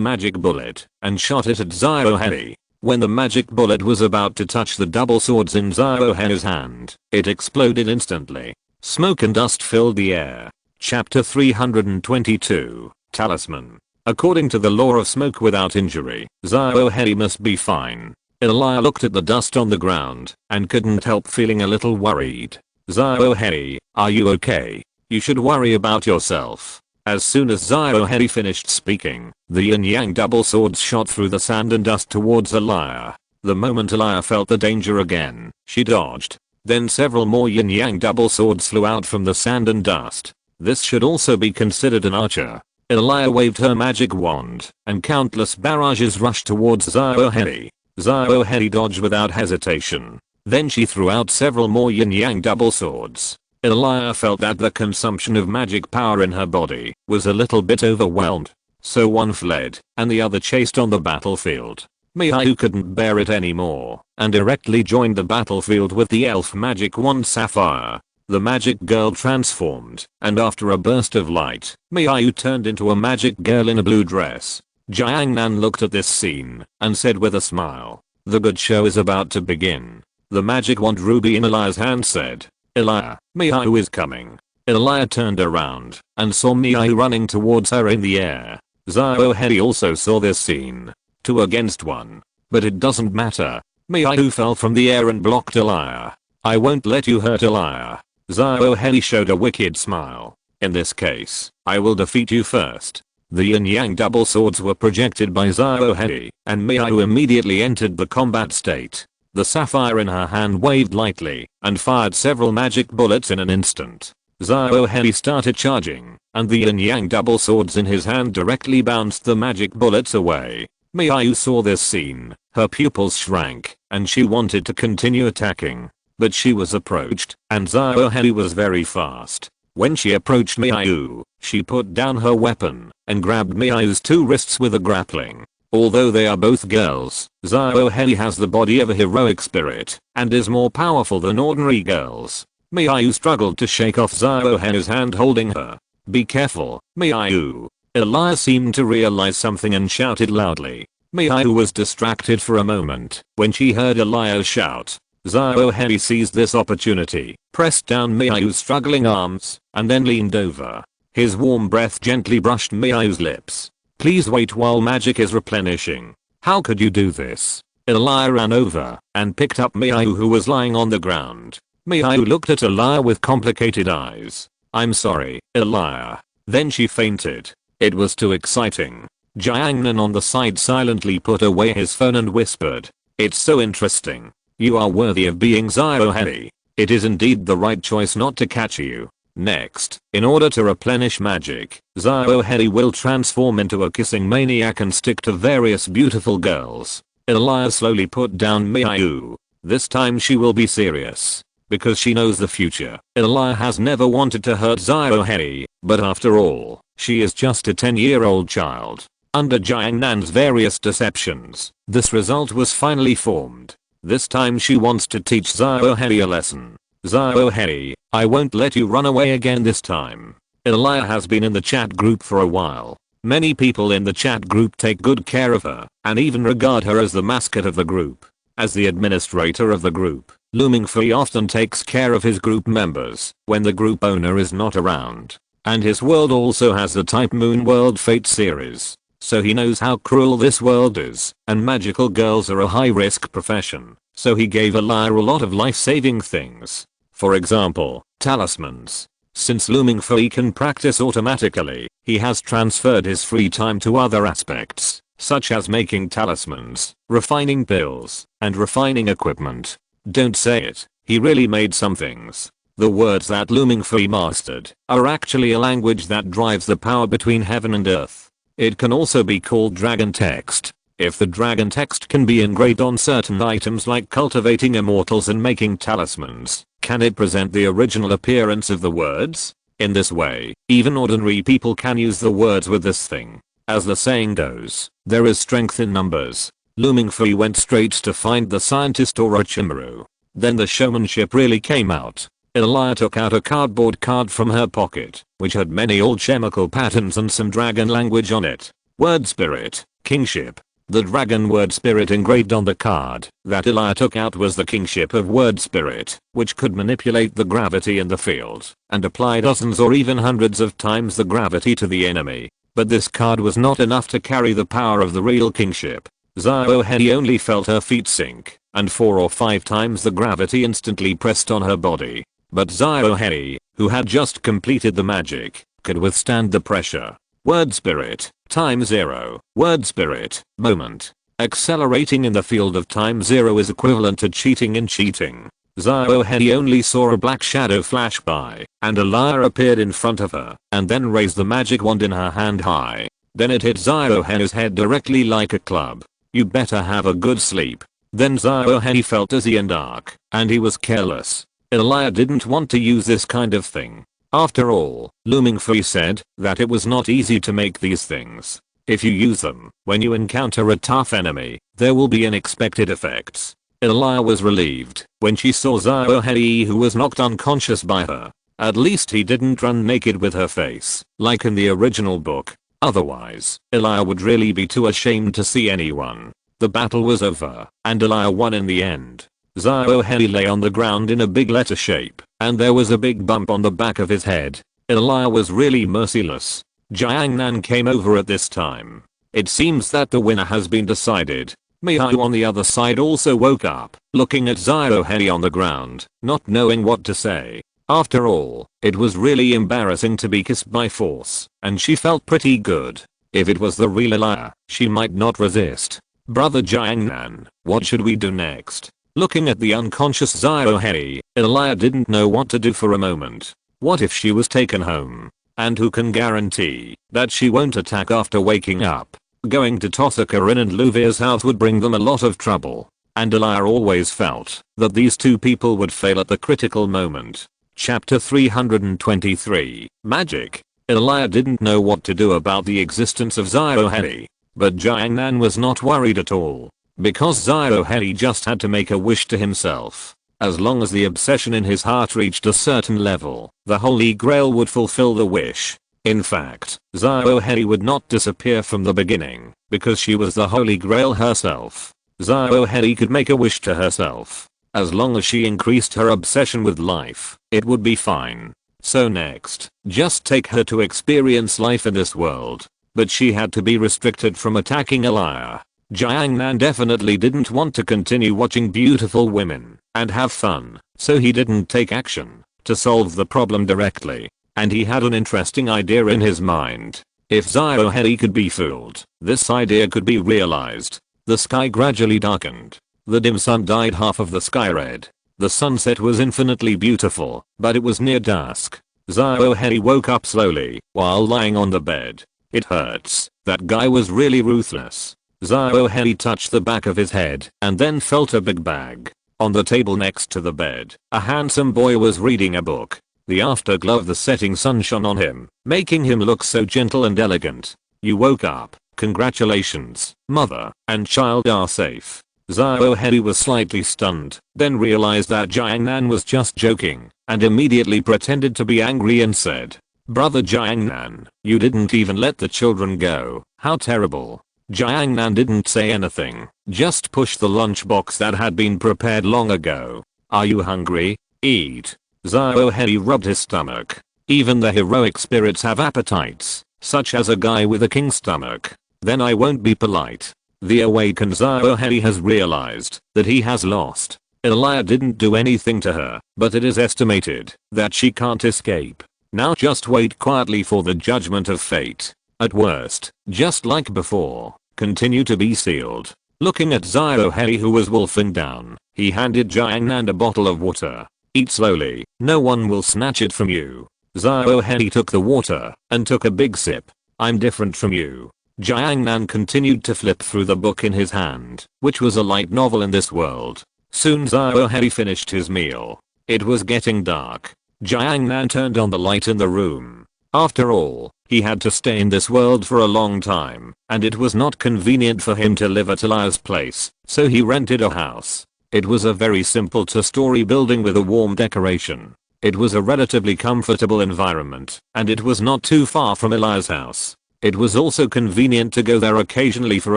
magic bullet, and shot it at Xiao Hei. When the magic bullet was about to touch the double swords in Xiao Hei's hand, it exploded instantly. Smoke and dust filled the air. Chapter 322, Talisman. According to the law of smoke without injury, Xiao Hei must be fine. Elia looked at the dust on the ground, and couldn't help feeling a little worried. Xiao Hei, are you okay? You should worry about yourself. As soon as Xiao Hei finished speaking, the yin-yang double swords shot through the sand and dust towards Elia. The moment Elia felt the danger again, she dodged. Then several more yin-yang double swords flew out from the sand and dust. This should also be considered an archer. Elia waved her magic wand, and countless barrages rushed towards Xiao Hei. Xiao Hei dodged without hesitation. Then she threw out several more yin-yang double swords. Elia felt that the consumption of magic power in her body was a little bit overwhelmed. So one fled, and the other chased on the battlefield. Miao couldn't bear it anymore, and directly joined the battlefield with the elf magic wand Sapphire. The magic girl transformed, and after a burst of light, Miao turned into a magic girl in a blue dress. Jiangnan looked at this scene, and said with a smile, the good show is about to begin. The magic wand ruby in Elia's hand said, Elia, Miao is coming. Elia turned around, and saw Miao running towards her in the air. Xiao Hei also saw this scene. 2 against 1. But it doesn't matter. Miao fell from the air and blocked Elia. I won't let you hurt Elia. Xiao Hei showed a wicked smile. In this case, I will defeat you first. The yin-yang double swords were projected by Xiao, and Miayu immediately entered the combat state. The sapphire in her hand waved lightly and fired several magic bullets in an instant. Xiao started charging, and the yin-yang double swords in his hand directly bounced the magic bullets away. Miayu saw this scene, her pupils shrank, and she wanted to continue attacking. But she was approached, and Xiao was very fast. When she approached Miayu, she put down her weapon and grabbed Miayu's two wrists with a grappling. Although they are both girls, Xiao has the body of a heroic spirit and is more powerful than ordinary girls. Miayu struggled to shake off Xiao's hand holding her. "Be careful, Miayu." Elia seemed to realize something and shouted loudly. Miayu was distracted for a moment when she heard Elia shout. Xiao seized this opportunity, pressed down Miayu's struggling arms, and then leaned over. His warm breath gently brushed Miayu's lips. "Please wait while magic is replenishing." "How could you do this?" Elia ran over and picked up Miayu, who was lying on the ground. Miayu looked at Elia with complicated eyes. "I'm sorry, Elia." Then she fainted. It was too exciting. Jiangnan on the side silently put away his phone and whispered, "It's so interesting. You are worthy of being Xiao. It is indeed the right choice not to catch you." Next, in order to replenish magic, Xiao will transform into a kissing maniac and stick to various beautiful girls. Elia slowly put down Miayu. This time she will be serious. Because she knows the future. Elia has never wanted to hurt Xiao, but after all, she is just a 10-year-old child. Under Jiangnan's various deceptions, this result was finally formed. This time she wants to teach Xiao a lesson. "Xiao, I won't let you run away again this time." Elia has been in the chat group for a while. Many people in the chat group take good care of her and even regard her as the mascot of the group. As the administrator of the group, Mingfei often takes care of his group members when the group owner is not around. And his world also has the Type Moon World Fate series. So he knows how cruel this world is, and magical girls are a high-risk profession. So he gave Elia a lot of life-saving things. For example, talismans. Since Mingfei can practice automatically, he has transferred his free time to other aspects, such as making talismans, refining pills, and refining equipment. Don't say it, he really made some things. The words that Mingfei mastered are actually a language that drives the power between heaven and earth. It can also be called dragon text. If the dragon text can be engraved on certain items like cultivating immortals and making talismans, can it present the original appearance of the words? In this way, even ordinary people can use the words with this thing. As the saying goes, there is strength in numbers. Mingfei went straight to find the scientist Orochimaru. Then the showmanship really came out. Elia took out a cardboard card from her pocket, which had many alchemical patterns and some dragon language on it. Word spirit, kingship. The dragon word spirit engraved on the card that Elia took out was the kingship of word spirit, which could manipulate the gravity in the field and apply dozens or even hundreds of times the gravity to the enemy. But this card was not enough to carry the power of the real kingship. Xiao only felt her feet sink, and 4 or 5 times the gravity instantly pressed on her body. But Xiao, who had just completed the magic, could withstand the pressure. Word spirit, time 0, word spirit, moment. Accelerating in the field of time 0 is equivalent to cheating in cheating. Xiao only saw a black shadow flash by, and Elia appeared in front of her, and then raised the magic wand in her hand high. Then it hit Xiao's head directly like a club. "You better have a good sleep." Then Xiao felt dizzy and dark, and he was careless. Elia didn't want to use this kind of thing. After all, Mingfei said that it was not easy to make these things. If you use them when you encounter a tough enemy, there will be unexpected effects. Elia was relieved when she saw Xiao, who was knocked unconscious by her. At least he didn't run naked with her face, like in the original book. Otherwise, Elia would really be too ashamed to see anyone. The battle was over, and Elia won in the end. Xiao lay on the ground in a big letter shape, and there was a big bump on the back of his head. Elia was really merciless. Jiangnan came over at this time. It seems that the winner has been decided. Miayu on the other side also woke up, looking at Xiao on the ground, not knowing what to say. After all, it was really embarrassing to be kissed by force, and she felt pretty good. If it was the real Elia, she might not resist. Brother Jiangnan, what should we do next? Looking at the unconscious Ziohei, Elia didn't know what to do for a moment. What if she was taken home? And who can guarantee that she won't attack after waking up? Going to Tosakarin and Luvir's house would bring them a lot of trouble. And Elia always felt that these two people would fail at the critical moment. Chapter 323, Magic. Elia didn't know what to do about the existence of Ziohei, but Jiangnan was not worried at all, because Ziohei just had to make a wish to himself. As long as the obsession in his heart reached a certain level, the Holy Grail would fulfill the wish. In fact, Ziohei would not disappear from the beginning, because she was the Holy Grail herself. Ziohei could make a wish to herself. As long as she increased her obsession with life, it would be fine. So next, just take her to experience life in this world. But she had to be restricted from attacking Elia. Jiangnan definitely didn't want to continue watching beautiful women and have fun, so he didn't take action to solve the problem directly. And he had an interesting idea in his mind. If Ziohei could be fooled, this idea could be realized. The sky gradually darkened. The dim sun dyed half of the sky red. The sunset was infinitely beautiful, but it was near dusk. Ziohei woke up slowly while lying on the bed. It hurts. That guy was really ruthless. Ziohei touched the back of his head and then felt a big bag. On the table next to the bed, a handsome boy was reading a book. The afterglow of the setting sun shone on him, making him look so gentle and elegant. You woke up. Congratulations, mother and child are safe. Ziohei was slightly stunned, then realized that Jiangnan was just joking, and immediately pretended to be angry and said, Brother Jiangnan, you didn't even let the children go. How terrible. Jiangnan didn't say anything, just pushed the lunchbox that had been prepared long ago. Are you hungry? Eat. Ziohei rubbed his stomach. Even the heroic spirits have appetites, such as a guy with a king's stomach. Then I won't be polite. The awakened Ziohei has realized that he has lost. Elia didn't do anything to her, but it is estimated that she can't escape. Now just wait quietly for the judgment of fate. At worst, just like before, continue to be sealed. Looking at Ziohei who was wolfing down, he handed Jiangnan a bottle of water. Eat slowly, no one will snatch it from you. Ziohei took the water and took a big sip. I'm different from you. Jiangnan continued to flip through the book in his hand, which was a light novel in this world. Soon Ziohei finished his meal. It was getting dark. Jiangnan turned on the light in the room. After all, he had to stay in this world for a long time, and it was not convenient for him to live at Elia's place, so he rented a house. It was a very simple two-story building with a warm decoration. It was a relatively comfortable environment, and it was not too far from Elia's house. It was also convenient to go there occasionally for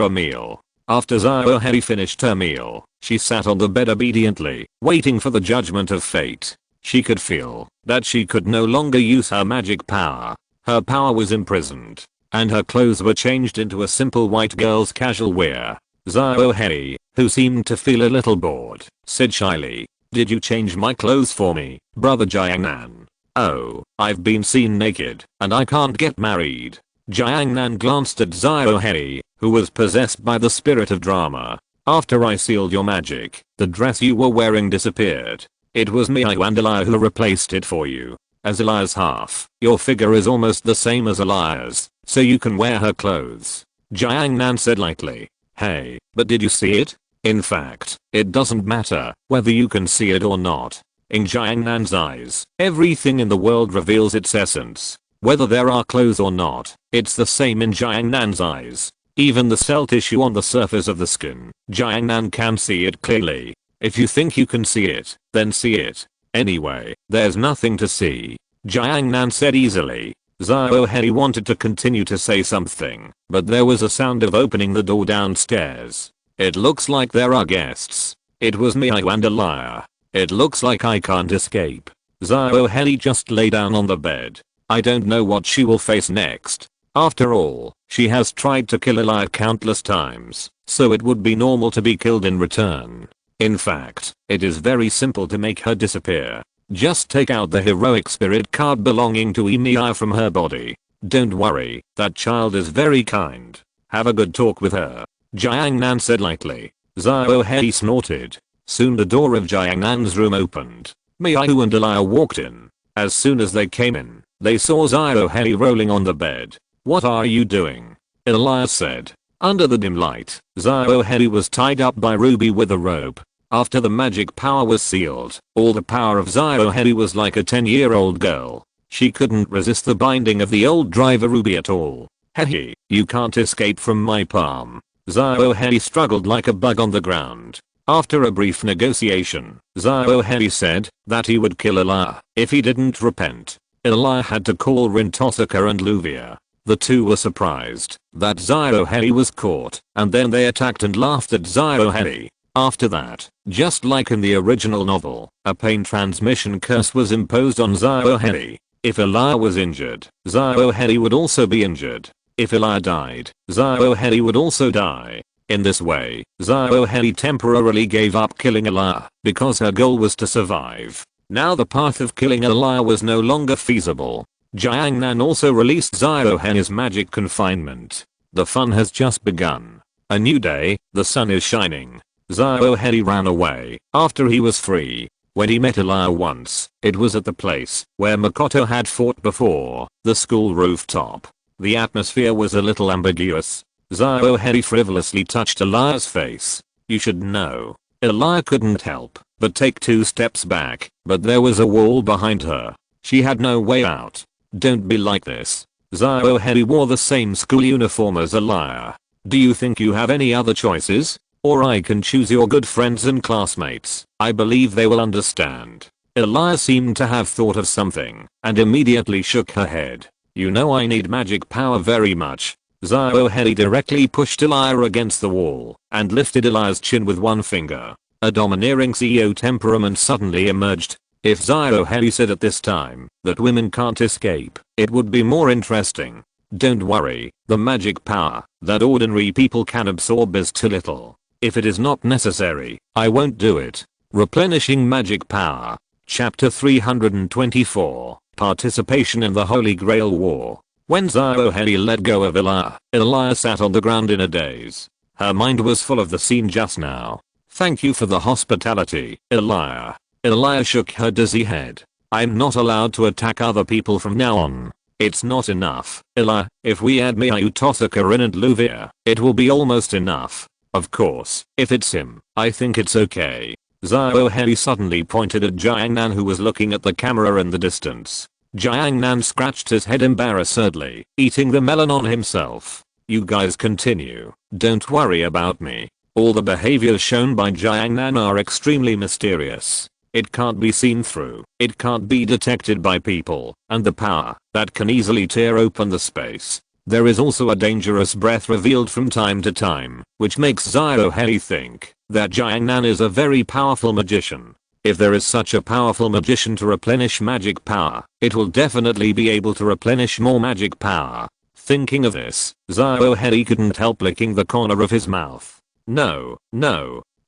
a meal. After Ziohei finished her meal, she sat on the bed obediently, waiting for the judgment of fate. She could feel that she could no longer use her magic power. Her power was imprisoned, and her clothes were changed into a simple white girl's casual wear. Ziohei, who seemed to feel a little bored, said shyly, "Did you change my clothes for me, brother Jiangnan?" "Oh, I've been seen naked, and I can't get married." Jiangnan glanced at Ziohei, who was possessed by the spirit of drama. "After I sealed your magic, the dress you were wearing disappeared. It was me and Elia who replaced it for you. As Elia's half, your figure is almost the same as Elia's, so you can wear her clothes." Jiangnan said lightly. "Hey, but did you see it? In fact, it doesn't matter whether you can see it or not. In Jiangnan's eyes, everything in the world reveals its essence. Whether there are clothes or not, it's the same in Jiangnan's eyes. Even the cell tissue on the surface of the skin, Jiangnan can see it clearly. If you think you can see it, then see it. Anyway, there's nothing to see," Jiangnan said easily. Ziohei wanted to continue to say something, but there was a sound of opening the door downstairs. "It looks like there are guests. It was me and Elia. It looks like I can't escape." Ziohei just lay down on the bed. I don't know what she will face next. After all, she has tried to kill Elia countless times, so it would be normal to be killed in return. In fact, it is very simple to make her disappear. Just take out the heroic spirit card belonging to Emiya from her body. Don't worry, that child is very kind. Have a good talk with her. Jiangnan said lightly. Xiao Hei snorted. Soon the door of Jiangnan's room opened. Miaoyu and Elia walked in. As soon as they came in, they saw Xiao Hei rolling on the bed. What are you doing? Elia said. Under the dim light, Xiao Hei was tied up by Ruby with a rope. After the magic power was sealed, all the power of Xiao Hei was like a 10-year-old girl. She couldn't resist the binding of the old driver Ruby at all. Hehe, you can't escape from my palm. Xiao Hei struggled like a bug on the ground. After a brief negotiation, Xiao Hei said that he would kill Elia if he didn't repent. Elia had to call Rin Tosaka and Luvia. The two were surprised that Xiao Hei was caught, and then they attacked and laughed at Xiao Hei. After that, just like in the original novel, a pain transmission curse was imposed on Xiao Hei. If Elia was injured, Xiao Hei would also be injured. If Elia died, Xiao Hei would also die. In this way, Xiao Hei temporarily gave up killing Elia because her goal was to survive. Now the path of killing Elia was no longer feasible. Jiangnan also released Xiao Hei's magic confinement. The fun has just begun. A new day, the sun is shining. Xiao Hei ran away after he was free. When he met Elia once, it was at the place where Makoto had fought before, the school rooftop. The atmosphere was a little ambiguous. Xiao Hei frivolously touched Elia's face. You should know. Elia couldn't help but take 2 steps back, but there was a wall behind her. She had no way out. Don't be like this. Xiao Hei wore the same school uniform as Elia. Do you think you have any other choices? Or I can choose your good friends and classmates. I believe they will understand. Elia seemed to have thought of something and immediately shook her head. You know I need magic power very much. Xiao Hei directly pushed Elia against the wall and lifted Elia's chin with one finger. A domineering CEO temperament suddenly emerged. If Xiao Hei said at this time that women can't escape, it would be more interesting. Don't worry, the magic power that ordinary people can absorb is too little. If it is not necessary, I won't do it. Replenishing magic power. Chapter 324. Participation in the Holy Grail War. When Xiao Hei let go of Elia sat on the ground in a daze. Her mind was full of the scene just now. Thank you for the hospitality, Elia. Elia shook her dizzy head. I'm not allowed to attack other people from now on. It's not enough, Elia. If we add Miaoyu, Tosaka, Rin and Luvia, it will be almost enough. Of course, if it's him, I think it's okay. Xiao Hei suddenly pointed at Jiangnan, who was looking at the camera in the distance. Jiangnan scratched his head embarrassedly, eating the melon on himself. You guys continue. Don't worry about me. All the behaviors shown by Jiangnan are extremely mysterious. It can't be seen through, it can't be detected by people, and the power that can easily tear open the space. There is also a dangerous breath revealed from time to time, which makes Xiao Hei think that Jiangnan is a very powerful magician. If there is such a powerful magician to replenish magic power, it will definitely be able to replenish more magic power. Thinking of this, Xiao Hei couldn't help licking the corner of his mouth. No.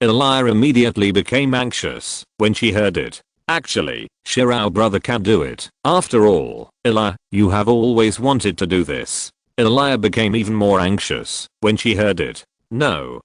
Elia immediately became anxious when she heard it. Actually, Shirao brother can do it. After all, Elia, you have always wanted to do this. Elia became even more anxious when she heard it. No,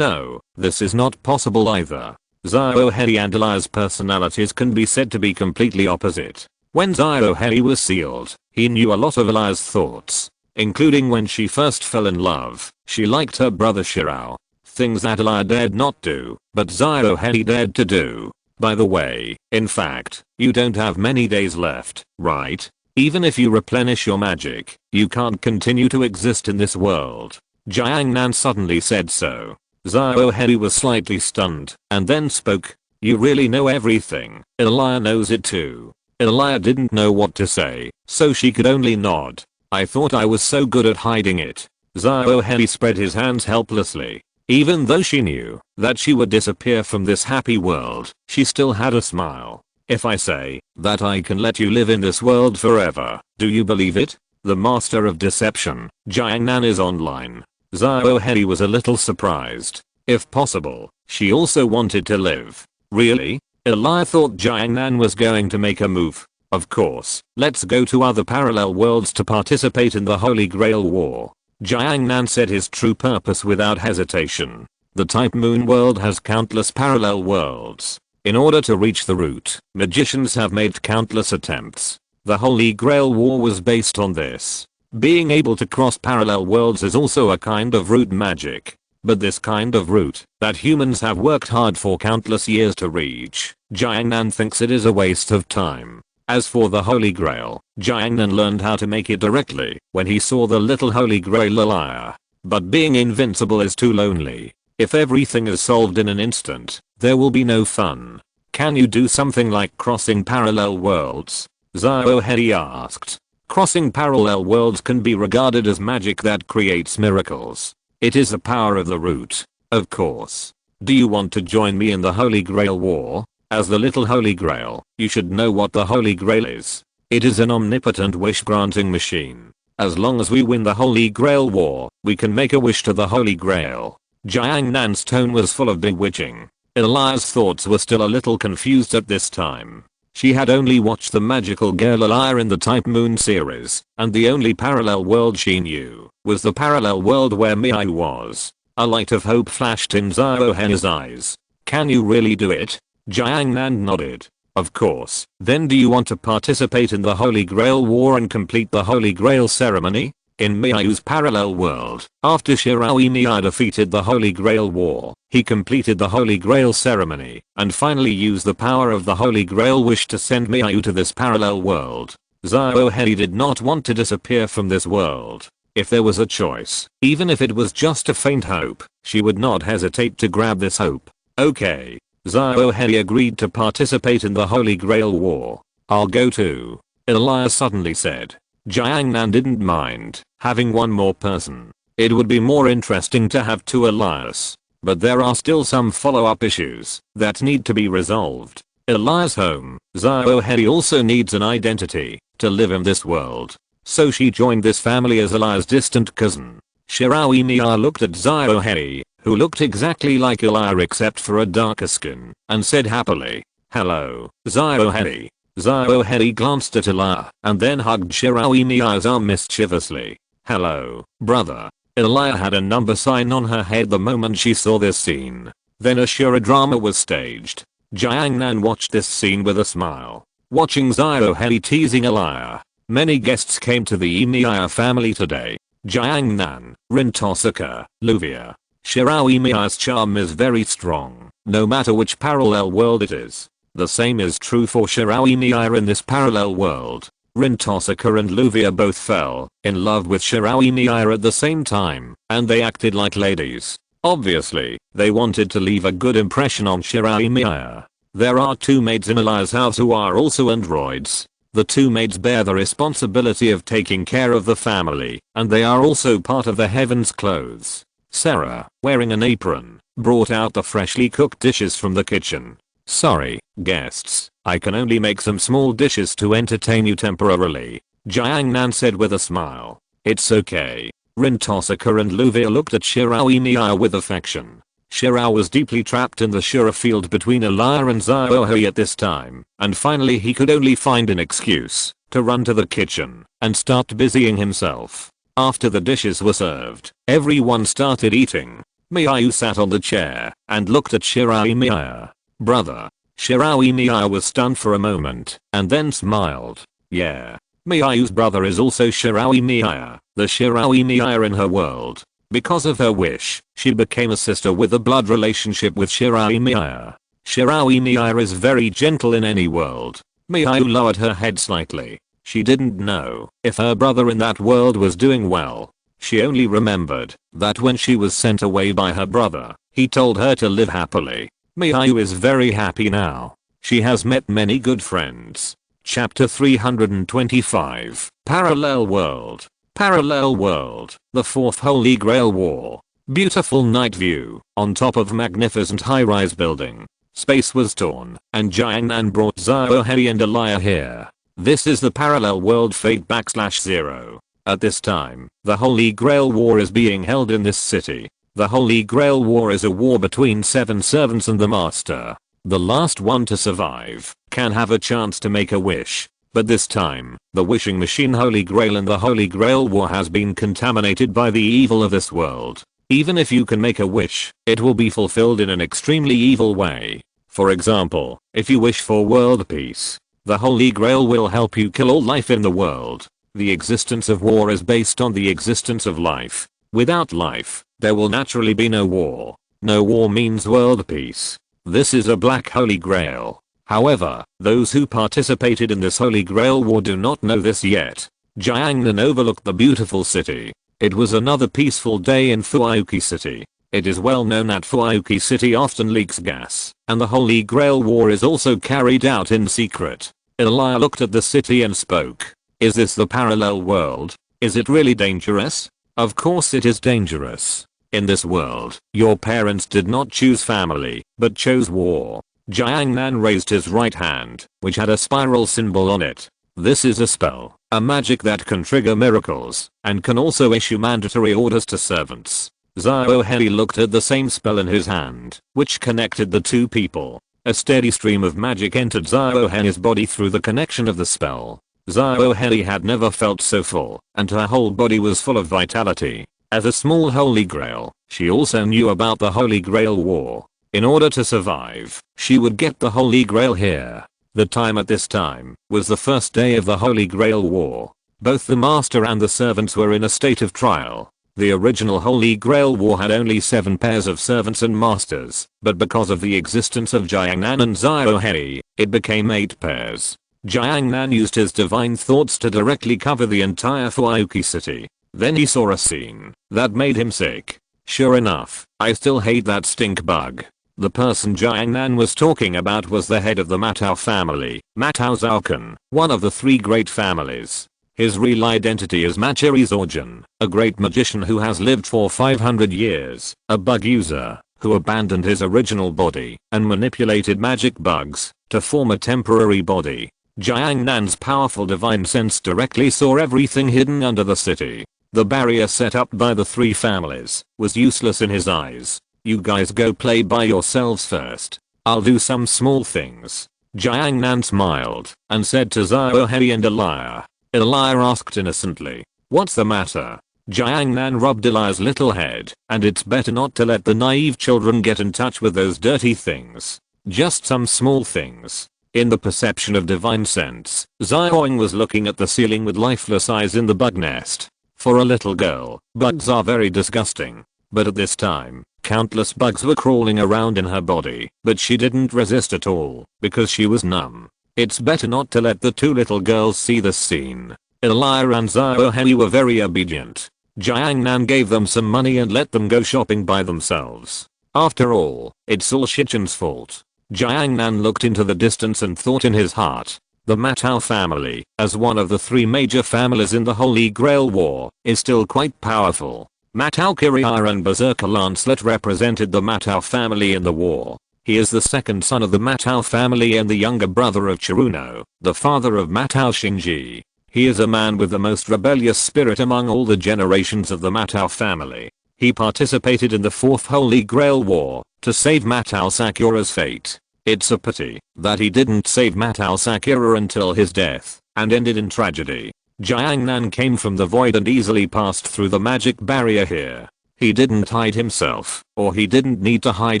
this is not possible either. Xiao Hei and Elia's personalities can be said to be completely opposite. When Xiao Hei was sealed, he knew a lot of Elia's thoughts, including when she first fell in love. She liked her brother Shirao. Things that Elia dared not do, but Xiao Hei dared to do. By the way, in fact, you don't have many days left, right? Even if you replenish your magic, you can't continue to exist in this world. Jiangnan suddenly said so. Xiao Hei was slightly stunned, and then spoke. You really know everything. Elia knows it too. Elia didn't know what to say, so she could only nod. I thought I was so good at hiding it. Xiao Hei spread his hands helplessly. Even though she knew that she would disappear from this happy world, she still had a smile. If I say that I can let you live in this world forever, do you believe it? The master of deception, Jiangnan, is online. Xiao Hei was a little surprised. If possible, she also wanted to live. Really? Elia thought Jiangnan was going to make a move. Of course, let's go to other parallel worlds to participate in the Holy Grail War. Jiang Nan said his true purpose without hesitation. The Type Moon world has countless parallel worlds. In order to reach the root, magicians have made countless attempts. The Holy Grail War was based on this. Being able to cross parallel worlds is also a kind of root magic. But this kind of route that humans have worked hard for countless years to reach, Jiang Nan thinks it is a waste of time. As for the Holy Grail, Jiang Nan learned how to make it directly when he saw the little Holy Grail liar. But being invincible is too lonely. If everything is solved in an instant, there will be no fun. Can you do something like crossing parallel worlds? Xiao Yan asked. Crossing parallel worlds can be regarded as magic that creates miracles. It is the power of the root. Of course. Do you want to join me in the Holy Grail War? As the little Holy Grail, you should know what the Holy Grail is. It is an omnipotent wish-granting machine. As long as we win the Holy Grail War, we can make a wish to the Holy Grail. Jiang Nan's tone was full of bewitching. Elia's thoughts were still a little confused at this time. She had only watched the magical girl Elia in the Type Moon series, and the only parallel world she knew was the parallel world where Miayu was. A light of hope flashed in Xiao Yan's eyes. Can you really do it? Jiang Nan nodded. Of course. Then do you want to participate in the Holy Grail War and complete the Holy Grail ceremony? In Miayu's parallel world, after Xiao Yan defeated the Holy Grail War, he completed the Holy Grail ceremony and finally used the power of the Holy Grail wish to send Miayu to this parallel world. Xiao Yan did not want to disappear from this world. If there was a choice, even if it was just a faint hope, she would not hesitate to grab this hope. Okay. Xiao Yan agreed to participate in the Holy Grail War. I'll go too. Elia suddenly said. Jiang Nan didn't mind having one more person. It would be more interesting to have two Elias. But there are still some follow-up issues that need to be resolved. Elia's home, Xiao Yan also needs an identity to live in this world. So she joined this family as Elia's distant cousin. Xiao Yan looked at Xiao Yan, who looked exactly like Elia except for a darker skin, and said happily, "Hello, Xiao Yan." Xiao Yan glanced at Elia and then hugged Xiao Yan's arm mischievously. "Hello, brother." Elia had a number sign on her head the moment she saw this scene. Then a Shura drama was staged. Jiang Nan watched this scene with a smile. Watching Xiao Yan teasing Elia. Many guests came to the Emiya family today. Jiang Nan, Rintosaka, Luvia. Xiao Yan's charm is very strong, no matter which parallel world it is. The same is true for Xiao Yan in this parallel world. Rintosaka and Luvia both fell in love with Xiao Yan at the same time, and they acted like ladies. Obviously, they wanted to leave a good impression on Xiao Yan. There are two maids in Elia's house who are also androids. The two maids bear the responsibility of taking care of the family, and they are also part of the Heaven's clothes. Sarah, wearing an apron, brought out the freshly cooked dishes from the kitchen. "Sorry, guests, I can only make some small dishes to entertain you temporarily," Jiang Nan said with a smile. "It's okay." Rintosaka and Luvia looked at Xiao Yan with affection. Xiao was deeply trapped in the Shura field between Elia and Xiao Yan at this time, and finally he could only find an excuse to run to the kitchen and start busying himself. After the dishes were served, everyone started eating. Miayu sat on the chair and looked at Xiao Yan. "Brother." Xiao Yan was stunned for a moment and then smiled. "Yeah. Miayu's brother is also Xiao Yan, the Xiao Yan in her world. Because of her wish, she became a sister with a blood relationship with Xiao Yan. Xiao Yan is very gentle in any world." Miayu lowered her head slightly. She didn't know if her brother in that world was doing well. She only remembered that when she was sent away by her brother, he told her to live happily. Miayu is very happy now. She has met many good friends. Chapter 325, Parallel World. Parallel World, the Fourth Holy Grail War. Beautiful night view, on top of magnificent high-rise building. Space was torn, and Jiang Nan brought Xiao Yan and Elia here. This is the Parallel World Fate /0. At this time, the Holy Grail War is being held in this city. The Holy Grail War is a war between 7 servants and the Master. The last one to survive can have a chance to make a wish. But this time, the wishing machine Holy Grail and the Holy Grail War has been contaminated by the evil of this world. Even if you can make a wish, it will be fulfilled in an extremely evil way. For example, if you wish for world peace, the Holy Grail will help you kill all life in the world. The existence of war is based on the existence of life. Without life, there will naturally be no war. No war means world peace. This is a black Holy Grail. However, those who participated in this Holy Grail War do not know this yet. Jiangnan overlooked the beautiful city. It was another peaceful day in Fuaoki City. It is well known that Fuaoki City often leaks gas, and the Holy Grail War is also carried out in secret. Elia looked at the city and spoke. Is this the parallel world? Is it really dangerous? Of course it is dangerous. In this world, your parents did not choose family, but chose war. Jiangnan raised his right hand, which had a spiral symbol on it. This is a spell, a magic that can trigger miracles, and can also issue mandatory orders to servants. Xiao Hei looked at the same spell in his hand, which connected the two people. A steady stream of magic entered Xiao Hei's body through the connection of the spell. Xiao Hei had never felt so full, and her whole body was full of vitality. As a small Holy Grail, she also knew about the Holy Grail War. In order to survive, she would get the Holy Grail here. The time at this time was the first day of the Holy Grail War. Both the master and the servants were in a state of trial. The original Holy Grail War had only 7 pairs of servants and masters, but because of the existence of Jiangnan and Xiao Hei, it became 8 pairs. Jiangnan used his divine thoughts to directly cover the entire Fuaoki city. Then he saw a scene that made him sick. Sure enough, I still hate that stink bug. The person Jiangnan was talking about was the head of the Matao family, Matao Zhaokan, one of the 3 great families. His real identity is Machiri Zorjan, a great magician who has lived for 500 years, a bug user, who abandoned his original body and manipulated magic bugs to form a temporary body. Jiangnan's powerful divine sense directly saw everything hidden under the city. The barrier set up by the 3 families was useless in his eyes. You guys go play by yourselves first. I'll do some small things. Jiangnan smiled and said to Xiao Hei and Elia. Elia asked innocently, what's the matter? Jiangnan rubbed Elia's little head, and it's better not to let the naive children get in touch with those dirty things. Just some small things. In the perception of divine sense, Xiaoying was looking at the ceiling with lifeless eyes in the bug nest. For a little girl, bugs are very disgusting. But at this time, countless bugs were crawling around in her body, but she didn't resist at all, because she was numb. It's better not to let the 2 little girls see this scene. Elia and Xiao Hei were very obedient. Jiangnan gave them some money and let them go shopping by themselves. After all, it's all Shichen's fault. Jiangnan looked into the distance and thought in his heart. The Matao family, as one of the 3 major families in the Holy Grail War, is still quite powerful. Matao Kirihara and Berserker Lancelot represented the Matao family in the war. He is the second son of the Matao family and the younger brother of Chiruno, the father of Matao Shinji. He is a man with the most rebellious spirit among all the generations of the Matao family. He participated in the 4th Holy Grail War to save Matao Sakura's fate. It's a pity that he didn't save Matao Sakura until his death and ended in tragedy. Jiangnan came from the void and easily passed through the magic barrier here. He didn't hide himself, or he didn't need to hide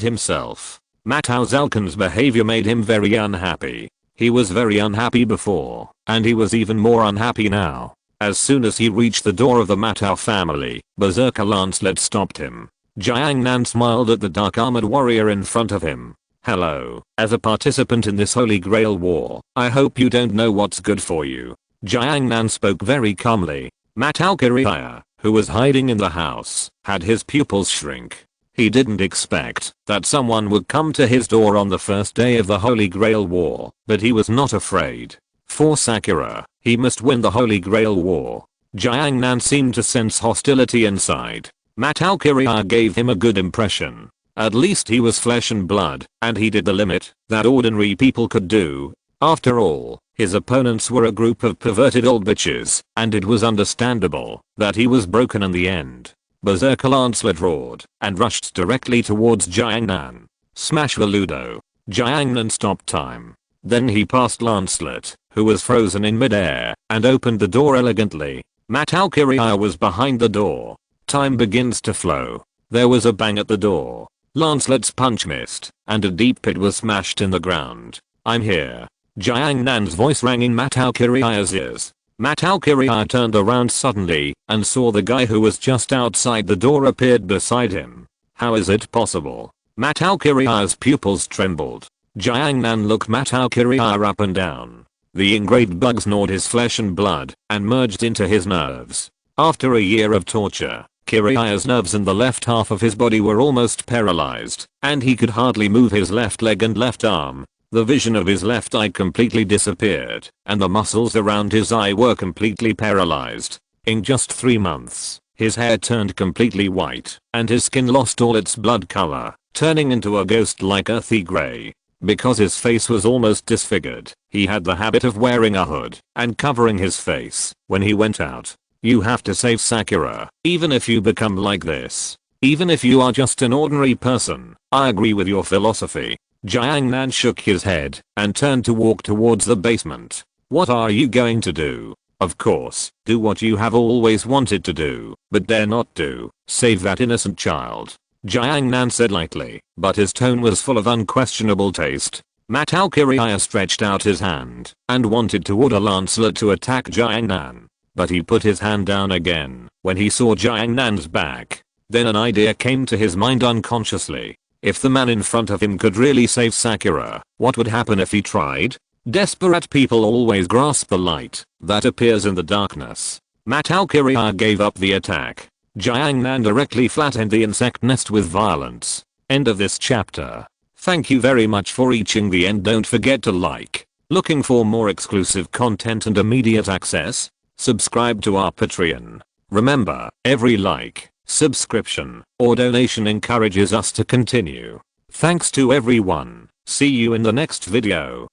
himself. Matao Zhaokan's behavior made him very unhappy. He was very unhappy before, and he was even more unhappy now. As soon as he reached the door of the Matao family, Berserker Lancelot stopped him. Jiangnan smiled at the dark armored warrior in front of him. Hello, as a participant in this Holy Grail War, I hope you don't know what's good for you. Jiangnan spoke very calmly. Matao Kirihara, who was hiding in the house, had his pupils shrink. He didn't expect that someone would come to his door on the first day of the Holy Grail War, but he was not afraid. For Sakura, he must win the Holy Grail War. Jiangnan seemed to sense hostility inside. Matao Kirihara gave him a good impression. At least he was flesh and blood, and he did the limit that ordinary people could do. After all, his opponents were a group of perverted old bitches, and it was understandable that he was broken in the end. Berserker Lancelot roared and rushed directly towards Jiangnan. Smash the Ludo. Jiangnan stopped time. Then he passed Lancelot, who was frozen in midair, and opened the door elegantly. Matao Kirihaya was behind the door. Time begins to flow. There was a bang at the door. Lancelot's punch missed, and a deep pit was smashed in the ground. I'm here. Jiang Nan's voice rang in Matao Kirihaya's ears. Matao Kirihaya turned around suddenly, and saw the guy who was just outside the door appeared beside him. How is it possible? Matao Kirihaya's pupils trembled. Jiang Nan looked Matao Kirihaya up and down. The ingrained bugs gnawed his flesh and blood, and merged into his nerves. After a year of torture, Kirihaya's nerves in the left half of his body were almost paralyzed, and he could hardly move his left leg and left arm. The vision of his left eye completely disappeared, and the muscles around his eye were completely paralyzed. In just 3 months, his hair turned completely white, and his skin lost all its blood color, turning into a ghost-like earthy gray. Because his face was almost disfigured, he had the habit of wearing a hood and covering his face when he went out. You have to save Sakura, even if you become like this. Even if you are just an ordinary person. I agree with your philosophy. Jiang Nan shook his head and turned to walk towards the basement. What are you going to do? Of course, do what you have always wanted to do, but dare not do. Save that innocent child. Jiang Nan said lightly, but his tone was full of unquestionable taste. Matao Kirihaya stretched out his hand and wanted to order Lancelot to attack Jiang Nan. But he put his hand down again when he saw Jiang Nan's back. Then an idea came to his mind unconsciously. If the man in front of him could really save Sakura, what would happen if he tried? Desperate people always grasp the light that appears in the darkness. Matao Kirihaya gave up the attack. Jiang Nan directly flattened the insect nest with violence. End of this chapter. Thank you very much for reaching the end. Don't forget to like. Looking for more exclusive content and immediate access? Subscribe to our Patreon. Remember, every like, subscription, or donation encourages us to continue. Thanks to everyone. See you in the next video.